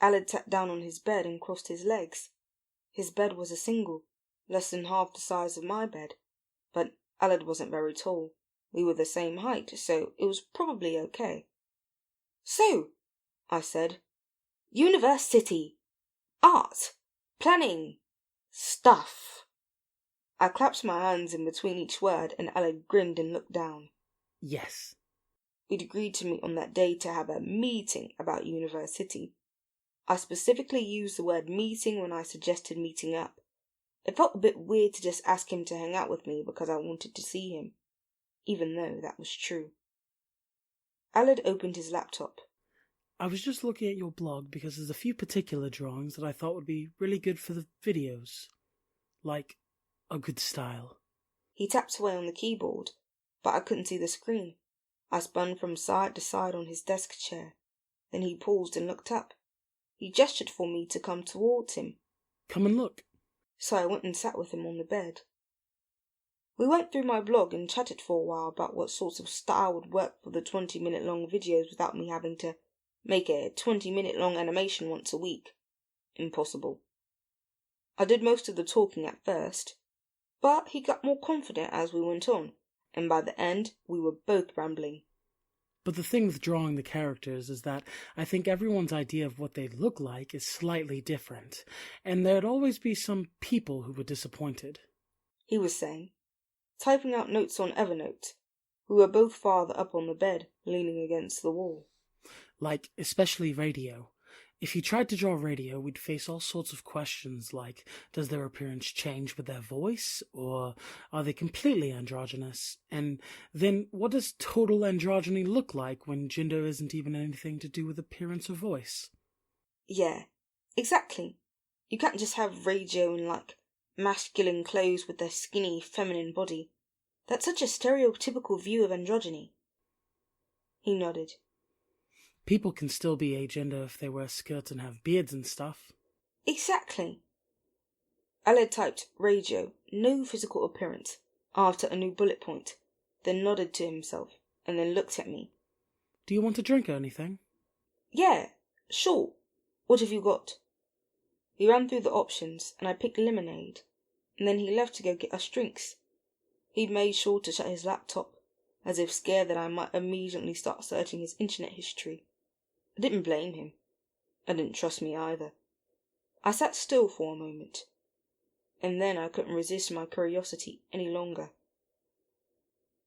Aled sat down on his bed and crossed his legs. His bed was a single, less than half the size of my bed, but Aled wasn't very tall. We were the same height, so it was probably okay. "So," I said, "university, art, planning, stuff." I clapped my hands in between each word and Aled grinned and looked down. "Yes." We'd agreed to meet on that day to have a meeting about university. I specifically used the word meeting when I suggested meeting up. It felt a bit weird to just ask him to hang out with me because I wanted to see him, even though that was true. Aled opened his laptop. "I was just looking at your blog because there's a few particular drawings that I thought would be really good for the videos. Like, a good style." He tapped away on the keyboard, but I couldn't see the screen. I spun from side to side on his desk chair. Then he paused and looked up. He gestured for me to come towards him. "Come and look." So I went and sat with him on the bed. We went through my blog and chatted for a while about what sorts of style would work for the 20-minute long videos without me having to make a 20-minute long animation once a week. Impossible. I did most of the talking at first, but he got more confident as we went on, and by the end we were both rambling. But the thing with drawing the characters is that I think everyone's idea of what they look like is slightly different, and there'd always be some people who were disappointed. He was saying, typing out notes on Evernote. We were both farther up on the bed, leaning against the wall. Like, especially radio. If you tried to draw radio, we'd face all sorts of questions like, does their appearance change with their voice? Or are they completely androgynous? And then, what does total androgyny look like when gender isn't even anything to do with appearance or voice? Yeah, exactly. You can't just have radio in, masculine clothes with their skinny, feminine body. That's such a stereotypical view of androgyny. He nodded. People can still be agender if they wear skirts and have beards and stuff. Exactly. Aled typed radio, no physical appearance, after a new bullet point, then nodded to himself, and then looked at me. Do you want a drink or anything? Yeah, sure. What have you got? He ran through the options, and I picked lemonade, and then he left to go get us drinks. He'd made sure to shut his laptop, as if scared that I might immediately start searching his internet history. I didn't blame him. I didn't trust me either. I sat still for a moment, and then I couldn't resist my curiosity any longer.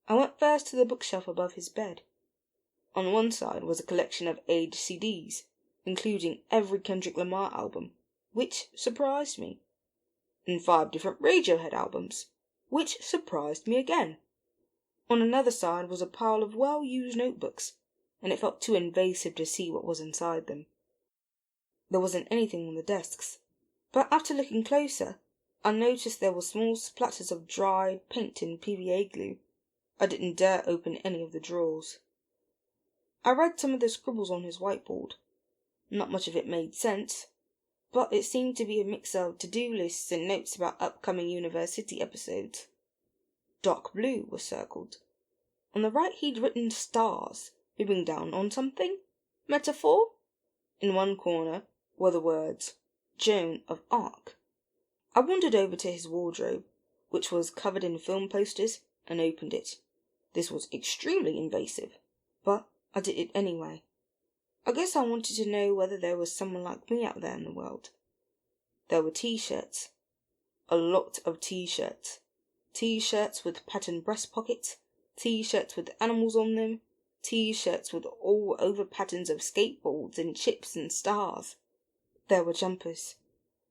I went first to the bookshelf above his bed. On one side was a collection of aged CDs, including every Kendrick Lamar album, which surprised me, and 5 different Radiohead albums, which surprised me again. On another side was a pile of well-used notebooks, and it felt too invasive to see what was inside them. There wasn't anything on the desks, but after looking closer, I noticed there were small splatters of dried paint and PVA glue. I didn't dare open any of the drawers. I read some of the scribbles on his whiteboard. Not much of it made sense, but it seemed to be a mix of to-do lists and notes about upcoming university episodes. Dark blue was circled. On the right he'd written stars, moving down on something? Metaphor? In one corner were the words, Joan of Arc. I wandered over to his wardrobe, which was covered in film posters, and opened it. This was extremely invasive, but I did it anyway. I guess I wanted to know whether there was someone like me out there in the world. There were t-shirts. A lot of t-shirts. T-shirts with patterned breast pockets, t-shirts with animals on them, t-shirts with all over patterns of skateboards and chips and stars. There were jumpers.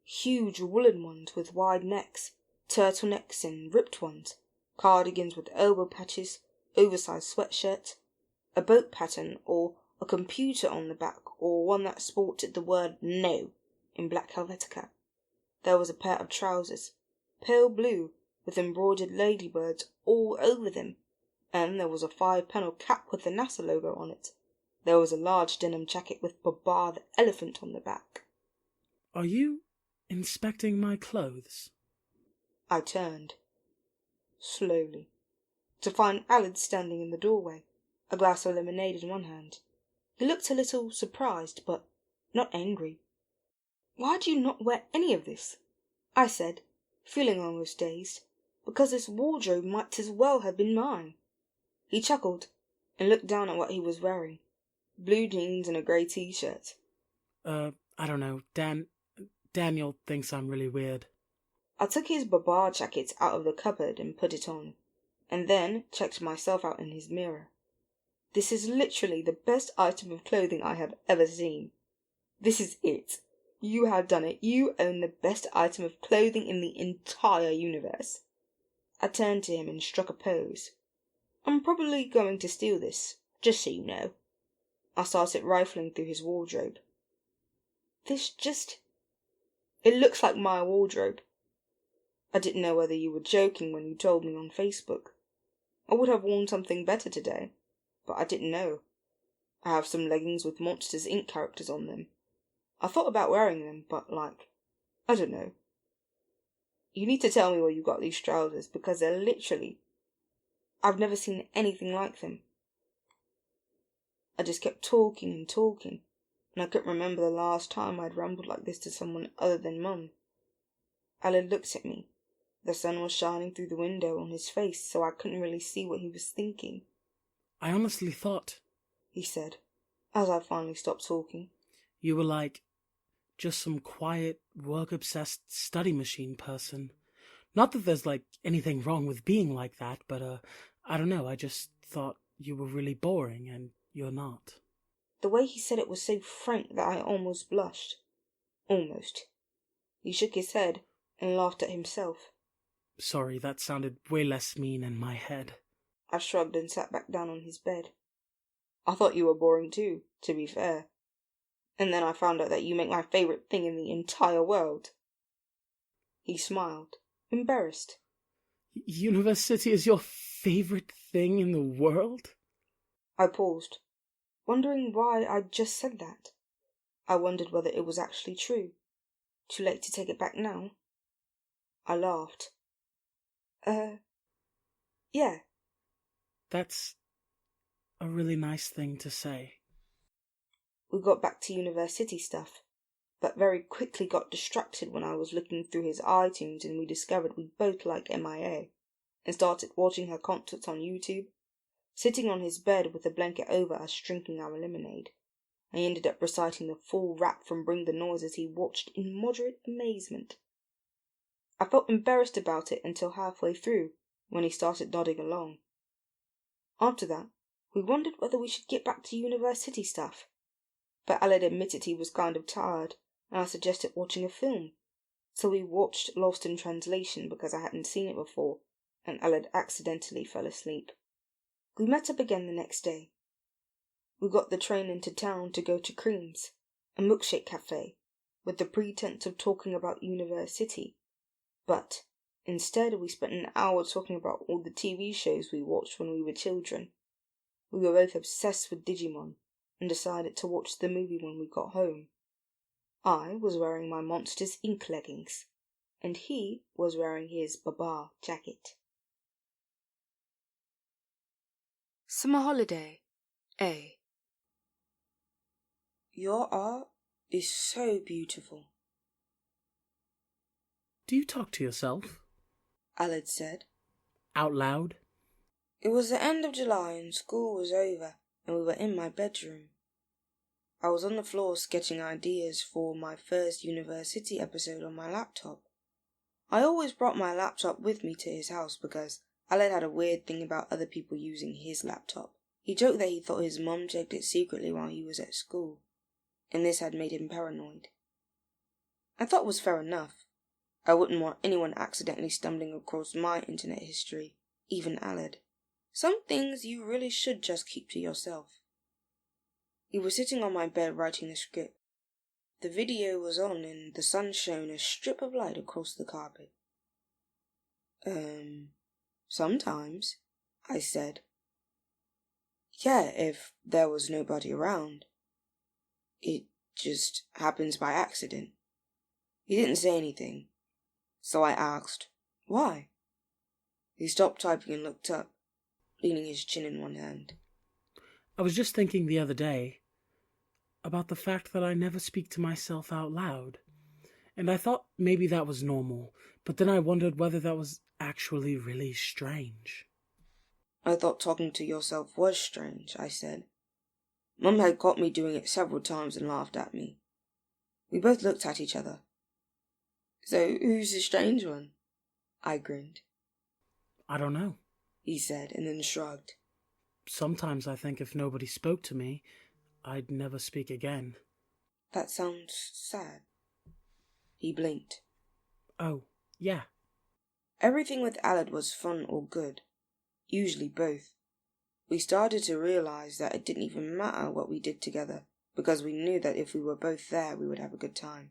Huge woolen ones with wide necks, turtlenecks and ripped ones, cardigans with elbow patches, oversized sweatshirts, a boat pattern or a computer on the back, or one that sported the word no in black Helvetica. There was a pair of trousers, pale blue, with embroidered ladybirds all over them, and there was a 5-panel cap with the NASA logo on it. There was a large denim jacket with Babar the elephant on the back. Are you inspecting my clothes? I turned, slowly, to find Alid standing in the doorway, a glass of lemonade in one hand. He looked a little surprised, but not angry. "Why do you not wear any of this?" I said, feeling almost dazed, because this wardrobe might as well have been mine. He chuckled and looked down at what he was wearing. Blue jeans and a grey t-shirt. I don't know, Daniel thinks I'm really weird. I took his Babar jacket out of the cupboard and put it on, and then checked myself out in his mirror. This is literally the best item of clothing I have ever seen. This is it. You have done it. You own the best item of clothing in the entire universe. I turned to him and struck a pose. I'm probably going to steal this, just so you know. I started rifling through his wardrobe. It looks like my wardrobe. I didn't know whether you were joking when you told me on Facebook. I would have worn something better today, but I didn't know. I have some leggings with Monsters Inc. characters on them. I thought about wearing them, but I don't know. You need to tell me where you got these trousers, because they're literally... I've never seen anything like them. I just kept talking and talking, and I couldn't remember the last time I'd rambled like this to someone other than Mum. Alid looked at me. The sun was shining through the window on his face, so I couldn't really see what he was thinking. I honestly thought, he said, as I finally stopped talking, you were just some quiet, work-obsessed study machine person. Not that there's anything wrong with being like that, but I don't know, I just thought you were really boring, and you're not. The way he said it was so frank that I almost blushed. Almost. He shook his head and laughed at himself. Sorry, that sounded way less mean in my head. I shrugged and sat back down on his bed. I thought you were boring too, to be fair. And then I found out that you make my favourite thing in the entire world. He smiled, embarrassed. University is your favourite thing in the world? I paused, wondering why I'd just said that. I wondered whether it was actually true. Too late to take it back now? I laughed. Yeah. That's a really nice thing to say. We got back to university stuff, but very quickly got distracted when I was looking through his iTunes and we discovered we both like MIA, and started watching her concerts on YouTube, sitting on his bed with a blanket over us drinking our lemonade. I ended up reciting the full rap from Bring the Noise as he watched in moderate amazement. I felt embarrassed about it until halfway through, when he started nodding along. After that, We wondered whether we should get back to university stuff. But Aled admitted he was kind of tired, and I suggested watching a film. So we watched Lost in Translation because I hadn't seen it before, and Aled accidentally fell asleep. We met up again the next day. We got the train into town to go to Cream's, a milkshake cafe, with the pretense of talking about university. But instead we spent an hour talking about all the TV shows we watched when we were children. We were both obsessed with Digimon, and decided to watch the movie when we got home. I was wearing my Monsters Inc. leggings, and he was wearing his Babar jacket. Summer holiday, A. Your art is so beautiful. Do you talk to yourself? Aled said. Out loud? It was the end of July and school was over, and we were in my bedroom. I was on the floor sketching ideas for my first university episode on my laptop. I always brought my laptop with me to his house because Aled had a weird thing about other people using his laptop. He joked that he thought his mum checked it secretly while he was at school, and this had made him paranoid. I thought it was fair enough. I wouldn't want anyone accidentally stumbling across my internet history, even Aled. Some things you really should just keep to yourself. He was sitting on my bed writing the script. The video was on and the sun shone a strip of light across the carpet. Sometimes, I said. Yeah, if there was nobody around. It just happens by accident. He didn't say anything, so I asked, why? He stopped typing and looked up, leaning his chin in one hand. I was just thinking the other day about the fact that I never speak to myself out loud, and I thought maybe that was normal, but then I wondered whether that was actually really strange. I thought talking to yourself was strange, I said. Mum had caught me doing it several times and laughed at me. We both looked at each other. So who's the strange one? I grinned. I don't know, he said, and then shrugged. Sometimes I think if nobody spoke to me, I'd never speak again. That sounds sad. He blinked. Oh, yeah. Everything with Aled was fun or good. Usually both. We started to realize that it didn't even matter what we did together, because we knew that if we were both there, we would have a good time.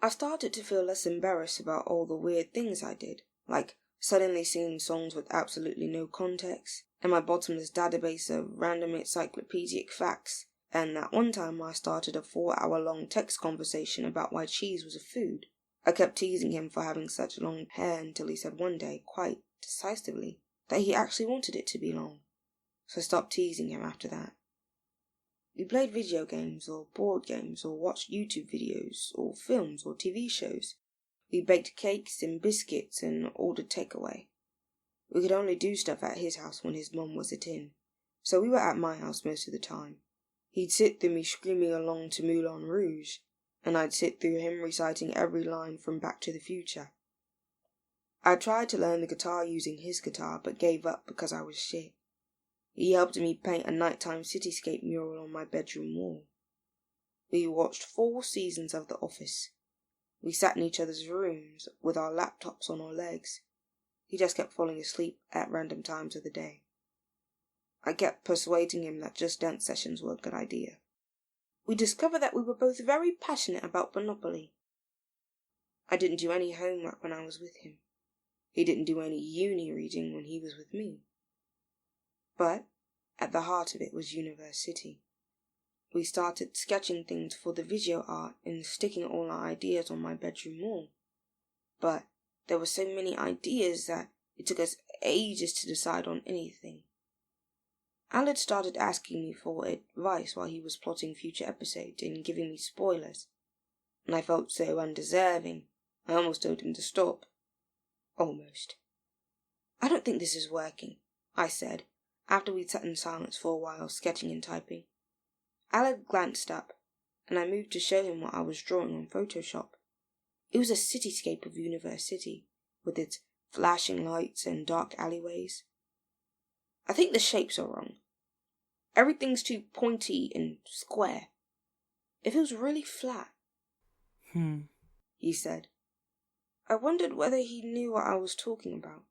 I started to feel less embarrassed about all the weird things I did, like suddenly singing songs with absolutely no context, and my bottomless database of random encyclopedic facts, and that one time I started a 4-hour-long text conversation about why cheese was a food. I kept teasing him for having such long hair until he said one day, quite decisively, that he actually wanted it to be long. So I stopped teasing him after that. We played video games or board games or watched YouTube videos or films or TV shows. We baked cakes and biscuits and ordered takeaway. We could only do stuff at his house when his mum wasn't in, so we were at my house most of the time. He'd sit through me screaming along to Moulin Rouge, and I'd sit through him reciting every line from Back to the Future. I tried to learn the guitar using his guitar, but gave up because I was shit. He helped me paint a nighttime cityscape mural on my bedroom wall. We watched 4 seasons of The Office. We sat in each other's rooms with our laptops on our legs. He just kept falling asleep at random times of the day. I kept persuading him that Just Dance sessions were a good idea. We discovered that we were both very passionate about Monopoly. I didn't do any homework when I was with him. He didn't do any uni reading when he was with me. But at the heart of it was university. We started sketching things for the video art and sticking all our ideas on my bedroom wall. But there were so many ideas that it took us ages to decide on anything. Aled started asking me for advice while he was plotting future episodes and giving me spoilers, and I felt so undeserving, I almost told him to stop. Almost. I don't think this is working, I said, after we'd sat in silence for a while, sketching and typing. Aled glanced up, and I moved to show him what I was drawing on Photoshop. It was a cityscape of university, with its flashing lights and dark alleyways. I think the shapes are wrong, Everything's too pointy and square. It feels really flat. He said. I wondered whether he knew what I was talking about.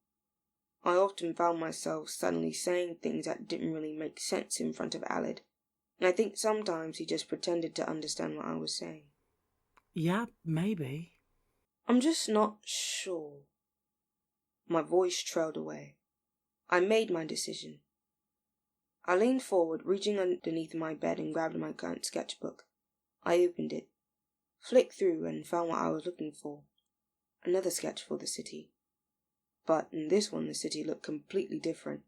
I often found myself suddenly saying things that didn't really make sense in front of Aled, and I think sometimes he just pretended to understand what I was saying. Yeah, maybe. I'm just not sure. My voice trailed away. I made my decision. I leaned forward, reaching underneath my bed and grabbed my current sketchbook. I opened it, flicked through and found what I was looking for. Another sketch for the city. But in this one the city looked completely different.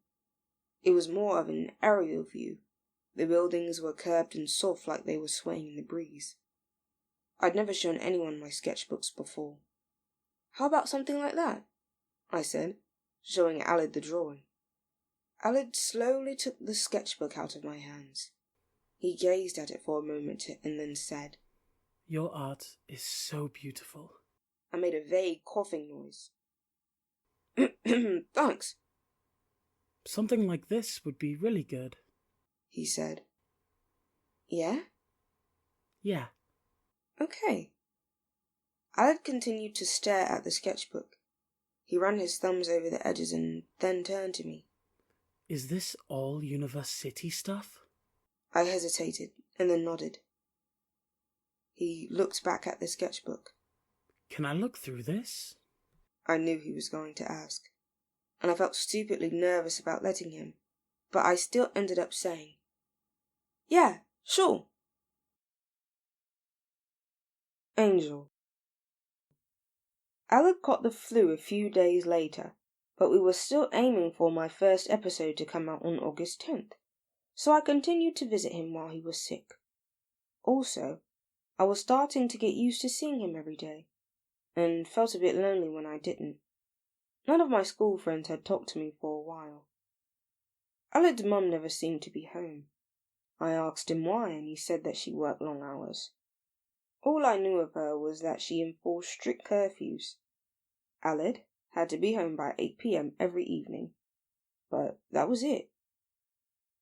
It was more of an aerial view. The buildings were curved and soft like they were swaying in the breeze. I'd never shown anyone my sketchbooks before. How about something like that? I said, showing Aled the drawing. Aled slowly took the sketchbook out of my hands. He gazed at it for a moment and then said, Your art is so beautiful. I made a vague coughing noise. Thanks. Something like this would be really good. He said. Yeah? Yeah. Okay. Aled continued to stare at the sketchbook. He ran his thumbs over the edges and then turned to me. Is this all Universe City stuff? I hesitated and then nodded. He looked back at the sketchbook. Can I look through this? I knew he was going to ask, and I felt stupidly nervous about letting him, but I still ended up saying, Yeah, sure. Angel. Aled caught the flu a few days later, but we were still aiming for my first episode to come out on August 10th, so I continued to visit him while he was sick. Also, I was starting to get used to seeing him every day, and felt a bit lonely when I didn't. None of my school friends had talked to me for a while. Aled's mum never seemed to be home. I asked him why, and he said that she worked long hours. All I knew of her was that she enforced strict curfews. Aled had to be home by 8 p.m. every evening, but that was it.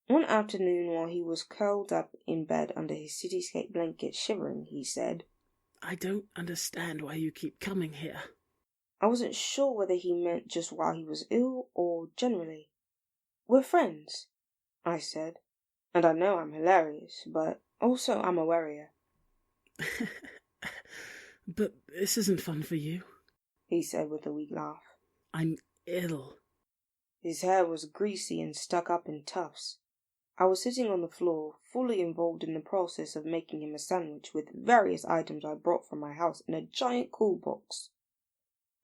One afternoon, while he was curled up in bed under his cityscape blanket shivering, he said, I don't understand why you keep coming here. I wasn't sure whether he meant just while he was ill or generally. We're friends, I said, and I know I'm hilarious, but also I'm a worrier. But this isn't fun for you, he said with a weak laugh. I'm ill. His hair was greasy and stuck up in tufts. I was sitting on the floor, fully involved in the process of making him a sandwich with various items I brought from my house in a giant cool box.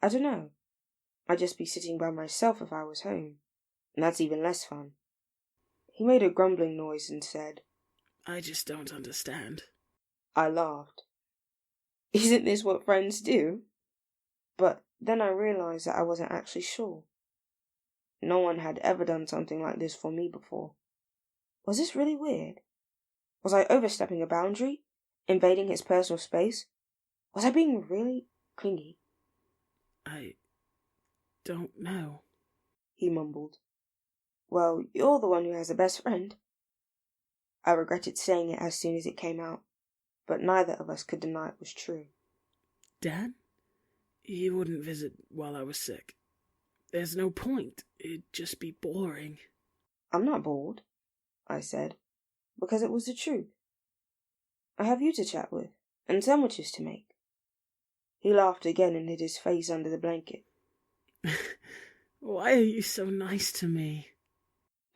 I don't know. I'd just be sitting by myself if I was home, and that's even less fun. He made a grumbling noise and said, I just don't understand. I laughed. Isn't this what friends do? But then I realized that I wasn't actually sure. No one had ever done something like this for me before. Was this really weird? Was I overstepping a boundary? Invading his personal space? Was I being really clingy? I don't know, he mumbled. Well, you're the one who has a best friend. I regretted saying it as soon as it came out, but neither of us could deny it was true. Dad? He wouldn't visit while I was sick. There's no point. It'd just be boring. I'm not bored, I said, because it was the truth. I have you to chat with, and sandwiches to make. He laughed again and hid his face under the blanket. Why are you so nice to me?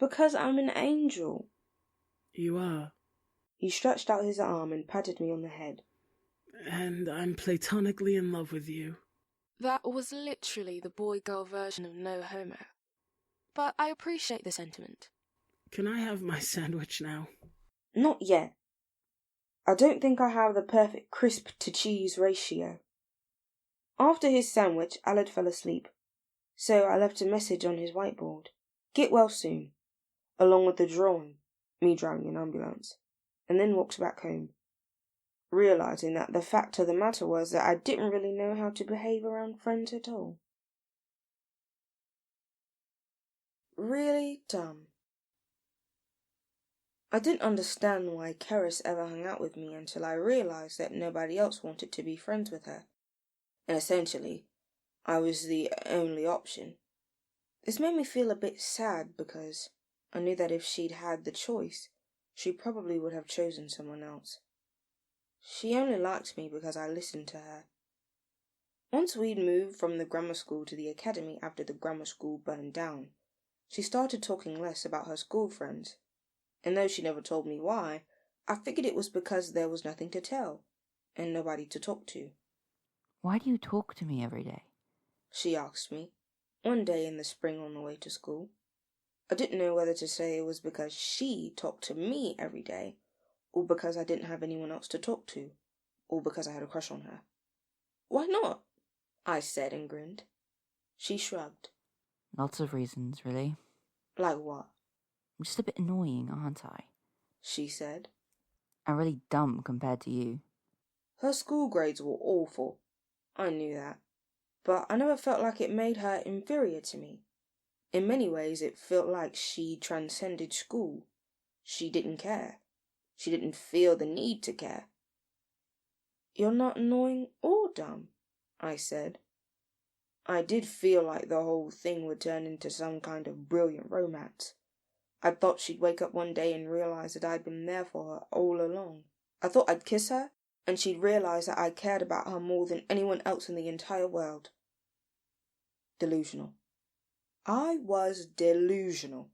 Because I'm an angel. You are. He stretched out his arm and patted me on the head. And I'm platonically in love with you. That was literally the boy-girl version of no homo. But I appreciate the sentiment. Can I have my sandwich now? Not yet. I don't think I have the perfect crisp-to-cheese ratio. After his sandwich, Aled fell asleep, so I left a message on his whiteboard. Get well soon, along with the drawing, me driving an ambulance, and then walked back home, realizing that the fact of the matter was that I didn't really know how to behave around friends at all. Really dumb. I didn't understand why Carys ever hung out with me until I realised that nobody else wanted to be friends with her. And essentially, I was the only option. This made me feel a bit sad because I knew that if she'd had the choice, she probably would have chosen someone else. She only liked me because I listened to her. Once we'd moved from the grammar school to the academy after the grammar school burned down, she started talking less about her school friends. And though she never told me why, I figured it was because there was nothing to tell, and nobody to talk to. Why do you talk to me every day? She asked me, one day in the spring on the way to school. I didn't know whether to say it was because she talked to me every day, or because I didn't have anyone else to talk to, or because I had a crush on her. Why not? I said and grinned. She shrugged. Lots of reasons, really. Like what? I'm just a bit annoying, aren't I? She said. I'm really dumb compared to you. Her school grades were awful. I knew that. But I never felt like it made her inferior to me. In many ways, it felt like she transcended school. She didn't care. She didn't feel the need to care. You're not annoying or dumb, I said. I did feel like the whole thing would turn into some kind of brilliant romance. I thought she'd wake up one day and realise that I'd been there for her all along. I thought I'd kiss her, and she'd realise that I cared about her more than anyone else in the entire world. Delusional. I was delusional.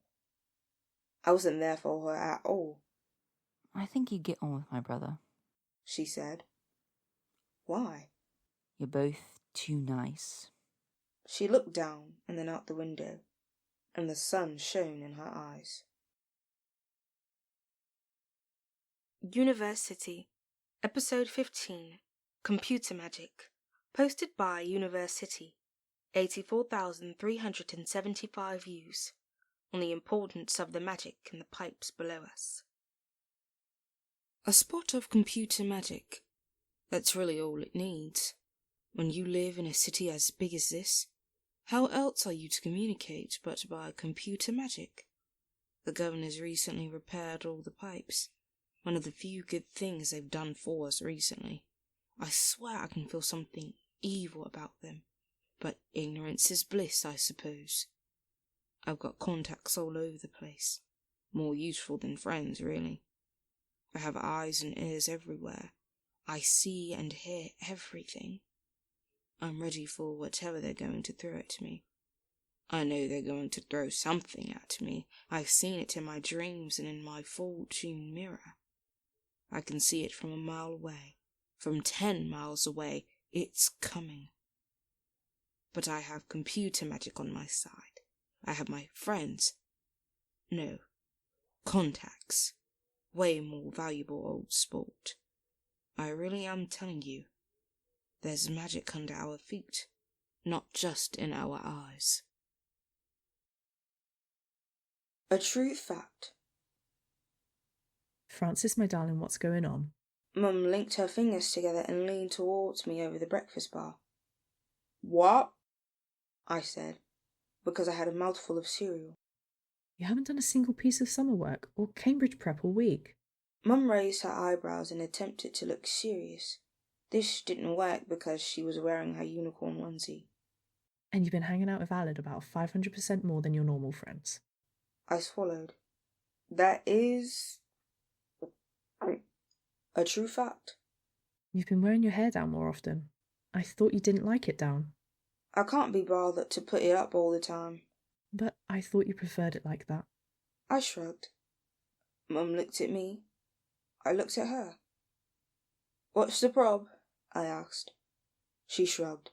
I wasn't there for her at all. I think you get on with my brother, she said. Why? You're both too nice. She looked down and then out the window, and the sun shone in her eyes. University, Episode 15, Computer Magic, posted by University, 84,375 views, on the importance of the magic in the pipes below us. A spot of computer magic. That's really all it needs. When you live in a city as big as this, how else are you to communicate but by computer magic? The governor's recently repaired all the pipes. One of the few good things they've done for us recently. I swear I can feel something evil about them. But ignorance is bliss, I suppose. I've got contacts all over the place. More useful than friends, really. I have eyes and ears everywhere. I see and hear everything. I'm ready for whatever they're going to throw at me. I know they're going to throw something at me. I've seen it in my dreams and in my fortune mirror. I can see it from a mile away. From 10 miles away, it's coming. But I have computer magic on my side. I have my friends. No, contacts. Way more valuable, old sport. I really am telling you. There's magic under our feet, not just in our eyes. A true fact. Francis, my darling, what's going on? Mum linked her fingers together and leaned towards me over the breakfast bar. What? I said, because I had a mouthful of cereal. You haven't done a single piece of summer work or Cambridge prep all week. Mum raised her eyebrows and attempted to look serious. This didn't work because she was wearing her unicorn onesie. And you've been hanging out with Alad about 500% more than your normal friends. I swallowed. That is a true fact. You've been wearing your hair down more often. I thought you didn't like it down. I can't be bothered to put it up all the time. But I thought you preferred it like that. I shrugged. Mum looked at me. I looked at her. What's the prob? I asked. She shrugged.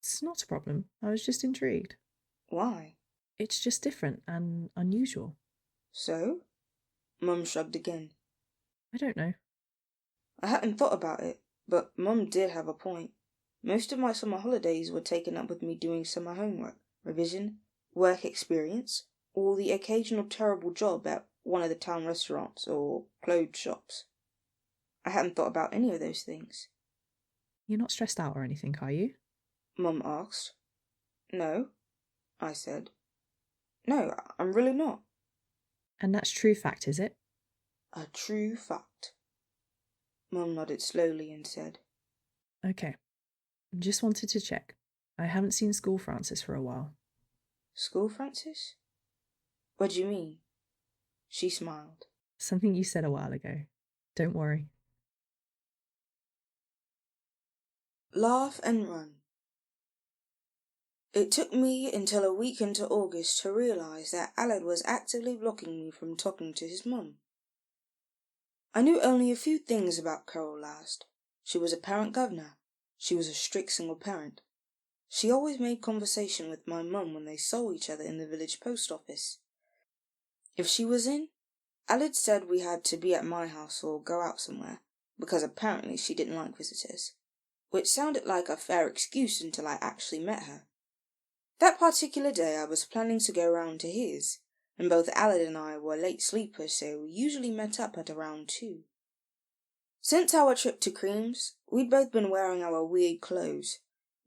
It's not a problem. I was just intrigued. Why? It's just different and unusual. So? Mum shrugged again. I don't know. I hadn't thought about it, but Mum did have a point. Most of my summer holidays were taken up with me doing summer homework, revision, work experience, or the occasional terrible job at one of the town restaurants or clothes shops. I hadn't thought about any of those things. You're not stressed out or anything, are you? Mum asked. No, I said. No, I'm really not. And that's true fact, is it? A true fact. Mum nodded slowly and said, Okay. Just wanted to check. I haven't seen School Francis for a while. School Francis? What do you mean? She smiled. Something you said a while ago. Don't worry. Laugh and run. It took me until a week into August to realise that Aled was actively blocking me from talking to his mum. I knew only a few things about Carol last. She was a parent governor. She was a strict single parent. She always made conversation with my mum when they saw each other in the village post office. If she was in, Aled said we had to be at my house or go out somewhere, because apparently she didn't like visitors, which sounded like a fair excuse until I actually met her. That particular day I was planning to go round to his, and both Aled and I were late sleepers, so we usually met up at around 2. Since our trip to Cream's, we'd both been wearing our weird clothes,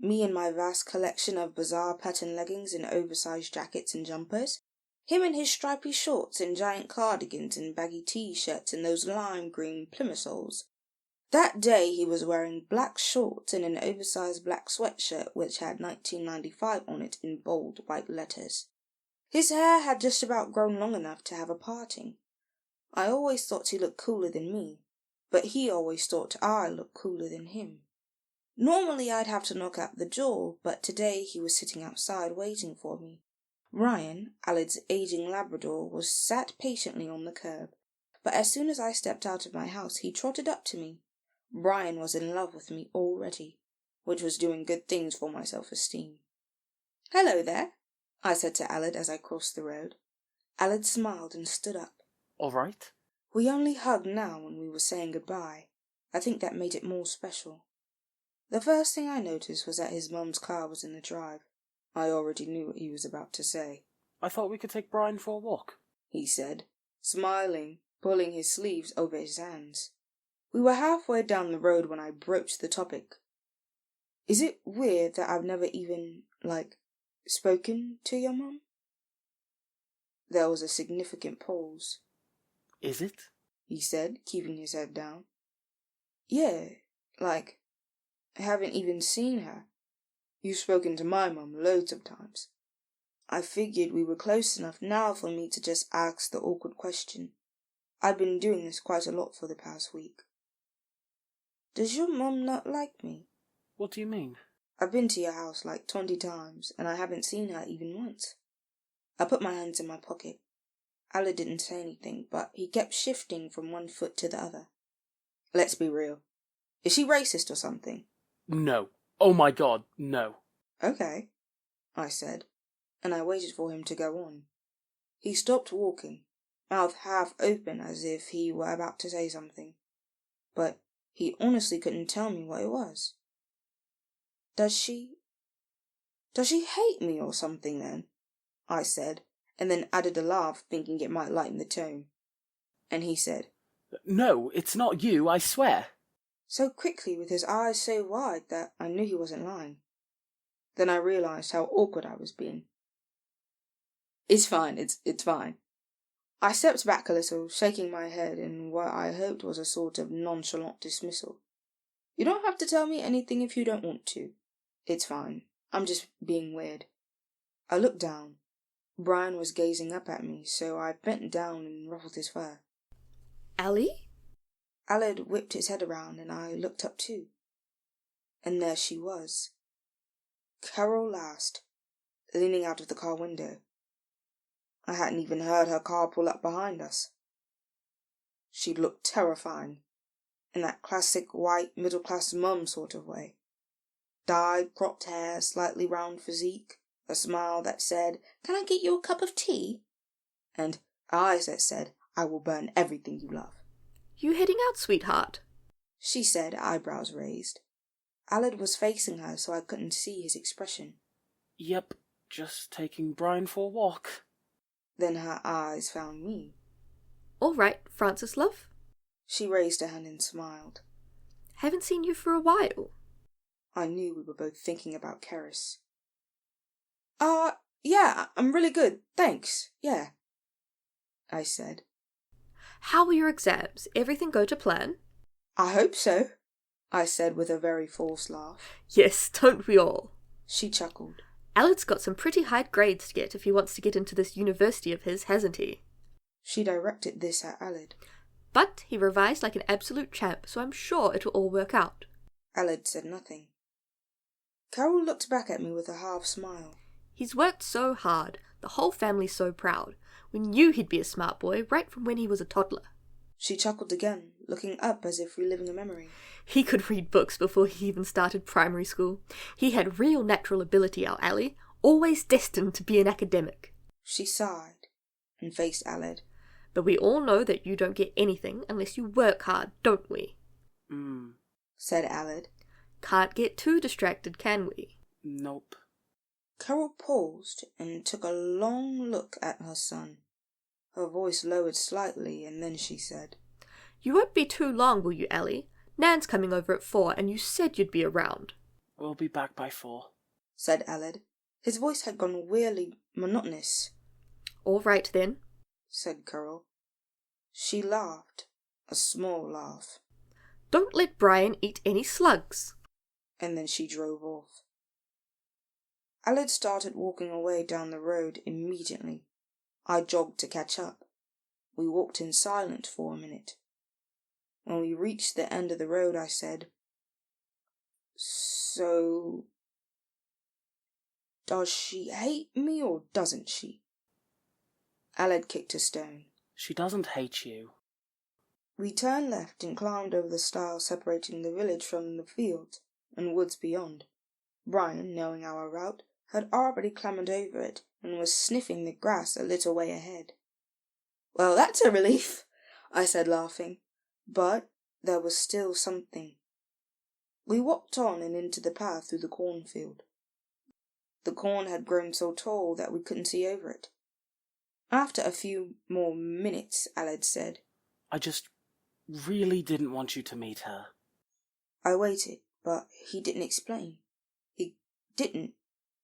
me in my vast collection of bizarre pattern leggings and oversized jackets and jumpers, him in his stripy shorts and giant cardigans and baggy t-shirts and those lime green plimsolls. That day he was wearing black shorts and an oversized black sweatshirt which had 1995 on it in bold white letters. His hair had just about grown long enough to have a parting. I always thought he looked cooler than me, but he always thought I looked cooler than him. Normally I'd have to knock out the door, but today he was sitting outside waiting for me. Ryan, Aled's aging Labrador, was sat patiently on the curb, but as soon as I stepped out of my house he trotted up to me. Brian was in love with me already, which was doing good things for my self-esteem. "Hello there," I said to Aled as I crossed the road. Aled smiled and stood up. All right. We only hugged now when we were saying goodbye. I think that made it more special. The first thing I noticed was that his mum's car was in the drive. I already knew what he was about to say. I thought we could take Brian for a walk, he said, smiling, pulling his sleeves over his hands. We were halfway down the road when I broached the topic. Is it weird that I've never even, spoken to your mum? There was a significant pause. Is it? He said, keeping his head down. Yeah, I haven't even seen her. You've spoken to my mum loads of times. I figured we were close enough now for me to just ask the awkward question. I've been doing this quite a lot for the past week. Does your mum not like me? What do you mean? I've been to your house 20 times, and I haven't seen her even once. I put my hands in my pocket. Aled didn't say anything, but he kept shifting from one foot to the other. Let's be real. Is she racist or something? No. Oh my god, no. Okay, I said, and I waited for him to go on. He stopped walking, mouth half open as if he were about to say something, but he honestly couldn't tell me what it was. Does she hate me or something then? I said, and then added a laugh thinking it might lighten the tone. And he said, No, it's not you, I swear. So quickly with his eyes so wide that I knew he wasn't lying. Then I realised how awkward I was being. It's fine, it's fine. I stepped back a little, shaking my head in what I hoped was a sort of nonchalant dismissal. You don't have to tell me anything if you don't want to. It's fine. I'm just being weird. I looked down. Brian was gazing up at me, so I bent down and ruffled his fur. Ellie? Aled whipped his head around and I looked up too. And there she was. Carol last, leaning out of the car window. I hadn't even heard her car pull up behind us. She looked terrifying, in that classic white middle-class mum sort of way. Dyed, cropped hair, slightly round physique, a smile that said, "Can I get you a cup of tea?" And eyes that said, "I will burn everything you love." You heading out, sweetheart? She said, eyebrows raised. Aled was facing her, so I couldn't see his expression. Yep, just taking Brian for a walk. Then her eyes found me. All right, Francis, love. She raised her hand and smiled. Haven't seen you for a while. I knew we were both thinking about Carys. Yeah, I'm really good, thanks, yeah, I said. How were your exams? Everything go to plan? I hope so, I said with a very forced laugh. Yes, don't we all? She chuckled. Alad's got some pretty high grades to get if he wants to get into this university of his, hasn't he? She directed this at Aled. But he revised like an absolute champ, so I'm sure it'll all work out. Aled said nothing. Carol looked back at me with a half smile. He's worked so hard. The whole family's so proud. We knew he'd be a smart boy right from when he was a toddler. She chuckled again, looking up as if reliving a memory. He could read books before he even started primary school. He had real natural ability, our Ally, always destined to be an academic. She sighed and faced Aled. But we all know that you don't get anything unless you work hard, don't we? Said Aled. Can't get too distracted, can we? Nope. Carol paused and took a long look at her son. Her voice lowered slightly, and then she said, You won't be too long, will you, Ally? Nan's coming over at 4, and you said you'd be around. We'll be back by 4, said Aled. His voice had gone weirdly monotonous. All right, then, said Carol. She laughed, a small laugh. Don't let Brian eat any slugs. And then she drove off. Aled started walking away down the road immediately. I jogged to catch up. We walked in silence for a minute. When we reached the end of the road, I said, So, does she hate me or doesn't she? Aled kicked a stone. She doesn't hate you. We turned left and climbed over the stile separating the village from the fields and woods beyond. Brian, knowing our route, had already clambered over it and was sniffing the grass a little way ahead. Well, that's a relief, I said, laughing, but there was still something. We walked on and into the path through the cornfield. The corn had grown so tall that we couldn't see over it. After a few more minutes, Aled said, I just really didn't want you to meet her. I waited, but he didn't explain.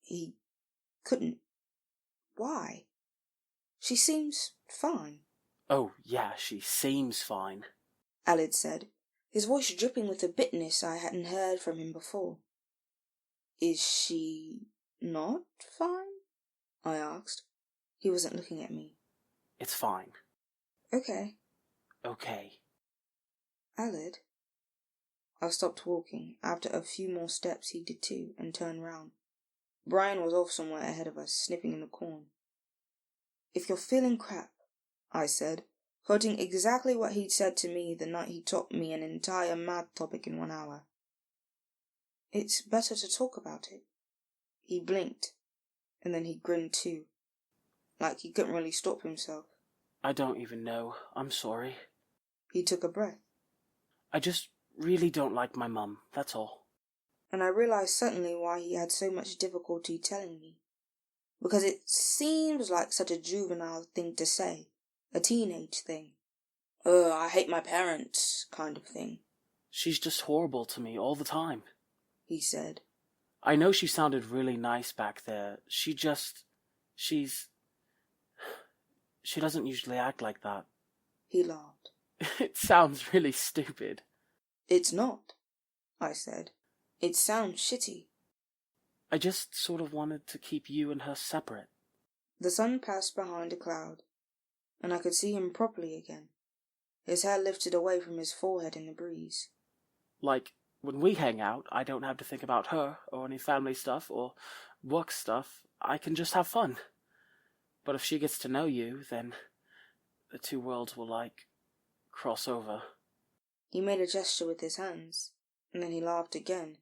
He couldn't. Why? She seems fine. Oh, yeah, she seems fine, Aled said, his voice dripping with a bitterness I hadn't heard from him before. Is she not fine? I asked. He wasn't looking at me. It's fine. Okay. Okay. Aled. I stopped walking. After a few more steps he did too, and turned round. Brian was off somewhere ahead of us, sniffing in the corn. If you're feeling crap, I said, quoting exactly what he'd said to me the night he taught me an entire math topic in 1 hour. It's better to talk about it. He blinked, and then he grinned too, like he couldn't really stop himself. I don't even know. I'm sorry. He took a breath. I just really don't like my mum, that's all. And I realised suddenly why he had so much difficulty telling me. Because it seems like such a juvenile thing to say, a teenage thing. I hate my parents kind of thing. She's just horrible to me all the time, he said. I know she sounded really nice back there. She doesn't usually act like that. He laughed. It sounds really stupid. It's not, I said. It sounds shitty. I just sort of wanted to keep you and her separate. The sun passed behind a cloud, and I could see him properly again. His hair lifted away from his forehead in the breeze. Like, when we hang out, I don't have to think about her, or any family stuff, or work stuff. I can just have fun. But if she gets to know you, then the two worlds will, cross over. He made a gesture with his hands, and then he laughed again.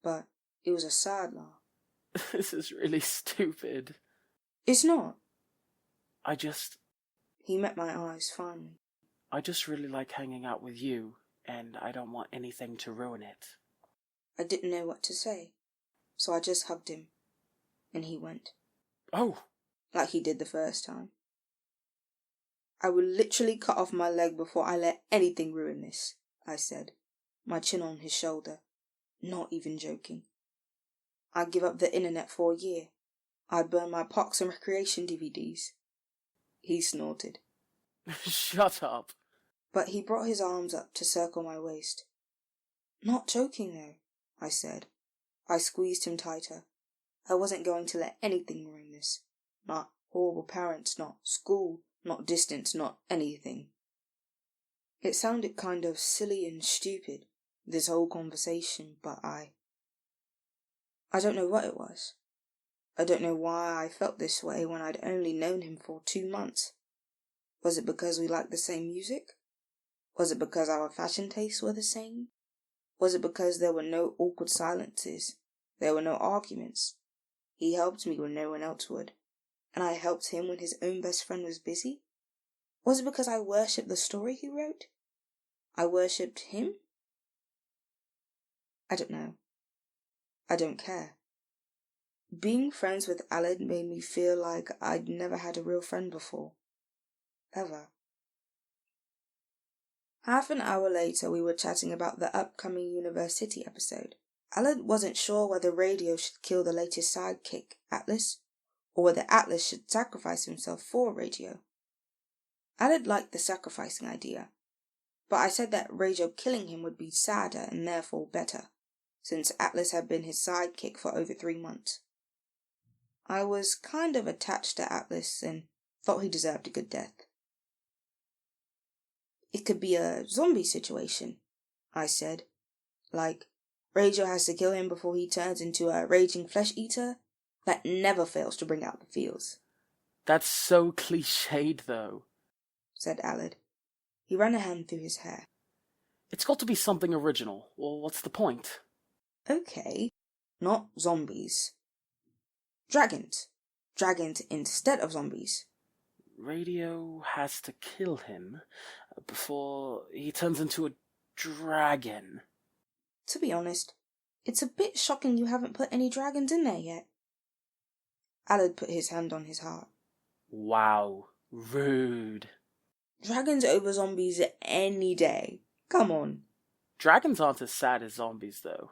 But it was a sad laugh. This is really stupid. It's not. He met my eyes finally. I just really like hanging out with you, and I don't want anything to ruin it. I didn't know what to say, so I just hugged him, and he went. Oh! Like he did the first time. I would literally cut off my leg before I let anything ruin this, I said, my chin on his shoulder, not even joking. I'd give up the internet for a year. I'd burn my Parks and Recreation DVDs. He snorted. Shut up. But he brought his arms up to circle my waist. Not joking, though, I said. I squeezed him tighter. I wasn't going to let anything ruin this. Not horrible parents, not school, not distance, not anything. It sounded kind of silly and stupid, this whole conversation, but I don't know what it was. I don't know why I felt this way when I'd only known him for 2 months. Was it because we liked the same music? Was it because our fashion tastes were the same? Was it because there were no awkward silences? There were no arguments? He helped me when no one else would, and I helped him when his own best friend was busy? Was it because I worshipped the story he wrote? I worshipped him? I don't know. I don't care. Being friends with Aled made me feel like I'd never had a real friend before. Ever. Half an hour later, we were chatting about the upcoming University episode. Aled wasn't sure whether Radio should kill the latest sidekick, Atlas, or whether Atlas should sacrifice himself for Radio. Aled liked the sacrificing idea, but I said that Radio killing him would be sadder and therefore better, since Atlas had been his sidekick for over 3 months. I was kind of attached to Atlas and thought he deserved a good death. It could be a zombie situation, I said. Like, Radio has to kill him before he turns into a raging flesh-eater that never fails to bring out the feels. That's so cliched, though, said Aled. He ran a hand through his hair. It's got to be something original, or what's the point? Okay, not zombies. Dragons. Dragons instead of zombies. Radio has to kill him before he turns into a dragon. To be honest, it's a bit shocking you haven't put any dragons in there yet. Aled put his hand on his heart. Wow, rude. Dragons over zombies any day. Come on. Dragons aren't as sad as zombies, though.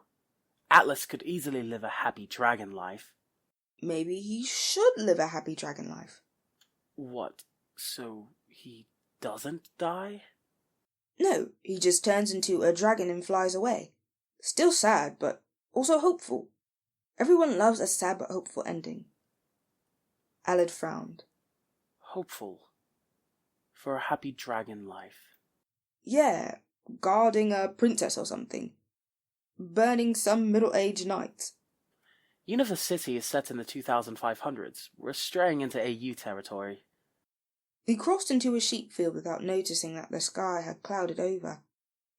Atlas could easily live a happy dragon life. Maybe he should live a happy dragon life. What, so he doesn't die? No, he just turns into a dragon and flies away. Still sad, but also hopeful. Everyone loves a sad but hopeful ending. Aled frowned. Hopeful. For a happy dragon life. Yeah, guarding a princess or something. Burning some middle-aged knights. University is set in the 2500s. We're straying into AU territory. We crossed into a sheep field without noticing that the sky had clouded over,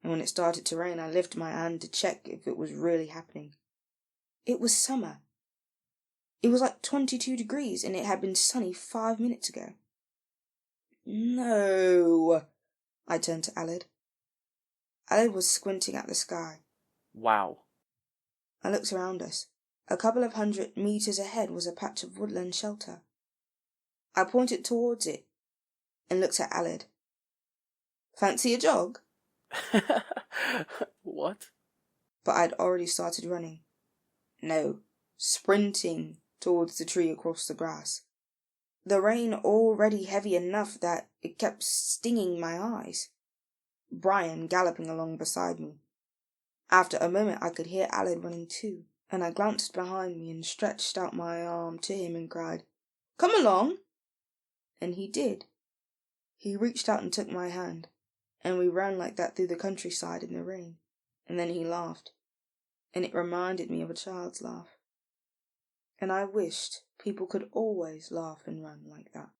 and when it started to rain I lifted my hand to check if it was really happening. It was summer. It was like 22 degrees and it had been sunny 5 minutes ago. No, I turned to Aled. Aled was squinting at the sky. Wow. I looked around us. A couple of 100 meters ahead was a patch of woodland shelter. I pointed towards it and looked at Aled. Fancy a jog? What? But I'd already started running. No, sprinting towards the tree across the grass. The rain already heavy enough that it kept stinging my eyes. Brian galloping along beside me. After a moment I could hear Aled running too, and I glanced behind me and stretched out my arm to him and cried, "Come along!" And he did. He reached out and took my hand, and we ran like that through the countryside in the rain. And then he laughed, and it reminded me of a child's laugh. And I wished people could always laugh and run like that.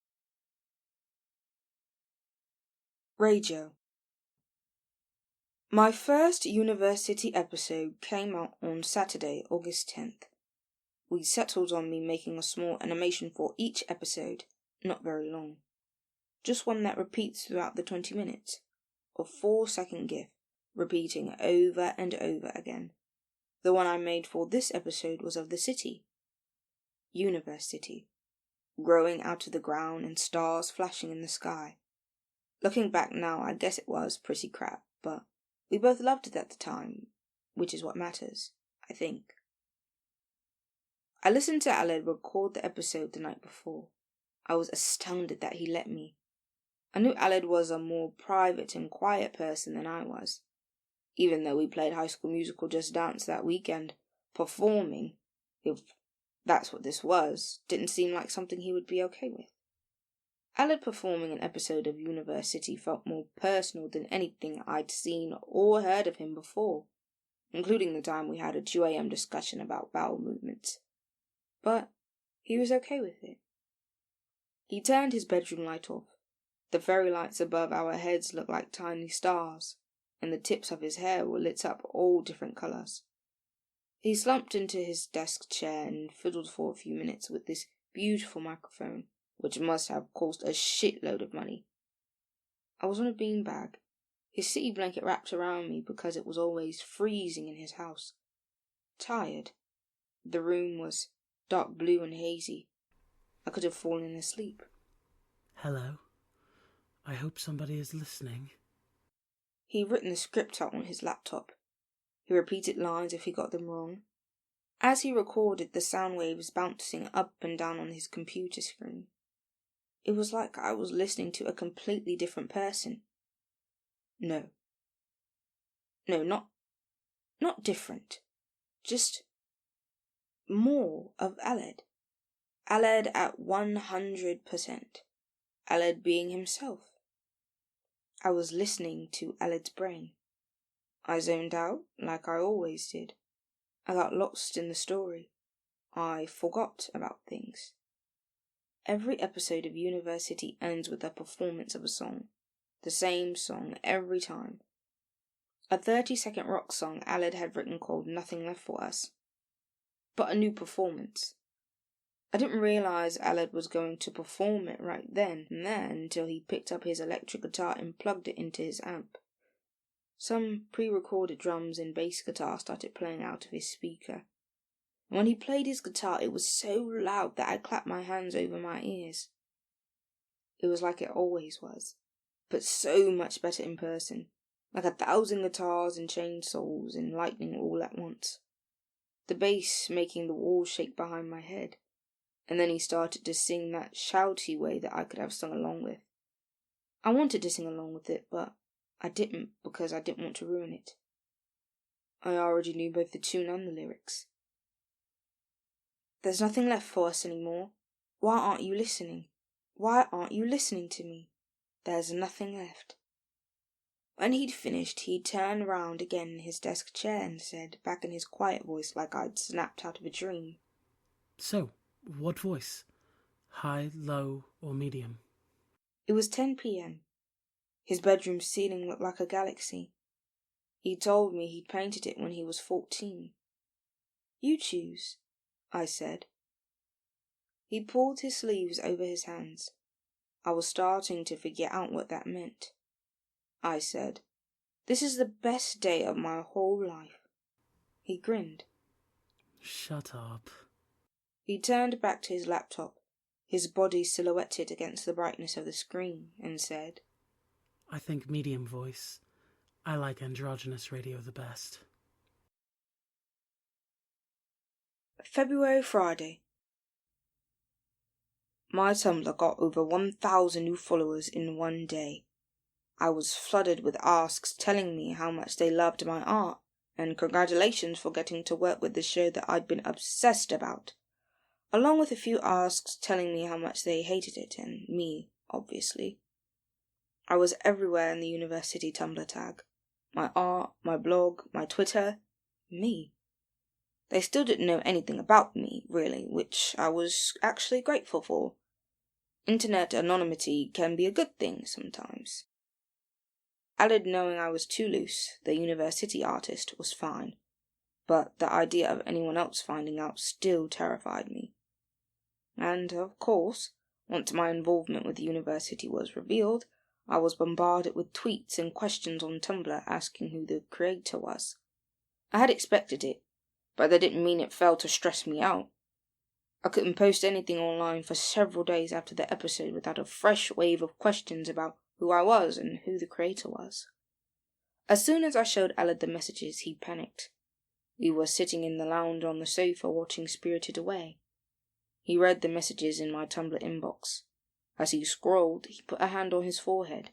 Radio. My first university episode came out on Saturday, August 10th. We settled on me making a small animation for each episode, not very long. Just one that repeats throughout the 20 minutes. A 4-second GIF, repeating over and over again. The one I made for this episode was of the city. University. Growing out of the ground and stars flashing in the sky. Looking back now, I guess it was pretty crap, but we both loved it at the time, which is what matters, I think. I listened to Aled record the episode the night before. I was astounded that he let me. I knew Aled was a more private and quiet person than I was. Even though we played High School Musical Just Dance that weekend, performing, if that's what this was, didn't seem like something he would be okay with. Aled performing an episode of University felt more personal than anything I'd seen or heard of him before, including the time we had a 2 a.m. discussion about bowel movements. But he was okay with it. He turned his bedroom light off. The fairy lights above our heads looked like tiny stars, and the tips of his hair were lit up all different colours. He slumped into his desk chair and fiddled for a few minutes with this beautiful microphone, which must have cost a shitload of money. I was on a beanbag, his city blanket wrapped around me because it was always freezing in his house. Tired. The room was dark blue and hazy. I could have fallen asleep. Hello. I hope somebody is listening. He'd written the script out on his laptop. He repeated lines if he got them wrong. As he recorded, the sound waves bouncing up and down on his computer screen. It was like I was listening to a completely different person. No, not different. Just more of Aled. Aled at 100%. Aled being himself. I was listening to Aled's brain. I zoned out like I always did. I got lost in the story. I forgot about things. Every episode of University ends with a performance of a song. The same song every time. A 30-second rock song Aled had written called Nothing Left for Us. But a new performance. I didn't realise Aled was going to perform it right then and there until he picked up his electric guitar and plugged it into his amp. Some pre-recorded drums and bass guitar started playing out of his speaker. And when he played his guitar, it was so loud that I clapped my hands over my ears. It was like it always was, but so much better in person, like 1,000 guitars and chainsaws and lightning all at once. The bass making the walls shake behind my head, and then he started to sing that shouty way that I could have sung along with. I wanted to sing along with it, but I didn't because I didn't want to ruin it. I already knew both the tune and the lyrics. There's nothing left for us anymore. Why aren't you listening? Why aren't you listening to me? There's nothing left. When he'd finished, he turned round again in his desk chair and said, back in his quiet voice like I'd snapped out of a dream. So, what voice? High, low, or medium? It was 10 p.m. His bedroom ceiling looked like a galaxy. He told me he'd painted it when he was 14. You choose, I said. He pulled his sleeves over his hands. I was starting to figure out what that meant. I said, "This is the best day of my whole life." He grinned. Shut up. He turned back to his laptop, his body silhouetted against the brightness of the screen, and said, I think medium voice. I like androgynous radio the best. February Friday. My Tumblr got over 1,000 new followers in one day. I was flooded with asks telling me how much they loved my art, and congratulations for getting to work with the show that I'd been obsessed about, along with a few asks telling me how much they hated it, and me, obviously. I was everywhere in the University Tumblr tag. My art, my blog, my Twitter, me. They still didn't know anything about me, really, which I was actually grateful for. Internet anonymity can be a good thing sometimes. Aled knowing I was too loose, the university artist, was fine, but the idea of anyone else finding out still terrified me. And, of course, once my involvement with the university was revealed, I was bombarded with tweets and questions on Tumblr asking who the creator was. I had expected it, but that didn't mean it failed to stress me out. I couldn't post anything online for several days after the episode without a fresh wave of questions about who I was and who the creator was. As soon as I showed Aled the messages, he panicked. We were sitting in the lounge on the sofa watching Spirited Away. He read the messages in my Tumblr inbox. As he scrolled, he put a hand on his forehead,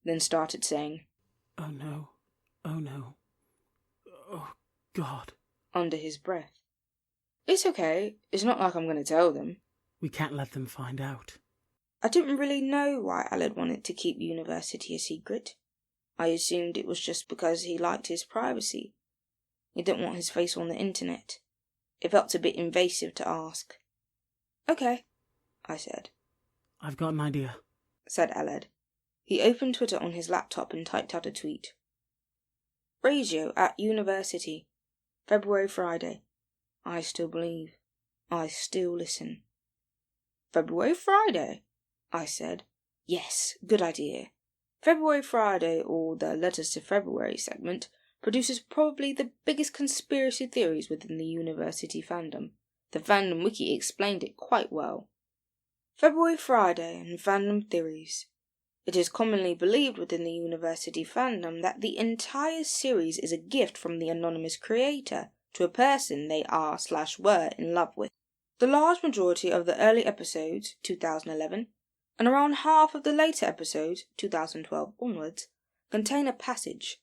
then started saying, "Oh no, oh no, oh God." Under his breath. It's okay, it's not like I'm going to tell them. We can't let them find out. I didn't really know why Aled wanted to keep university a secret. I assumed it was just because he liked his privacy. He didn't want his face on the internet. It felt a bit invasive to ask. Okay, I said. I've got an idea, said Aled. He opened Twitter on his laptop and typed out a tweet. Radio at university. February Friday. I still believe. I still listen. February Friday, I said. Yes, good idea. February Friday, or the Letters to February segment, produces probably the biggest conspiracy theories within the university fandom. The fandom wiki explained it quite well. February Friday and fandom theories. It is commonly believed within the university fandom that the entire series is a gift from the anonymous creator to a person they are/were in love with. The large majority of the early episodes, 2011, and around half of the later episodes, 2012 onwards, contain a passage,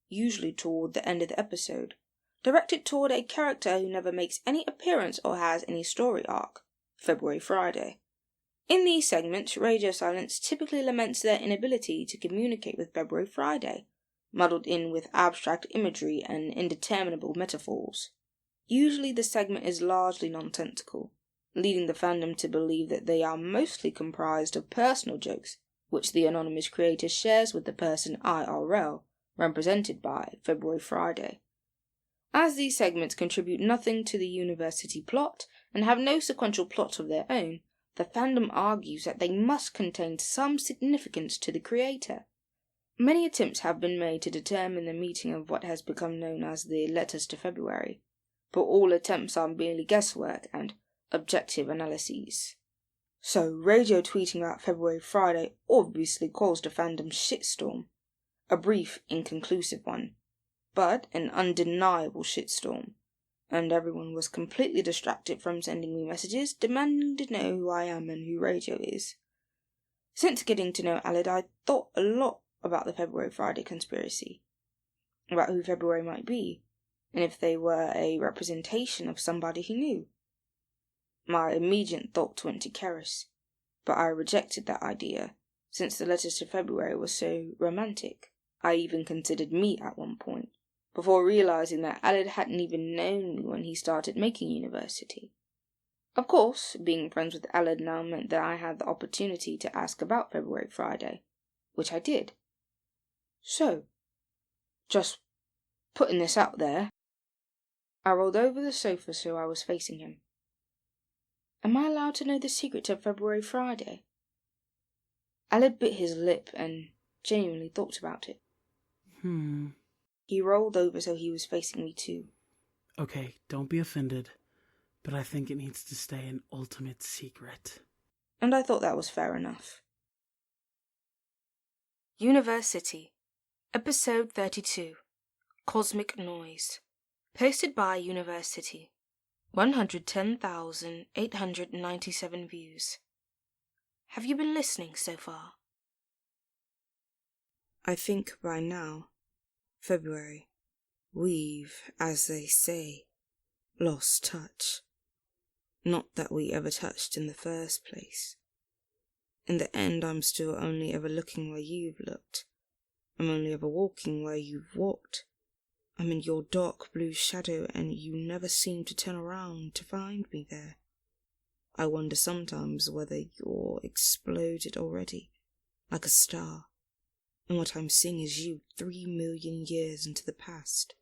usually toward the end of the episode, directed toward a character who never makes any appearance or has any story arc. February Friday. In these segments, Radio Silence typically laments their inability to communicate with February Friday, muddled in with abstract imagery and indeterminable metaphors. Usually the segment is largely nonsensical, leading the fandom to believe that they are mostly comprised of personal jokes, which the anonymous creator shares with the person IRL, represented by February Friday. As these segments contribute nothing to the university plot and have no sequential plot of their own, the fandom argues that they must contain some significance to the creator. Many attempts have been made to determine the meaning of what has become known as the Letters to February, but all attempts are merely guesswork and objective analyses. So, radio tweeting about February Friday obviously caused a fandom shitstorm. A brief, inconclusive one, but an undeniable shitstorm. And everyone was completely distracted from sending me messages demanding to know who I am and who Radio is. Since getting to know Aled, I thought a lot about the February Friday conspiracy, about who February might be, and if they were a representation of somebody he knew. My immediate thoughts went to Carys, but I rejected that idea, since the Letters to February was so romantic. I even considered me at one point, before realizing that Aled hadn't even known me when he started making university. Of course, being friends with Aled now meant that I had the opportunity to ask about February Friday, which I did. So, just putting this out there, I rolled over the sofa so I was facing him. Am I allowed to know the secret of February Friday? Aled bit his lip and genuinely thought about it. He rolled over so he was facing me too. Okay, don't be offended, but I think it needs to stay an ultimate secret. And I thought that was fair enough. University, Episode 32, Cosmic Noise. Posted by University. 110,897 views. Have you been listening so far? I think by now, February, we've, as they say, lost touch. Not that we ever touched in the first place. In the end, I'm still only ever looking where you've looked. I'm only ever walking where you've walked. I'm in your dark blue shadow, and you never seem to turn around to find me there. I wonder sometimes whether you're exploded already, like a star, and what I'm seeing is you 3 million years into the past,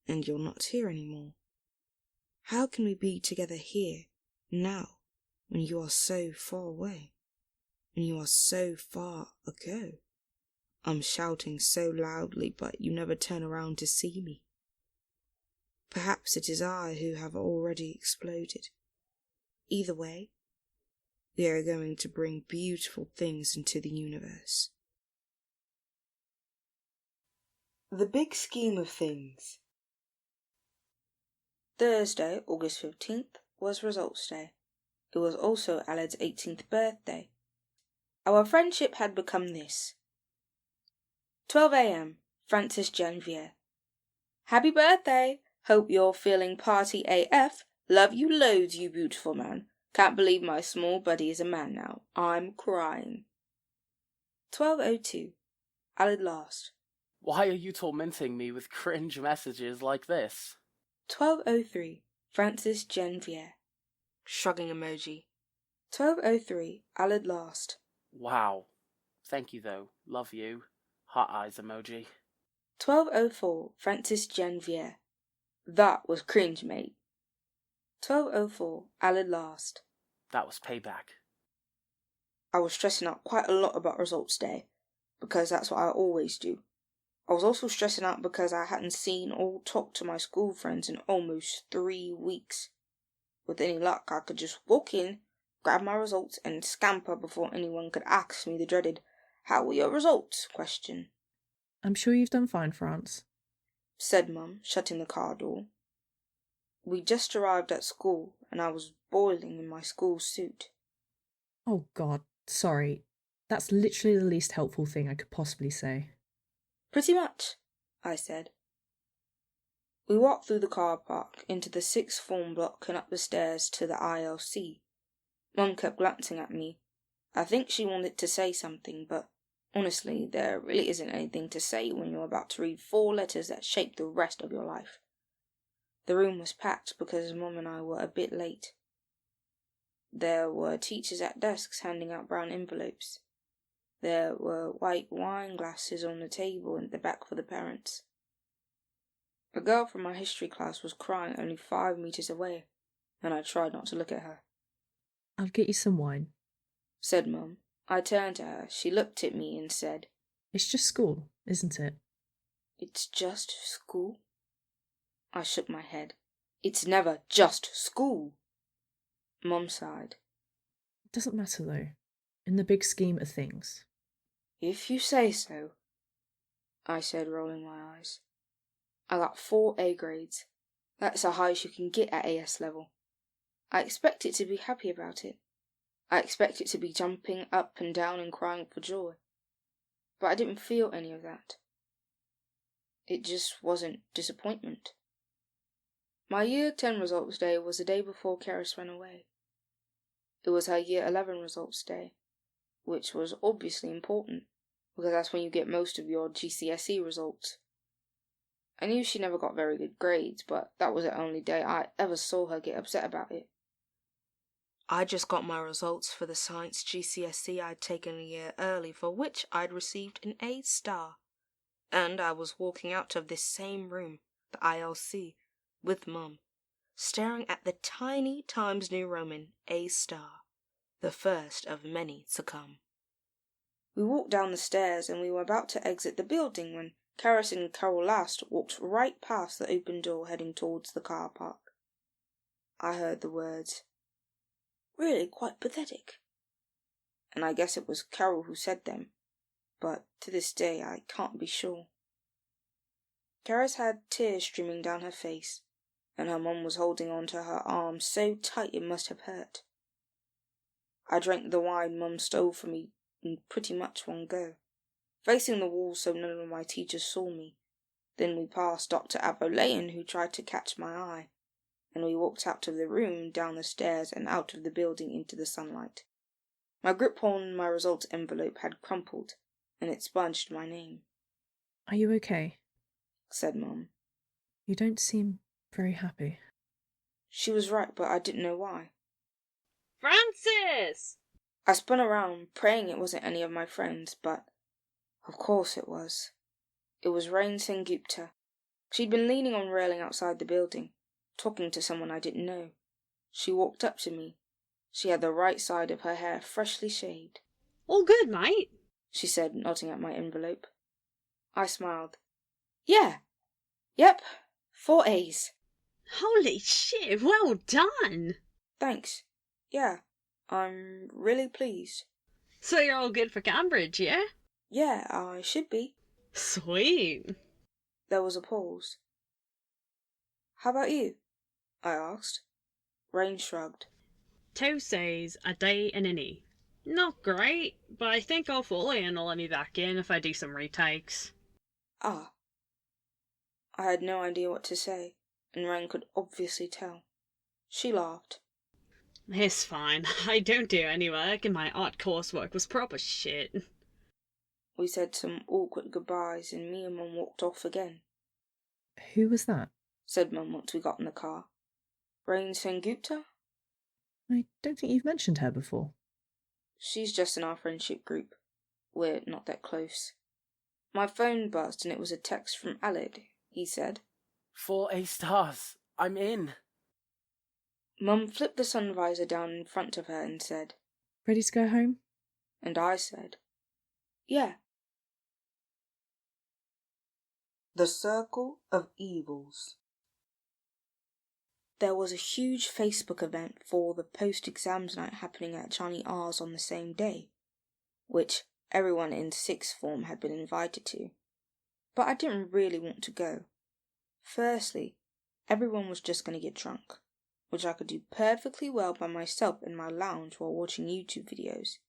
and you're not here anymore. How can we be together here, now, when you are so far away, when you are so far ago? I'm shouting so loudly, but you never turn around to see me. Perhaps it is I who have already exploded. Either way, we are going to bring beautiful things into the universe. The big scheme of things. Thursday, August 15th, was results day. It was also Aled's 18th birthday. Our friendship had become this. 12 a.m. Francis Janvier. Happy birthday! Hope you're feeling party AF. Love you loads, you beautiful man. Can't believe my small buddy is a man now. I'm crying. 12:02. At last. Why are you tormenting me with cringe messages like this? 12:03. Francis Janvier. Shrugging emoji. 12:03. At last. Wow. Thank you though. Love you. Heart eyes emoji. 12:04. Francis Janvier. That was cringe, mate. 12:04. At last. That was payback. I was stressing out quite a lot about results day, because that's what I always do. I was also stressing out because I hadn't seen or talked to my school friends in almost 3 weeks. With any luck, I could just walk in, grab my results, and scamper before anyone could ask me the dreaded, "How were your results?" question. I'm sure you've done fine, France, said Mum, shutting the car door. We just arrived at school, and I was boiling in my school suit. Oh God, sorry. That's literally the least helpful thing I could possibly say. Pretty much, I said. We walked through the car park, into the 6th form block and up the stairs to the ILC. Mum kept glancing at me. I think she wanted to say something, but honestly, there really isn't anything to say when you're about to read 4 letters that shape the rest of your life. The room was packed because Mum and I were a bit late. There were teachers at desks handing out brown envelopes. There were white wine glasses on the table and at the back for the parents. A girl from my history class was crying only 5 meters away, and I tried not to look at her. I'll get you some wine, said Mum. I turned to her. She looked at me and said, It's just school, isn't it? It's just school? I shook my head. It's never just school. Mum sighed. It doesn't matter though, in the big scheme of things. If you say so, I said, rolling my eyes. I got 4 A grades. That's the highest you can get at AS level. I expected to be happy about it. I expected to be jumping up and down and crying for joy. But I didn't feel any of that. It just wasn't disappointment. My Year 10 results day was the day before Carys went away. It was her Year 11 results day, which was obviously important, because that's when you get most of your GCSE results. I knew she never got very good grades, but that was the only day I ever saw her get upset about it. I just got my results for the science GCSE I'd taken a year early, for which I'd received an A star. And I was walking out of this same room, the ILC, with Mum, staring at the tiny Times New Roman A star, the first of many to come. We walked down the stairs and we were about to exit the building when Carys and Carol Last walked right past the open door heading towards the car park. I heard the words, "Really quite pathetic." And I guess it was Carol who said them, but to this day I can't be sure. Carys had tears streaming down her face, and her mum was holding on to her arm so tight it must have hurt. I drank the wine Mum stole from me in pretty much one go, facing the wall so none of my teachers saw me. Then we passed Dr. Abolayan, who tried to catch my eye, and we walked out of the room, down the stairs, and out of the building into the sunlight. My grip on my results envelope had crumpled, and it sponged my name. Are you okay? Said Mum. You don't seem very happy. She was right, but I didn't know why. Francis! I spun around, praying it wasn't any of my friends, but of course it was. It was Raine Sengupta. She'd been leaning on railing outside the building, talking to someone I didn't know. She walked up to me. She had the right side of her hair freshly shaved. All good, mate? She said, nodding at my envelope. I smiled. Yeah. Yep. 4 A's. Holy shit, well done! Thanks. Yeah, I'm really pleased. So you're all good for Cambridge, yeah? Yeah, I should be. Sweet. There was a pause. How about you? I asked. Raine shrugged. 2 C's, a D and an E. Not great, but I think I'll fully handle any back in if I do some retakes. Ah. I had no idea what to say, and Raine could obviously tell. She laughed. It's fine. I don't do any work, and my art coursework was proper shit. We said some awkward goodbyes, and me and Mum walked off again. Who was that? Said Mum once we got in the car. Raine Sengupta? I don't think you've mentioned her before. She's just in our friendship group. We're not that close. My phone buzzed and it was a text from Aled. He said, 4 A stars. I'm in. Mum flipped the sun visor down in front of her and said, Ready to go home? And I said, yeah. The Circle of Evils. There was a huge Facebook event for the post-exams night happening at Johnny R's on the same day, which everyone in sixth form had been invited to. But I didn't really want to go. Firstly, everyone was just going to get drunk, which I could do perfectly well by myself in my lounge while watching YouTube videos,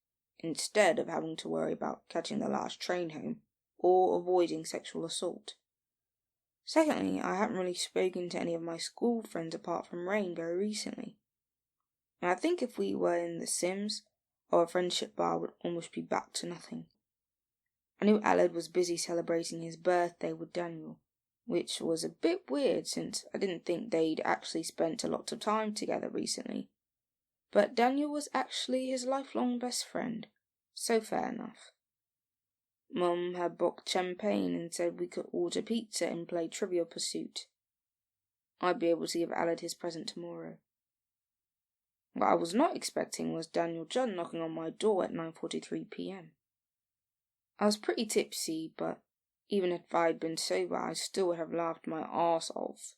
instead of having to worry about catching the last train home or avoiding sexual assault. Secondly, I hadn't really spoken to any of my school friends apart from Raine very recently. And I think if we were in The Sims, our friendship bar would almost be back to nothing. I knew Aled was busy celebrating his birthday with Daniel, which was a bit weird since I didn't think they'd actually spent a lot of time together recently. But Daniel was actually his lifelong best friend, so fair enough. Mum had booked champagne and said we could order pizza and play Trivial Pursuit. I'd be able to give Aled his present tomorrow. What I was not expecting was Daniel Judd knocking on my door at 9:43 p.m. I was pretty tipsy, but even if I'd been sober, I still would have laughed my arse off.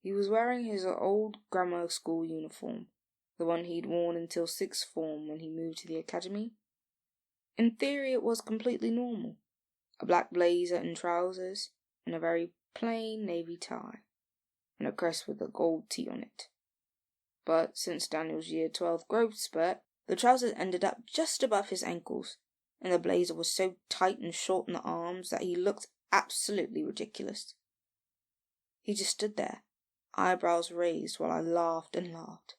He was wearing his old grammar school uniform, the one he'd worn until sixth form when he moved to the academy. In theory, it was completely normal. A black blazer and trousers, and a very plain navy tie, and a crest with a gold T on it. But since Daniel's year 12 growth spurt, the trousers ended up just above his ankles, and the blazer was so tight and short in the arms that he looked absolutely ridiculous. He just stood there, eyebrows raised, while I laughed and laughed.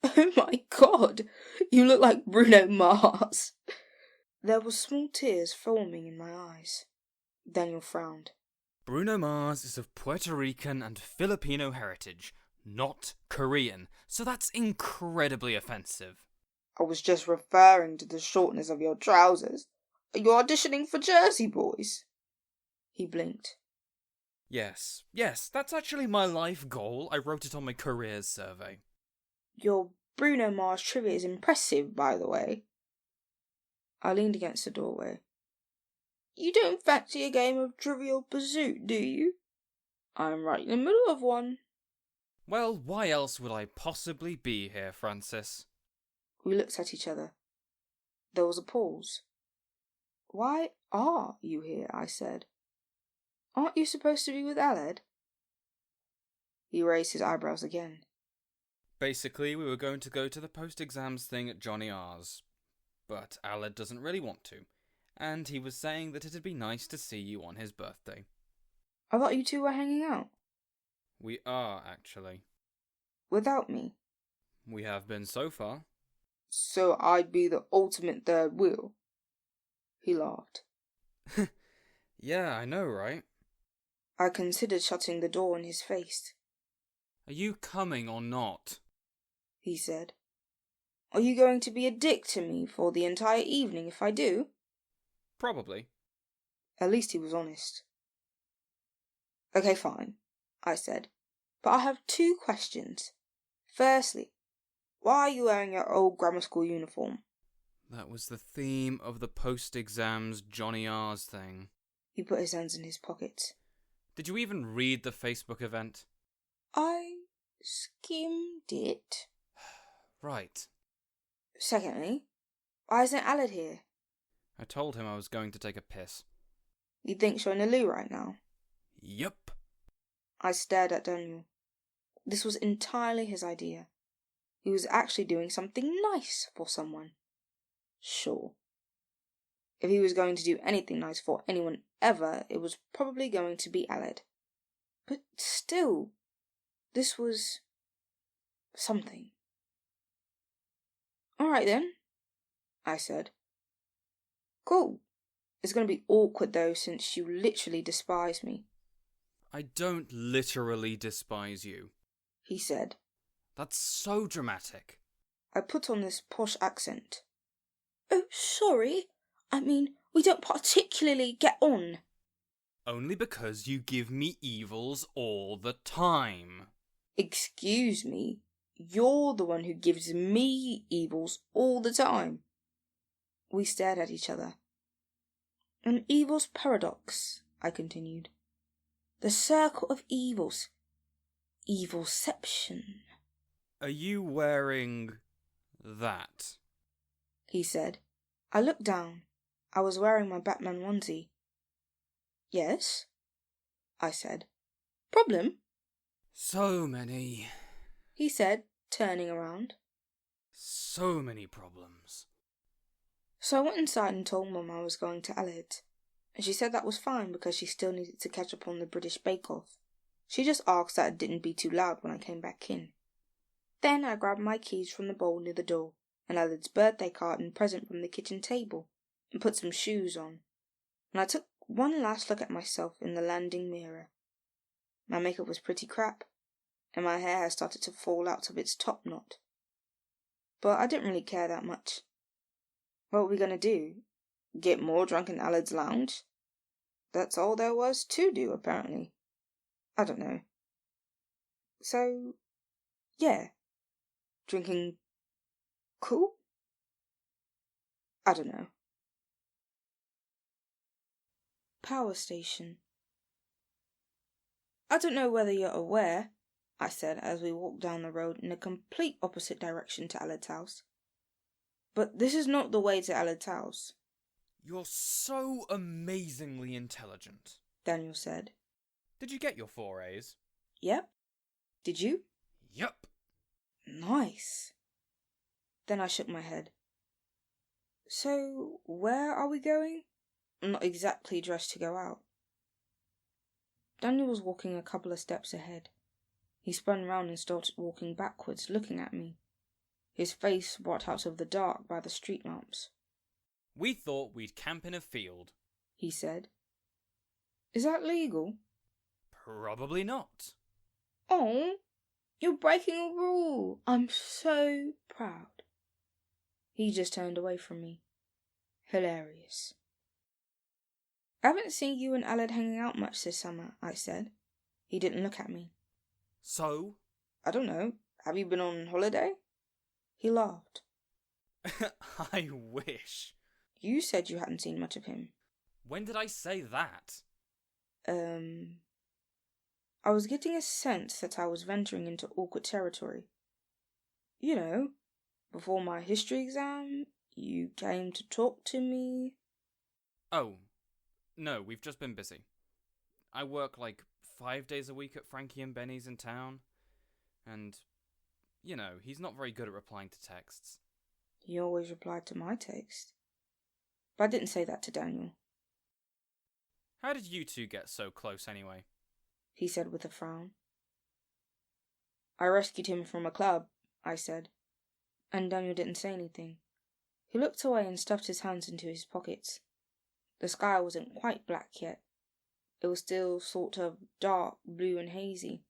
Oh my God, you look like Bruno Mars. There were small tears forming in my eyes. Daniel frowned. Bruno Mars is of Puerto Rican and Filipino heritage, not Korean, so that's incredibly offensive. I was just referring to the shortness of your trousers. Are you auditioning for Jersey Boys? He blinked. Yes, that's actually my life goal. I wrote it on my careers survey. Your Bruno Mars trivia is impressive, by the way. I leaned against the doorway. You don't fancy a game of Trivial Pursuit, do you? I'm right in the middle of one. Well, why else would I possibly be here, Francis? We looked at each other. There was a pause. Why are you here? I said. Aren't you supposed to be with Aled? He raised his eyebrows again. Basically, we were going to go to the post-exams thing at Johnny R's. But Aled doesn't really want to, and he was saying that it'd be nice to see you on his birthday. I thought you two were hanging out. We are, actually. Without me? We have been so far. So I'd be the ultimate third wheel? He laughed. Yeah, I know, right? I considered shutting the door in his face. Are you coming or not? He said. Are you going to be a dick to me for the entire evening if I do? Probably. At least he was honest. Okay, fine, I said. But I have 2 questions. Firstly, why are you wearing your old grammar school uniform? That was the theme of the post-exams Johnny R's thing. He put his hands in his pockets. Did you even read the Facebook event? I skimmed it. Right. Secondly, why isn't Aled here? I told him I was going to take a piss. He thinks you're in a loo right now? Yup. I stared at Daniel. This was entirely his idea. he was actually doing something nice for someone. Sure. If he was going to do anything nice for anyone ever, it was probably going to be Aled. But still, this was something. Alright then, I said. Cool. It's going to be awkward though, since you literally despise me. I don't literally despise you, he said. That's so dramatic. I put on this posh accent. Oh, sorry. I mean, we don't particularly get on. Only because you give me evils all the time. Excuse me, you're the one who gives me evils all the time. We stared at each other. An evil's paradox, I continued. The circle of evils. Evilception. Are you wearing that? He said. I looked down. I was wearing my Batman onesie. Yes, I said. Problem? So many, he said, turning around. So many problems. So I went inside and told Mum I was going to Aled, and she said that was fine because she still needed to catch up on the British Bake Off. She just asked that it didn't be too loud when I came back in. Then I grabbed my keys from the bowl near the door, and Aled's birthday card and present from the kitchen table, and put some shoes on, and I took one last look at myself in the landing mirror. My makeup was pretty crap, and my hair had started to fall out of its top knot. But I didn't really care that much. What were we going to do? Get more drunk in Aled's lounge? That's all there was to do, apparently. I don't know. So, yeah. Drinking cool? I don't know. Power station. I don't know whether you're aware, I said as we walked down the road in a complete opposite direction to Aled's house. But this is not the way to Aled's house. You're so amazingly intelligent, Daniel said. Did you get your 4 A's? Yep. Did you? Yup. Nice. Then I shook my head. So, where are we going? I'm not exactly dressed to go out. Daniel was walking a couple of steps ahead. He spun round and started walking backwards, looking at me, his face brought out of the dark by the street lamps. We thought we'd camp in a field, he said. Is that legal? Probably not. Oh, you're breaking a rule. I'm so proud. He just turned away from me. Hilarious. I haven't seen you and Aled hanging out much this summer, I said. He didn't look at me. So? I don't know. Have you been on holiday? He laughed. I wish. You said you hadn't seen much of him. When did I say that? I was getting a sense that I was venturing into awkward territory. You know, before my history exam, you came to talk to me. Oh, no, we've just been busy. I work like 5 days a week at Frankie and Benny's in town, and, you know, he's not very good at replying to texts. He always replied to my text. But I didn't say that to Daniel. How did you two get so close anyway? He said with a frown. I rescued him from a club, I said, and Daniel didn't say anything. He looked away and stuffed his hands into his pockets. The sky wasn't quite black yet. It was still sort of dark, blue and hazy,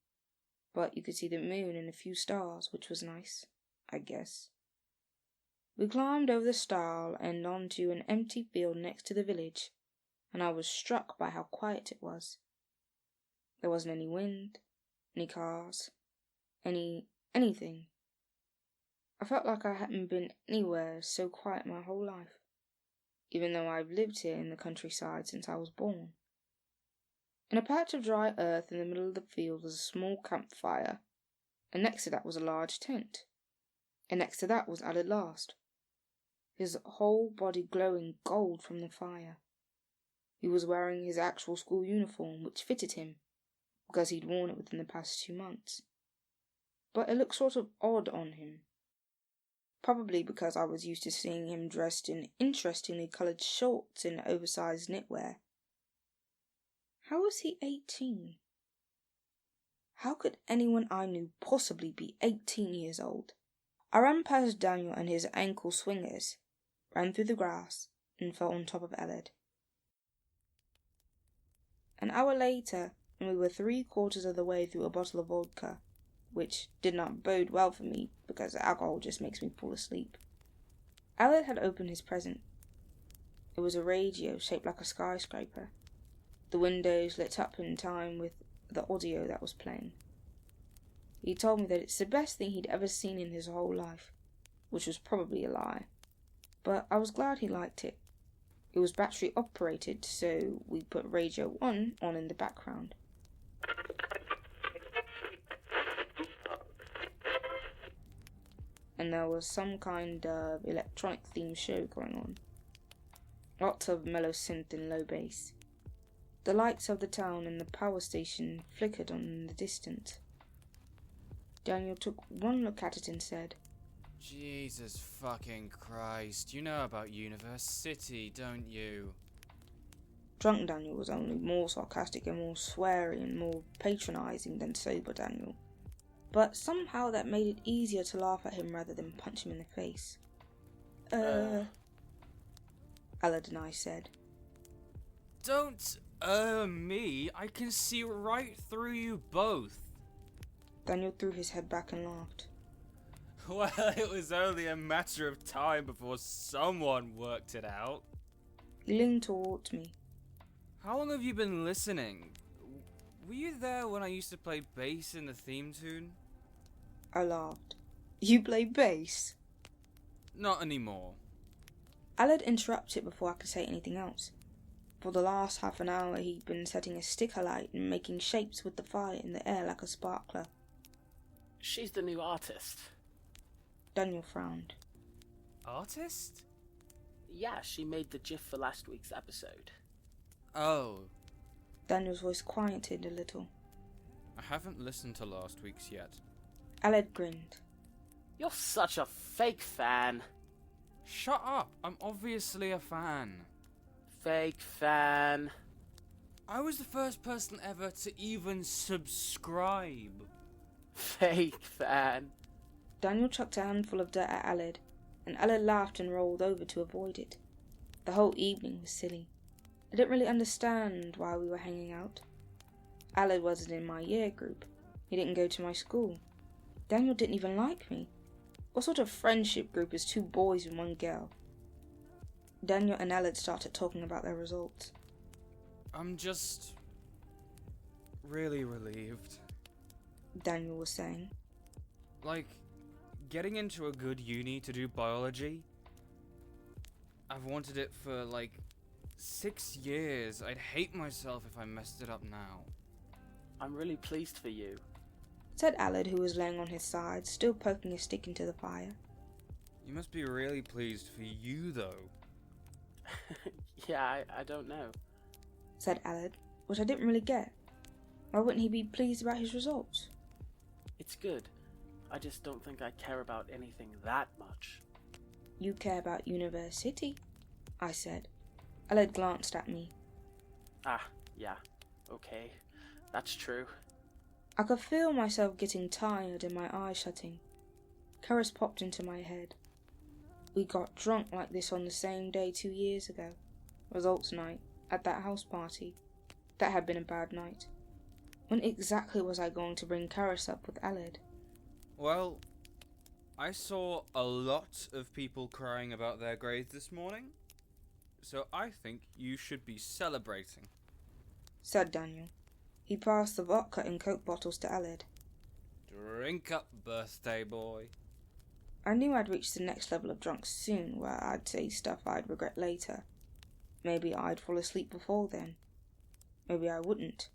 but you could see the moon and a few stars, which was nice, I guess. We climbed over the stile and onto an empty field next to the village, and I was struck by how quiet it was. There wasn't any wind, any cars, anything. I felt like I hadn't been anywhere so quiet my whole life, even though I've lived here in the countryside since I was born. In a patch of dry earth in the middle of the field was a small campfire, and next to that was a large tent, and next to that was Aled Last, his whole body glowing gold from the fire. He was wearing his actual school uniform, which fitted him, because he'd worn it within the past 2 months. But it looked sort of odd on him, probably because I was used to seeing him dressed in interestingly coloured shorts and oversized knitwear. How was he 18? How could anyone I knew possibly be 18 years old? I ran past Daniel and his ankle swingers, ran through the grass, and fell on top of Eled. An hour later, and we were 3/4 of the way through a bottle of vodka, which did not bode well for me because alcohol just makes me fall asleep. Eled had opened his present. It was a radio shaped like a skyscraper. The windows lit up in time with the audio that was playing. He told me that it's the best thing he'd ever seen in his whole life, which was probably a lie. But I was glad he liked it. It was battery operated, so we put Radio 1 on in the background. And there was some kind of electronic themed show going on. Lots of mellow synth and low bass. The lights of the town and the power station flickered on in the distance. Daniel took one look at it and said, Jesus fucking Christ, you know about Universe City, don't you? Drunk Daniel was only more sarcastic and more sweary and more patronising than sober Daniel. But somehow that made it easier to laugh at him rather than punch him in the face. Aled and I said. Don't, me. I can see right through you both. Daniel threw his head back and laughed. Well, it was only a matter of time before someone worked it out. He leaned towards me. How long have you been listening? Were you there when I used to play bass in the theme tune? I laughed. You play bass? Not anymore. Aled interrupted before I could say anything else. For the last half an hour he'd been setting a stick alight and making shapes with the fire in the air like a sparkler. She's the new artist. Daniel frowned. Artist? Yeah, she made the GIF for last week's episode. Oh. Daniel's voice quieted a little. I haven't listened to last week's yet. Aled grinned. You're such a fake fan. Shut up, I'm obviously a fan. Fake fan. I was the first person ever to even subscribe. Fake fan. Daniel chucked a handful of dirt at Aled, and Aled laughed and rolled over to avoid it. The whole evening was silly. I didn't really understand why we were hanging out. Aled wasn't in my year group. He didn't go to my school. Daniel didn't even like me. What sort of friendship group is 2 boys and 1 girl? Daniel and Aled started talking about their results. I'm just really relieved. Daniel was saying. Like, getting into a good uni to do biology. I've wanted it for, 6 years. I'd hate myself if I messed it up now. I'm really pleased for you, said Aled, who was laying on his side, still poking a stick into the fire. You must be really pleased for you, though. Yeah, I don't know, said Aled, which I didn't really get. Why wouldn't he be pleased about his results? It's good. I just don't think I care about anything that much. You care about Universe City, I said. Aled glanced at me. Ah, yeah, okay, that's true. I could feel myself getting tired and my eyes shutting. Carys popped into my head. We got drunk like this on the same day 2 years ago. Results night, at that house party. That had been a bad night. When exactly was I going to bring Carys up with Aled? Well, I saw a lot of people crying about their grades this morning, so I think you should be celebrating, said Daniel. He passed the vodka and Coke bottles to Aled. Drink up, birthday boy. I knew I'd reach the next level of drunk soon, where I'd say stuff I'd regret later. Maybe I'd fall asleep before then. Maybe I wouldn't.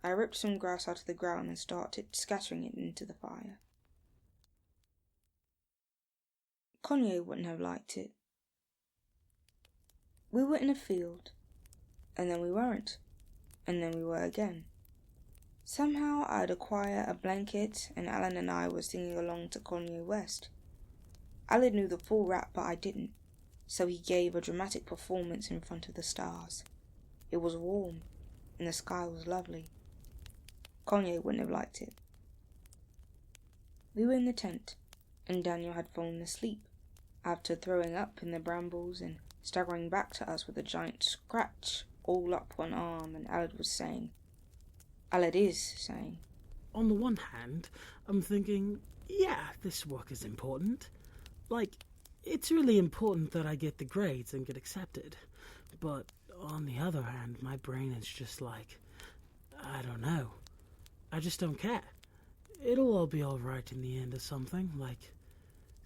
I ripped some grass out of the ground and started scattering it into the fire. Kanye wouldn't have liked it. We were in a field, and then we weren't, and then we were again. Somehow I'd acquire a blanket and Alan and I were singing along to Kanye West. Aled knew the full rap, but I didn't, so he gave a dramatic performance in front of the stars. It was warm, and the sky was lovely. Kanye wouldn't have liked it. We were in the tent, and Daniel had fallen asleep, after throwing up in the brambles and staggering back to us with a giant scratch all up one arm, and Aled is saying, on the one hand, I'm thinking, yeah, this work is important. Like, it's really important that I get the grades and get accepted. But on the other hand, my brain is just like, I don't know. I just don't care. It'll all be alright in the end or something, like...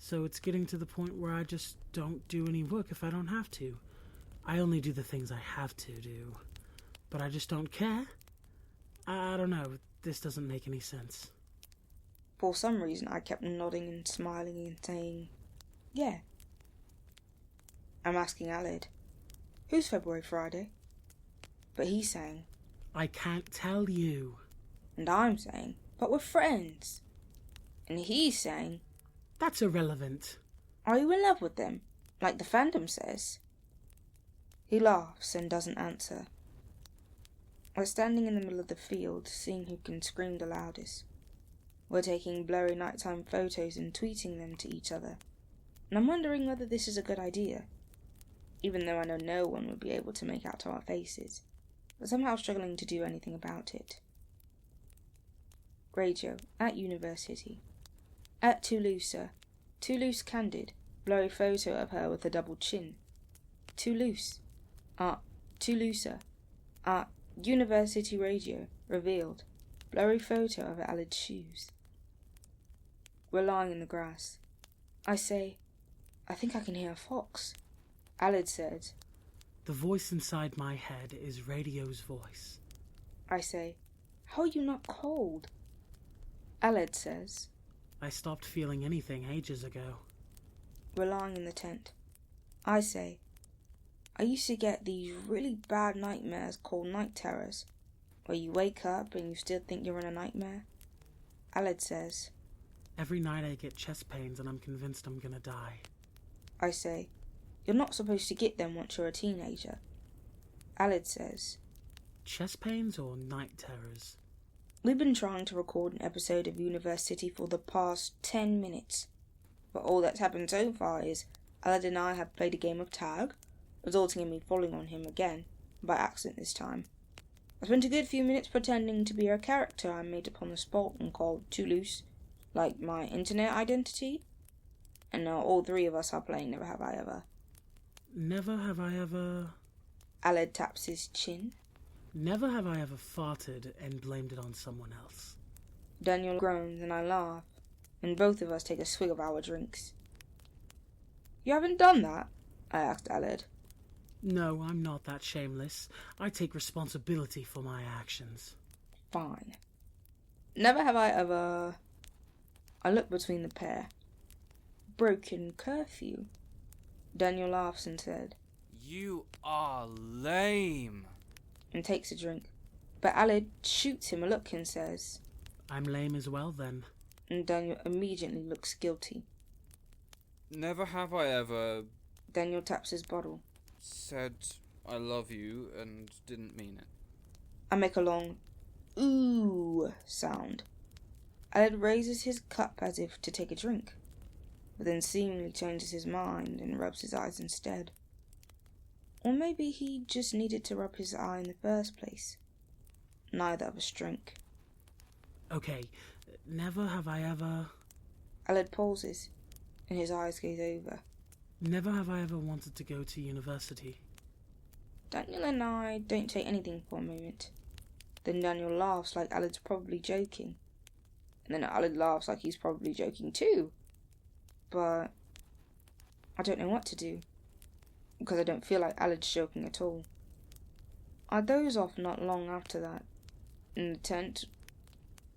So it's getting to the point where I just don't do any work if I don't have to. I only do the things I have to do. But I just don't care? I don't know, this doesn't make any sense. For some reason, I kept nodding and smiling and saying, yeah. I'm asking Aled, who's February Friday? But he's saying, I can't tell you. And I'm saying, but we're friends. And he's saying, that's irrelevant. Are you in love with them, like the fandom says? He laughs and doesn't answer. We're standing in the middle of the field, seeing who can scream the loudest. We're taking blurry nighttime photos and tweeting them to each other, and I'm wondering whether this is a good idea, even though I know no one would be able to make out our faces, but somehow struggling to do anything about it. Radio, at university. At Toulouse, Toulouse candid, blurry photo of her with a double chin. Toulouse, Toulouse, university radio, revealed, blurry photo of Aled's shoes. We're lying in the grass. I say, I think I can hear a fox. Aled said, the voice inside my head is radio's voice. I say, how are you not cold? Aled says, I stopped feeling anything ages ago. We're lying in the tent. I say, I used to get these really bad nightmares called night terrors, where you wake up and you still think you're in a nightmare. Aled says, every night I get chest pains and I'm convinced I'm gonna die. I say, you're not supposed to get them once you're a teenager. Aled says, chest pains or night terrors? We've been trying to record an episode of University for the past 10 minutes, but all that's happened so far is Aled and I have played a game of tag, resulting in me falling on him again, by accident this time. I spent a good few minutes pretending to be a character I made up on the spot and called Toulouse, like my internet identity, and now all three of us are playing Never Have I Ever. Never have I ever... Aled taps his chin. Never have I ever farted and blamed it on someone else. Daniel groans and I laugh, and both of us take a swig of our drinks. You haven't done that? I asked Aled. No, I'm not that shameless. I take responsibility for my actions. Fine. Never have I ever... I look between the pair. Broken curfew. Daniel laughs and said, you are lame. And takes a drink. But Aled shoots him a look and says, I'm lame as well then. And Daniel immediately looks guilty. Never have I ever... Daniel taps his bottle. Said I love you and didn't mean it. I make a long ooh sound. Aled raises his cup as if to take a drink, but then seemingly changes his mind and rubs his eyes instead. Or maybe he just needed to rub his eye in the first place. Neither of us drink. Okay, never have I ever... Aled pauses, and his eyes gaze over. Never have I ever wanted to go to university. Daniel and I don't say anything for a moment. Then Daniel laughs like Aled's probably joking. And then Aled laughs like he's probably joking too. But I don't know what to do, because I don't feel like Aled's joking at all. I doze off not long after that, in the tent,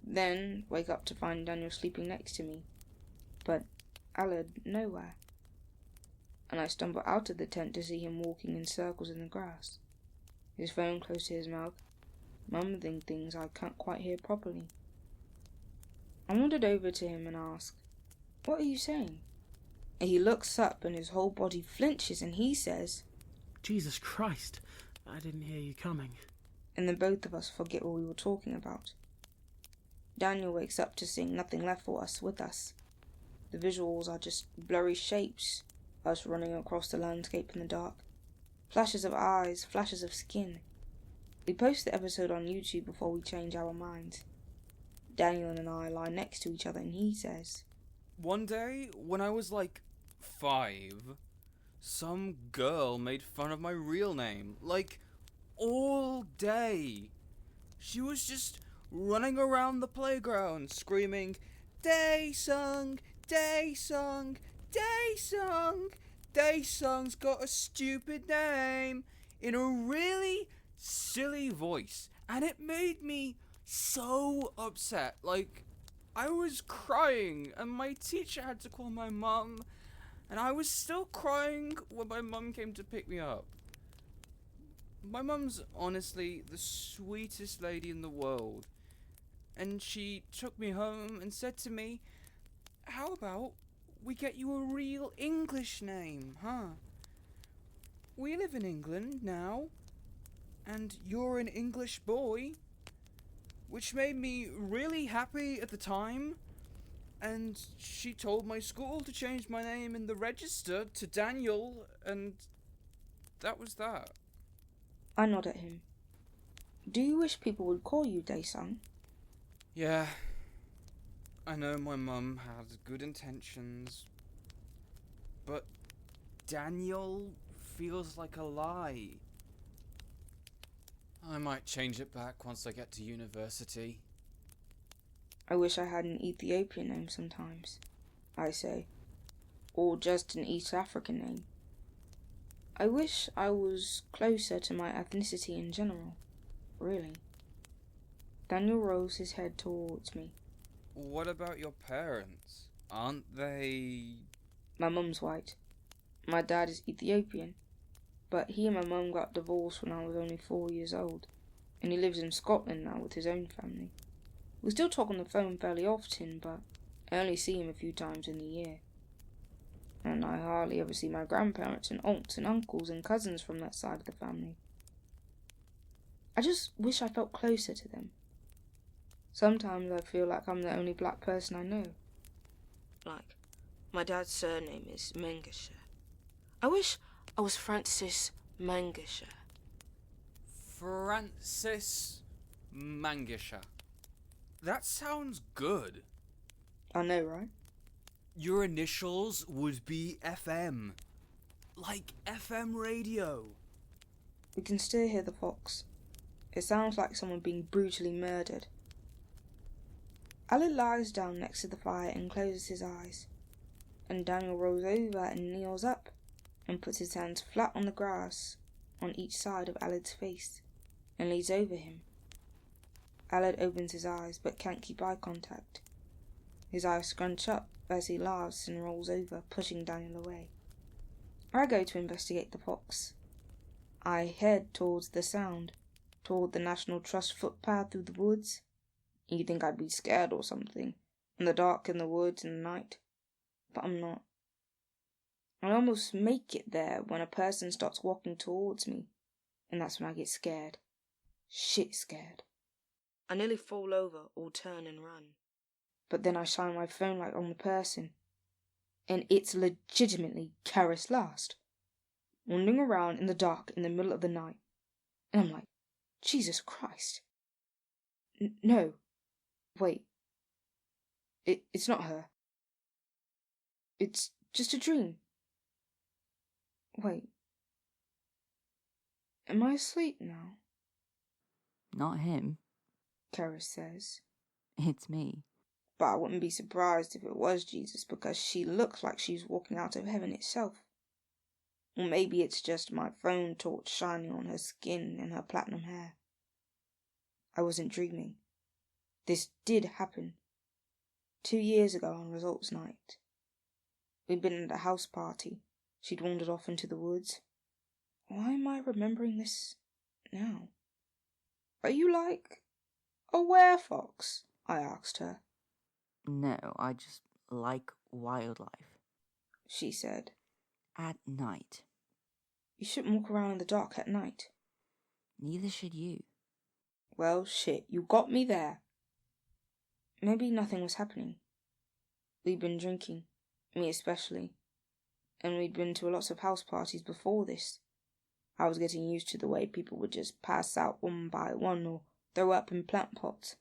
then wake up to find Daniel sleeping next to me, but Aled nowhere. And I stumble out of the tent to see him walking in circles in the grass, his phone close to his mouth, mumbling things I can't quite hear properly. I wandered over to him and asked, "What are you saying?" He looks up and his whole body flinches and he says, Jesus Christ, I didn't hear you coming. And then both of us forget what we were talking about. Daniel wakes up to seeing nothing left for us with us. The visuals are just blurry shapes, us running across the landscape in the dark. Flashes of eyes, flashes of skin. We post the episode on YouTube before we change our minds. Daniel and I lie next to each other and he says, One day, when I was like 5, some girl made fun of my real name, like, all day. She was just running around the playground screaming, Daesung, Daesung, Daesung, Daesung's got a stupid name, in a really silly voice, and it made me so upset. Like, I was crying, and my teacher had to call my mum, and I was still crying when my mum came to pick me up. My mum's honestly the sweetest lady in the world, and she took me home and said to me, how about we get you a real English name, huh? We live in England now, and you're an English boy, which made me really happy at the time. And she told my school to change my name in the register to Daniel, and that was that. I nod at him. Do you wish people would call you Daesung? Yeah. I know my mum had good intentions, but Daniel feels like a lie. I might change it back once I get to university. I wish I had an Ethiopian name sometimes, I say, or just an East African name. I wish I was closer to my ethnicity in general, really. Daniel rolls his head towards me. What about your parents? Aren't they... My mum's white. My dad is Ethiopian, but he and my mum got divorced when I was only 4 years old, and he lives in Scotland now with his own family. We still talk on the phone fairly often, but I only see him a few times in the year. And I hardly ever see my grandparents and aunts and uncles and cousins from that side of the family. I just wish I felt closer to them. Sometimes I feel like I'm the only black person I know. Like, my dad's surname is Mengesha. I wish I was Francis Mangesha. Francis Mangisha. That sounds good. I know, right? Your initials would be FM. Like FM radio. We can still hear the fox. It sounds like someone being brutally murdered. Ali lies down next to the fire and closes his eyes, and Daniel rolls over and kneels up and puts his hands flat on the grass on each side of Alad's face and leans over him. Alad opens his eyes but can't keep eye contact. His eyes scrunch up as he laughs and rolls over, pushing Daniel away. I go to investigate the fox. I head towards the sound, toward the National Trust footpath through the woods. You'd think I'd be scared or something, in the dark in the woods in the night, but I'm not. I almost make it there when a person starts walking towards me, and that's when I get scared. Shit scared. I nearly fall over or turn and run. But then I shine my phone light on the person, and it's legitimately Carys Last, wandering around in the dark in the middle of the night. And I'm like, Jesus Christ. No. Wait. It's not her. It's just a dream. Wait. Am I asleep now? Not him. Carys says. It's me. But I wouldn't be surprised if it was Jesus, because she looks like she's walking out of heaven itself. Or maybe it's just my phone torch shining on her skin and her platinum hair. I wasn't dreaming. This did happen. 2 years ago on results night. We'd been at a house party. She'd wandered off into the woods. Why am I remembering this now? Are you like a werefox? I asked her. No, I just like wildlife. she said. At night. You shouldn't walk around in the dark at night. Neither should you. Well, shit, you got me there. Maybe nothing was happening. We'd been drinking, me especially, and we'd been to lots of house parties before this. I was getting used to the way people would just pass out one by one or throw up in plant pots.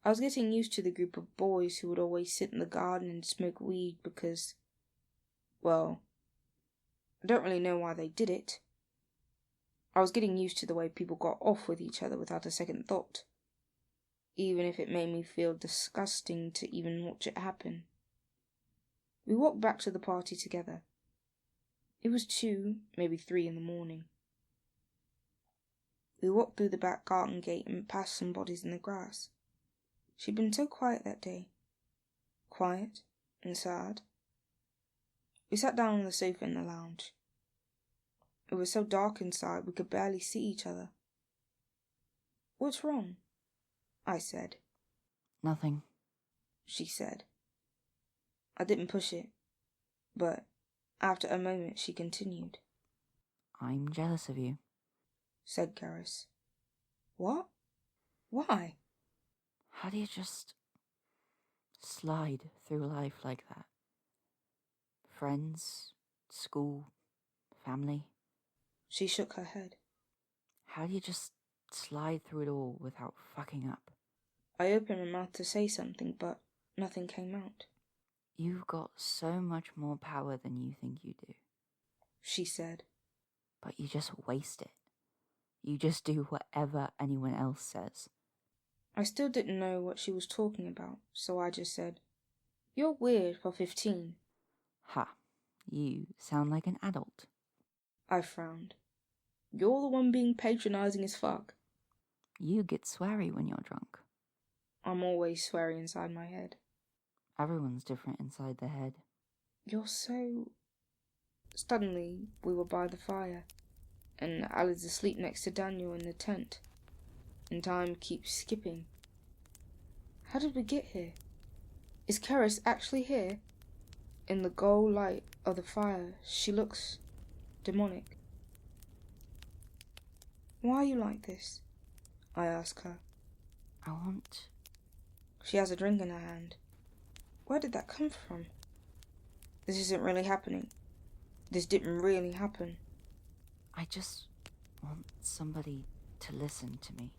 I was getting used to the group of boys who would always sit in the garden and smoke weed because, well, I don't really know why they did it. I was getting used to the way people got off with each other without a second thought, even if it made me feel disgusting to even watch it happen. We walked back to the party together. It was 2, maybe 3 in the morning. We walked through the back garden gate and past some bodies in the grass. She'd been so quiet that day. Quiet and sad. We sat down on the sofa in the lounge. It was so dark inside we could barely see each other. "What's wrong?" I said. Nothing, she said. I didn't push it, but after a moment she continued. I'm jealous of you, said Carys. What? Why? How do you just slide through life like that? Friends, school, family. She shook her head. How do you just slide through it all without fucking up? I opened my mouth to say something, but nothing came out. You've got so much more power than you think you do, she said. But you just waste it. You just do whatever anyone else says. I still didn't know what she was talking about, so I just said, "You're weird for 15. Ha, you sound like an adult. I frowned. You're the one being patronizing as fuck. You get sweary when you're drunk. I'm always sweary inside my head. Everyone's different inside their head. You're so... Suddenly, we were by the fire, and Ali's asleep next to Daniel in the tent, and time keeps skipping. How did we get here? Is Carys actually here? In the gold light of the fire, she looks demonic. Why are you like this? I ask her. I want... She has a drink in her hand. Where did that come from? This isn't really happening. This didn't really happen. I just want somebody to listen to me.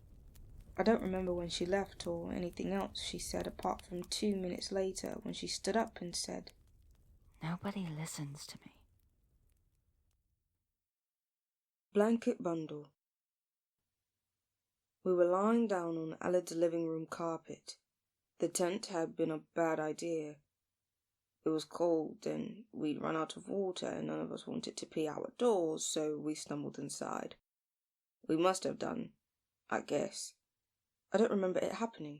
I don't remember when she left or anything else she said apart from 2 minutes later when she stood up and said, Nobody listens to me. Blanket bundle. We were lying down on Alad's living room carpet. The tent had been a bad idea. It was cold and we'd run out of water and none of us wanted to pee outdoors, so we stumbled inside. We must have done, I guess. I don't remember it happening.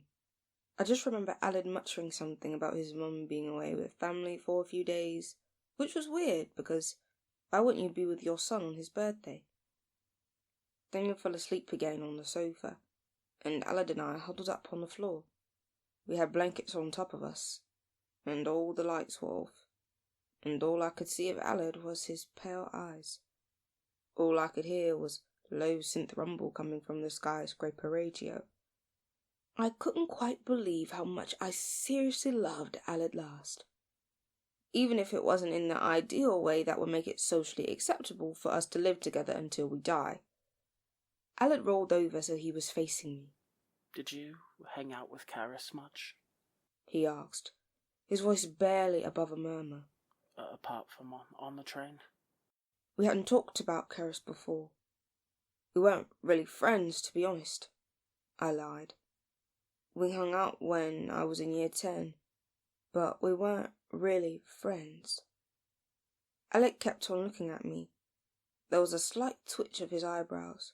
I just remember Alad muttering something about his mum being away with family for a few days, which was weird because why wouldn't you be with your son on his birthday? Daniel fell asleep again on the sofa, and Alad and I huddled up on the floor. We had blankets on top of us, and all the lights were off, and all I could see of Alad was his pale eyes. All I could hear was low synth rumble coming from the skyscraper radio. I couldn't quite believe how much I seriously loved Alad last. Even if it wasn't in the ideal way that would make it socially acceptable for us to live together until we die. Alad rolled over so he was facing me. Did you hang out with Carys much? He asked, his voice barely above a murmur. Apart from on the train? We hadn't talked about Carys before. We weren't really friends, to be honest. I lied. We hung out when I was in year 10, but we weren't really friends. Alec kept on looking at me. There was a slight twitch of his eyebrows.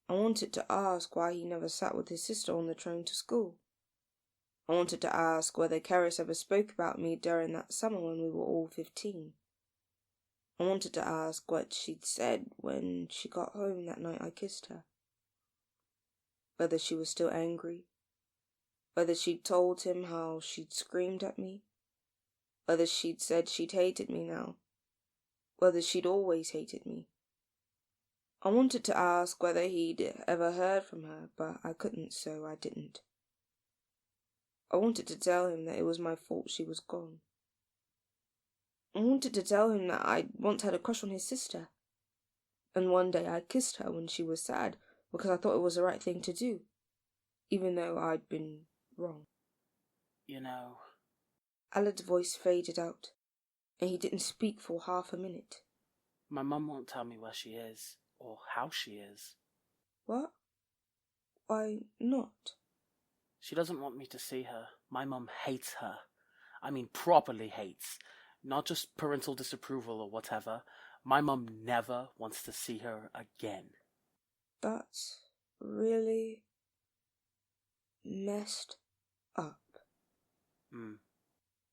I wanted to ask why he never sat with his sister on the train to school. I wanted to ask whether Carys ever spoke about me during that summer when we were all 15. I wanted to ask what she'd said when she got home that night I kissed her. Whether she was still angry. Whether she'd told him how she'd screamed at me. Whether she'd said she'd hated me now. Whether she'd always hated me. I wanted to ask whether he'd ever heard from her, but I couldn't, so I didn't. I wanted to tell him that it was my fault she was gone. I wanted to tell him that I'd once had a crush on his sister. And one day I kissed her when she was sad because I thought it was the right thing to do, even though I'd been wrong. You know... Alad's voice faded out, and he didn't speak for half a minute. My mum won't tell me where she is, or how she is. What? Why not? She doesn't want me to see her. My mum hates her. I mean properly hates. Not just parental disapproval or whatever. My mum never wants to see her again. That's really messed up.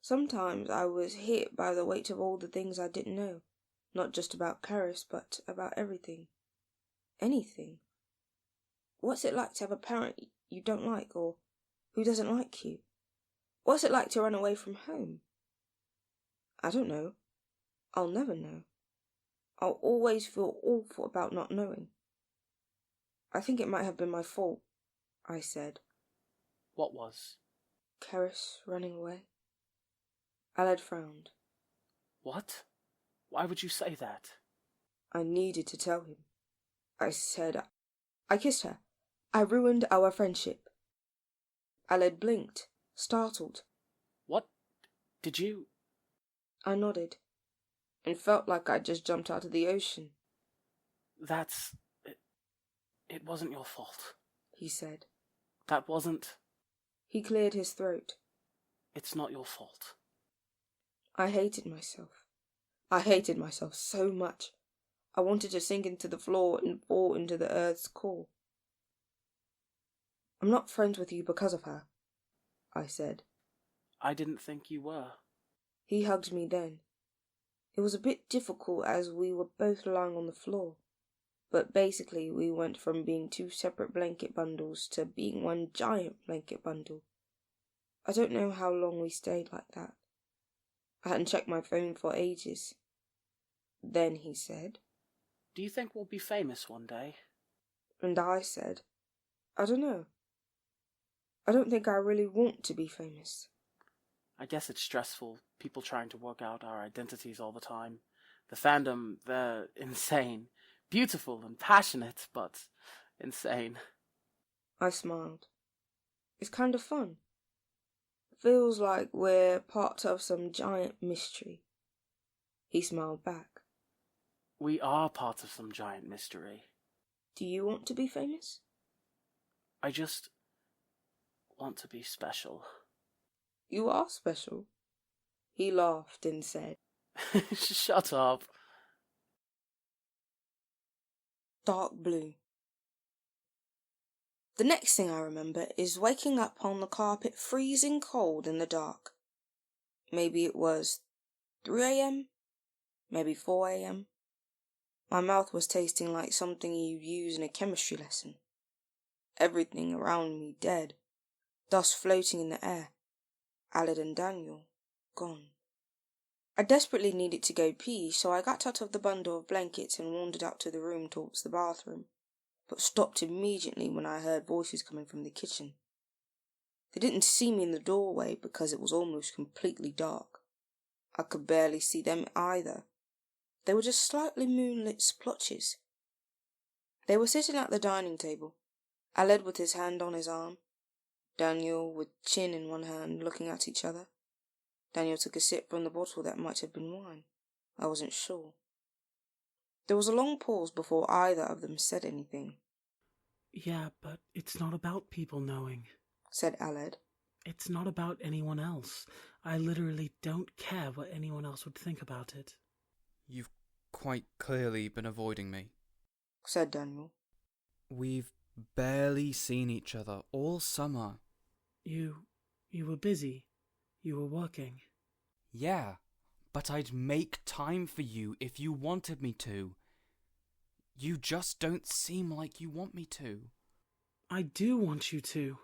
Sometimes I was hit by the weight of all the things I didn't know. Not just about Carys, but about everything. Anything. What's it like to have a parent you don't like, or who doesn't like you? What's it like to run away from home? I don't know. I'll never know. I'll always feel awful about not knowing. I think it might have been my fault, I said. What was? Carys running away. Alad frowned. What? Why would you say that? I needed to tell him. I said, I kissed her. I ruined our friendship. Alad blinked, startled. What? Did you? I nodded, and felt like I'd just jumped out of the ocean. That's... It wasn't your fault, he said. That wasn't... He cleared his throat. It's not your fault. I hated myself. I hated myself so much. I wanted to sink into the floor and fall into the earth's core. I'm not friends with you because of her, I said. I didn't think you were. He hugged me then. It was a bit difficult as we were both lying on the floor, but basically we went from being two separate blanket bundles to being one giant blanket bundle. I don't know how long we stayed like that. I hadn't checked my phone for ages. Then he said, Do you think we'll be famous one day? And I said, I don't know. I don't think I really want to be famous. I guess it's stressful, people trying to work out our identities all the time. The fandom, they're insane. Beautiful and passionate, but insane. I smiled. It's kind of fun. Feels like we're part of some giant mystery. He smiled back. We are part of some giant mystery. Do you want to be famous? I just want to be special. You are special. He laughed and said, Shut up. Dark blue. The next thing I remember is waking up on the carpet freezing cold in the dark. Maybe it was 3 a.m, maybe 4 a.m. My mouth was tasting like something you'd use in a chemistry lesson. Everything around me dead, dust floating in the air. Alad and Daniel gone. I desperately needed to go pee, so I got out of the bundle of blankets and wandered out to the room towards the bathroom, but stopped immediately when I heard voices coming from the kitchen. They didn't see me in the doorway because it was almost completely dark. I could barely see them either. They were just slightly moonlit splotches. They were sitting at the dining table, Alad with his hand on his arm, Daniel with chin in one hand looking at each other. Daniel took a sip from the bottle that might have been wine. I wasn't sure. There was a long pause before either of them said anything. Yeah, but it's not about people knowing, said Alad. It's not about anyone else. I literally don't care what anyone else would think about it. You've quite clearly been avoiding me, said Daniel. We've barely seen each other all summer. You were busy. You were working. Yeah, but I'd make time for you if you wanted me to. You just don't seem like you want me to. I do want you to.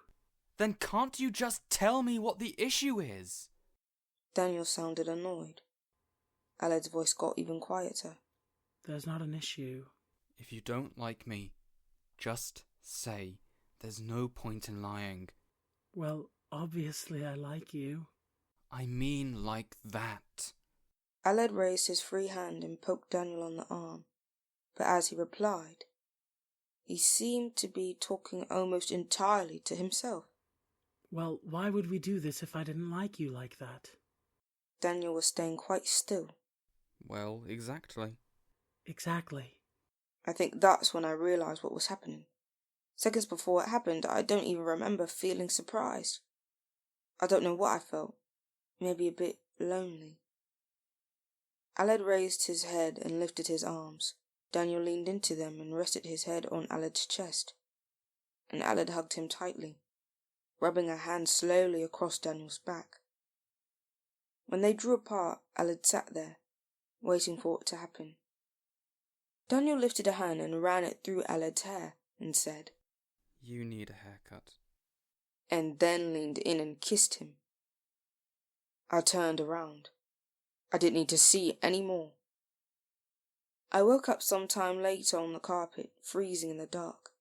Then can't you just tell me what the issue is? Daniel sounded annoyed. Aled's voice got even quieter. There's not an issue. If you don't like me, just say. There's no point in lying. Well, obviously I like you. I mean like that. Aled raised his free hand and poked Daniel on the arm, but as he replied, he seemed to be talking almost entirely to himself. Well, why would we do this if I didn't like you like that? Daniel was staying quite still. Well, exactly. Exactly. I think that's when I realised what was happening. Seconds before it happened, I don't even remember feeling surprised. I don't know what I felt. Maybe a bit lonely. Aled raised his head and lifted his arms. Daniel leaned into them and rested his head on Aled's chest. And Aled hugged him tightly, rubbing a hand slowly across Daniel's back. When they drew apart, Aled sat there, waiting for it to happen. Daniel lifted a hand and ran it through Aled's hair and said, You need a haircut. And then leaned in and kissed him. I turned around. I didn't need to see any more. I woke up some time later on the carpet, freezing in the dark,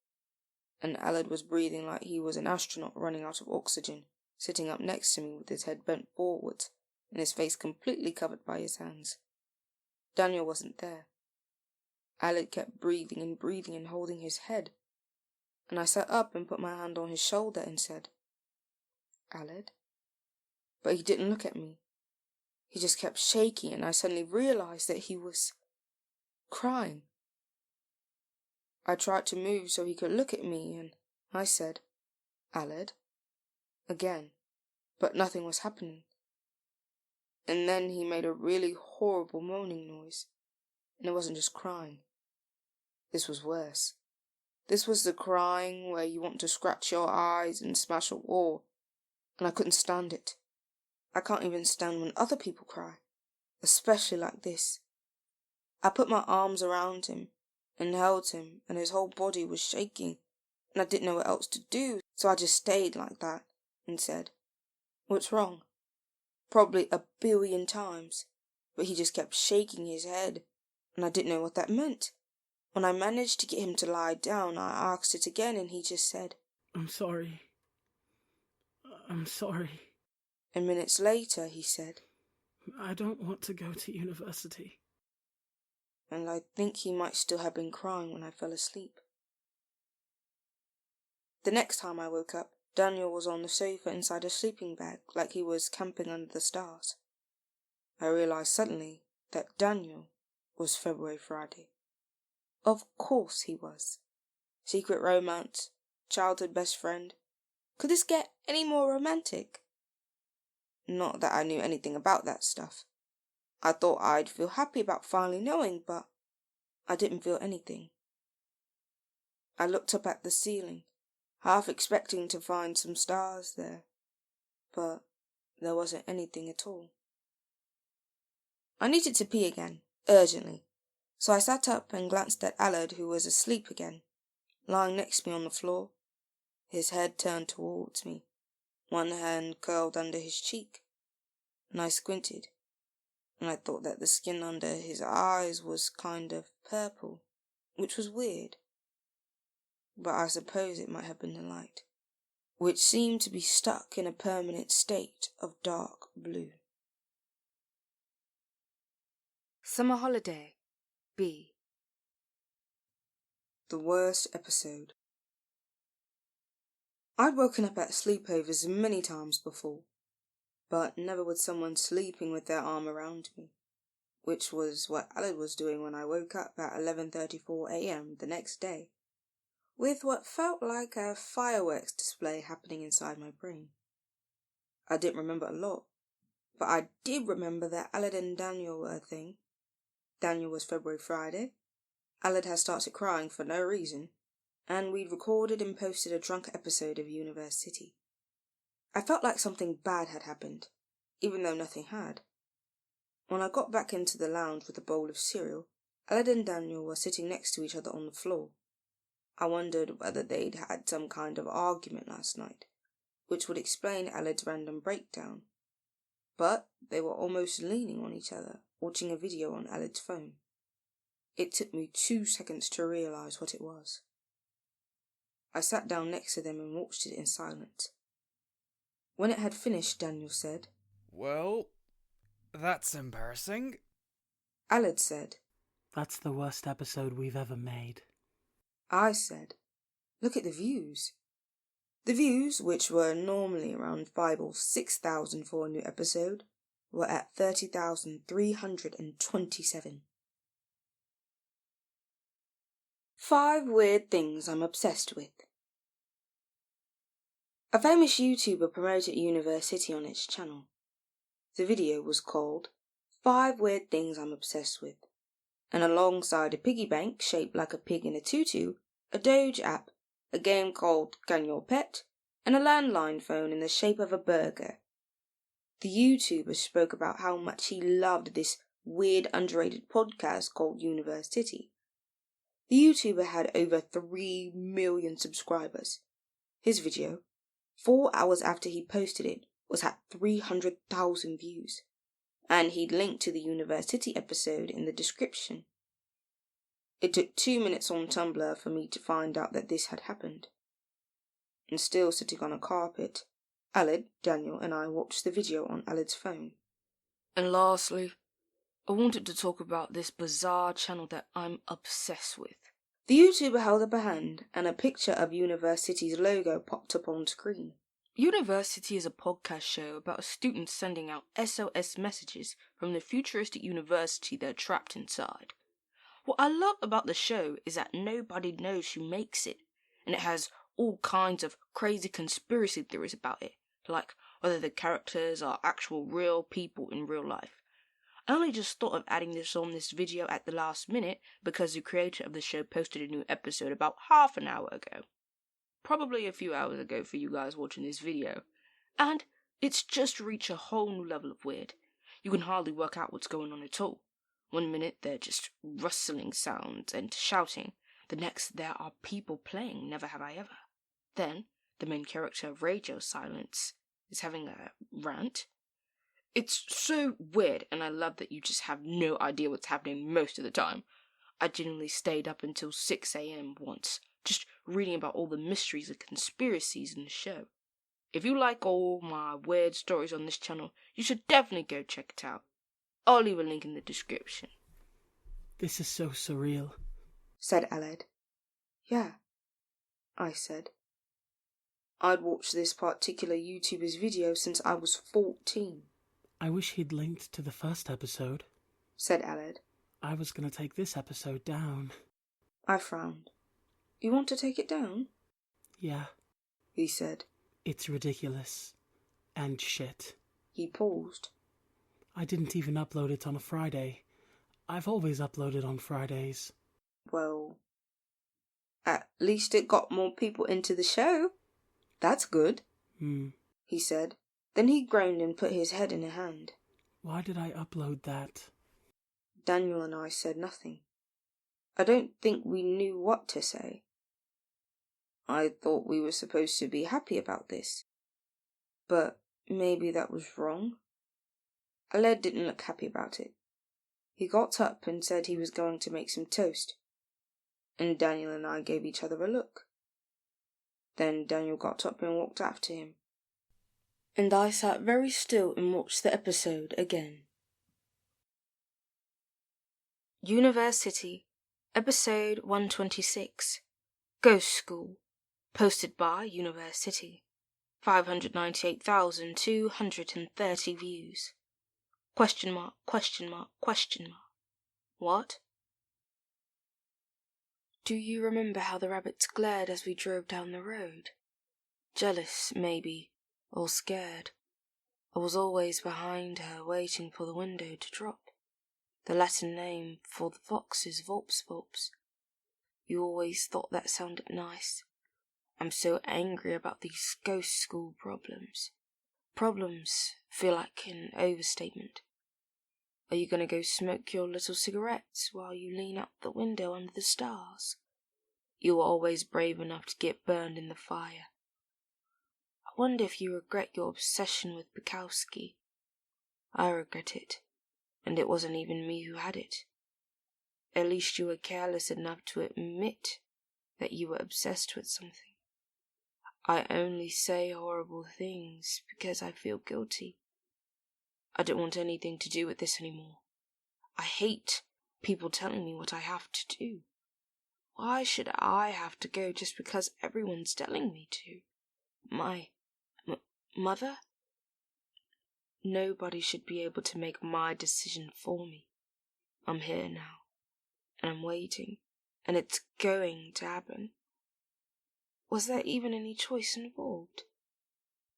and Aled was breathing like he was an astronaut running out of oxygen, sitting up next to me with his head bent forward and his face completely covered by his hands. Daniel wasn't there. Aled kept breathing and holding his head, and I sat up and put my hand on his shoulder and said, Aled? But he didn't look at me. He just kept shaking, and I suddenly realised that he was crying. I tried to move so he could look at me, and I said, Aled? Again, but nothing was happening. And then he made a really horrible moaning noise, and it wasn't just crying. This was worse. This was the crying where you want to scratch your eyes and smash a wall, and I couldn't stand it. I can't even stand when other people cry, especially like this. I put my arms around him and held him, and his whole body was shaking, and I didn't know what else to do, so I just stayed like that and said, What's wrong? Probably 1,000,000,000 times, but he just kept shaking his head, and I didn't know what that meant. When I managed to get him to lie down, I asked it again, and he just said, I'm sorry. I'm sorry. And minutes later, he said, I don't want to go to university. And I think he might still have been crying when I fell asleep. The next time I woke up, Daniel was on the sofa inside a sleeping bag like he was camping under the stars. I realised suddenly that Daniel was February Friday. Of course he was. Secret romance, childhood best friend. Could this get any more romantic? Not that I knew anything about that stuff. I thought I'd feel happy about finally knowing, but I didn't feel anything. I looked up at the ceiling, half expecting to find some stars there, but there wasn't anything at all. I needed to pee again, urgently, so I sat up and glanced at Aled, who was asleep again, lying next to me on the floor, his head turned towards me, one hand curled under his cheek, and I squinted, and I thought that the skin under his eyes was kind of purple, which was weird, but I suppose it might have been the light, which seemed to be stuck in a permanent state of dark blue. Summer Holiday, B. The worst episode. I'd woken up at sleepovers many times before, but never with someone sleeping with their arm around me, which was what Aled was doing when I woke up at 11:34 a.m. the next day, with what felt like a fireworks display happening inside my brain. I didn't remember a lot, but I did remember that Aled and Daniel were a thing. Daniel was February Friday. Aled had started crying for no reason, and we'd recorded and posted a drunk episode of University. I felt like something bad had happened, even though nothing had. When I got back into the lounge with a bowl of cereal, Aled and Daniel were sitting next to each other on the floor. I wondered whether they'd had some kind of argument last night, which would explain Aled's random breakdown. but they were almost leaning on each other, watching a video on Aled's phone. It took me 2 seconds to realise what it was. I sat down next to them and watched it in silence. When it had finished, Daniel said, "Well, that's embarrassing." Aled said, "That's the worst episode we've ever made." I said, "Look at the views." The views, which were normally around 5,000 or 6,000 for a new episode, were at 30,327. 5 weird things I'm obsessed with. A famous YouTuber promoted University on its channel. The video was called 5 Weird Things I'm Obsessed With, and alongside a piggy bank shaped like a pig in a tutu, a Doge app, a game called Can Your Pet, and a landline phone in the shape of a burger. The YouTuber spoke about how much he loved this weird underrated podcast called University. The YouTuber had over 3 million subscribers. His video, 4 hours after he posted it, was at 300,000 views, and he'd linked to the University episode in the description. It took 2 minutes on Tumblr for me to find out that this had happened. And still sitting on a carpet, Aled, Daniel, and I watched the video on Aled's phone. And lastly, I wanted to talk about this bizarre channel that I'm obsessed with. The YouTuber held up a hand, and a picture of University's logo popped up on screen. University is a podcast show about students sending out SOS messages from the futuristic university they're trapped inside. What I love about the show is that nobody knows who makes it, and it has all kinds of crazy conspiracy theories about it, like whether the characters are actual real people in real life. I only just thought of adding this on this video at the last minute because the creator of the show posted a new episode about half an hour ago. Probably a few hours ago for you guys watching this video. And it's just reached a whole new level of weird. You can hardly work out what's going on at all. One minute they're just rustling sounds and shouting. The next there are people playing Never Have I Ever. Then the main character of Radio Silence is having a rant. It's so weird, and I love that you just have no idea what's happening most of the time. I genuinely stayed up until 6 a.m. once, just reading about all the mysteries and conspiracies in the show. If you like all my weird stories on this channel, you should definitely go check it out. I'll leave a link in the description. "This is so surreal," said Aled. "Yeah," I said. I'd watched this particular YouTuber's video since I was 14. "I wish he'd linked to the first episode," said Aled. "I was going to take this episode down." I frowned. "You want to take it down?" "Yeah," he said. "It's ridiculous. And shit." He paused. "I didn't even upload it on a Friday. I've always uploaded on Fridays." "Well, at least it got more people into the show. That's good," he said. Then he groaned and put his head in a hand. "Why did I upload that?" Daniel and I said nothing. I don't think we knew what to say. I thought we were supposed to be happy about this. But maybe that was wrong. Aled didn't look happy about it. He got up and said he was going to make some toast. And Daniel and I gave each other a look. Then Daniel got up and walked after him. And I sat very still and watched the episode again. University, episode 126, Ghost School, posted by University, 598,230 views. Question mark, question mark, question mark. What? Do you remember how the rabbits glared as we drove down the road? Jealous, maybe, or scared. I was always behind her waiting for the window to drop. The Latin name for the fox is Volps Volps. You always thought that sounded nice. I'm so angry about these ghost school problems. Problems feel like an overstatement. Are you going to go smoke your little cigarettes while you lean out the window under the stars? You were always brave enough to get burned in the fire. I wonder if you regret your obsession with Bukowski. I regret it, and it wasn't even me who had it. At least you were careless enough to admit that you were obsessed with something. I only say horrible things because I feel guilty. I don't want anything to do with this anymore. I hate people telling me what I have to do. Why should I have to go just because everyone's telling me to? My mother? Nobody should be able to make my decision for me. I'm here now, and I'm waiting, and it's going to happen. Was there even any choice involved?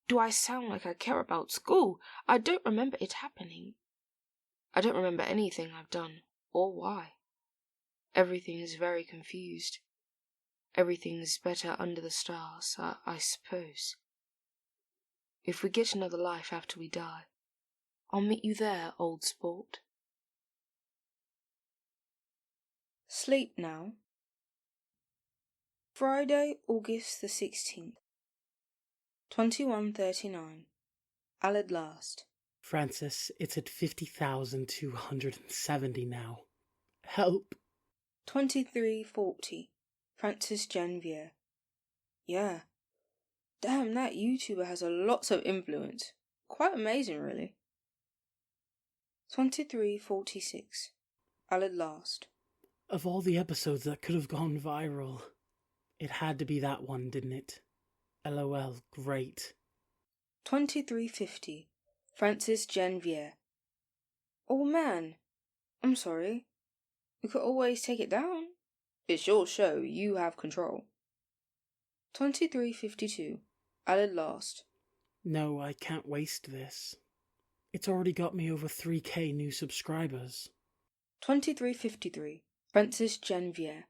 Do I sound like I care about school? I don't remember it happening. I don't remember anything I've done, or why. Everything is very confused. Everything is better under the stars, I suppose. If we get another life after we die, I'll meet you there, old sport. Sleep now. Friday, August the 16th. 21:39. Alad last. Francis, it's at 50,270 now. Help. 23:40. Francis Janvier. Yeah. Damn, that YouTuber has a lot of influence. Quite amazing, really. 23:46. Alad last. Of all the episodes that could have gone viral, it had to be that one, didn't it? LOL, great. 23:50. Francis Janvier. Oh man, I'm sorry. You could always take it down. It's your show, you have control. 23:52. Alad last. No, I can't waste this. It's already got me over 3k new subscribers. 23:53. Francis Janvier.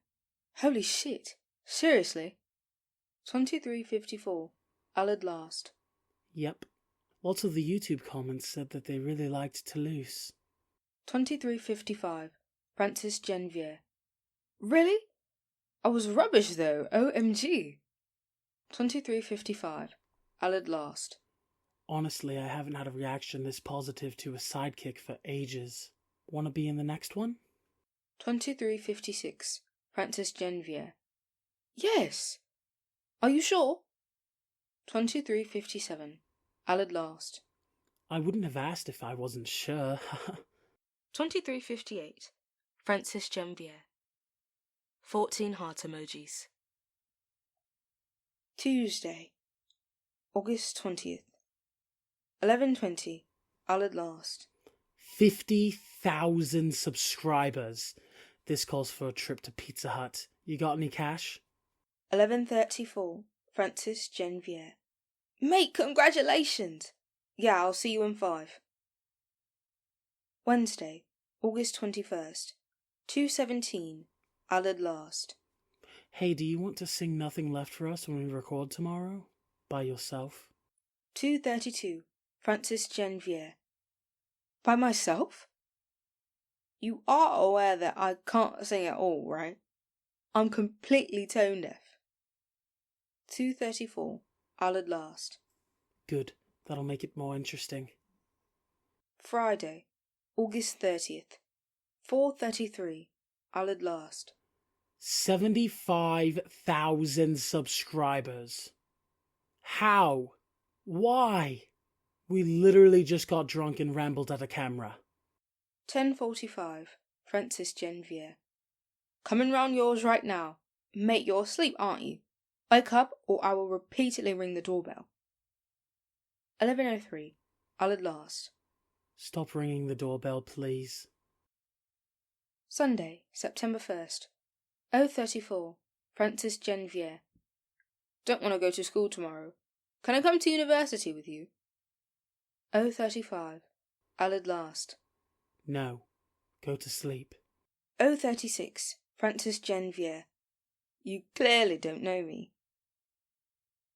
Holy shit. Seriously? 23:54. Alad last. Yep. Lots of the YouTube comments said that they really liked Toulouse. 23:55. Francis Janvier. Really? I was rubbish though, OMG. 23:55. Alad last. Honestly, I haven't had a reaction this positive to a sidekick for ages. Wanna be in the next one? 23:56. Francis Janvier. Yes. Are you sure? 23:57. Alad last. I wouldn't have asked if I wasn't sure. 23:58. Francis Janvier. 14 heart emojis. Tuesday, August 20th. 11:20. Alad last. 50,000 subscribers. This calls for a trip to Pizza Hut. You got any cash? 11:34. Francis Janvier. Mate, congratulations! Yeah, I'll see you in 5. Wednesday, August 21st. 2:17. Alad last. Hey, do you want to sing Nothing Left for Us when we record tomorrow? By yourself? 2:32. Francis Janvier. By myself? You are aware that I can't sing at all, right? I'm completely tone deaf. 2:34. Alad last. Good. That'll make it more interesting. Friday, August 30th. 4:33. Alad last. 75,000 subscribers. How? Why? We literally just got drunk and rambled at a camera. 10:45. Francis Janvier. Coming round yours right now. Mate, you're asleep, aren't you? Wake up or I will repeatedly ring the doorbell. 11:03. Alad last. Stop ringing the doorbell, please. Sunday, September 1st. 0:34. Francis Janvier. Don't want to go to school tomorrow. Can I come to university with you? 0:35. Alad last. No. Go to sleep. 0:36. Francis Janvier. You clearly don't know me.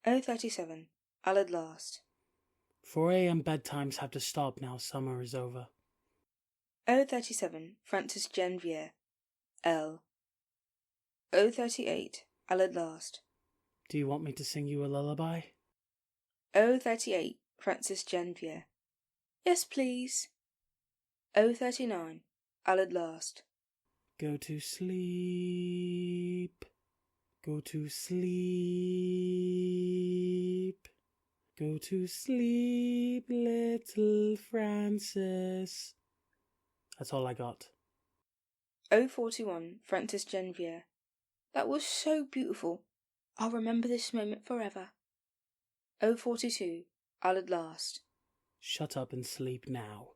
0:37. Alad last. 4 a.m. bedtimes have to stop now summer is over. 0:37. Francis Janvier. L. 0:38. Alad last. Do you want me to sing you a lullaby? 0:38. Francis Janvier. Yes, please. 039. I'll at last. Go to sleep. Go to sleep. Go to sleep, little Francis. That's all I got. 041. Francis Janvier. That was so beautiful. I'll remember this moment forever. 042. I'll at last. Shut up and sleep now.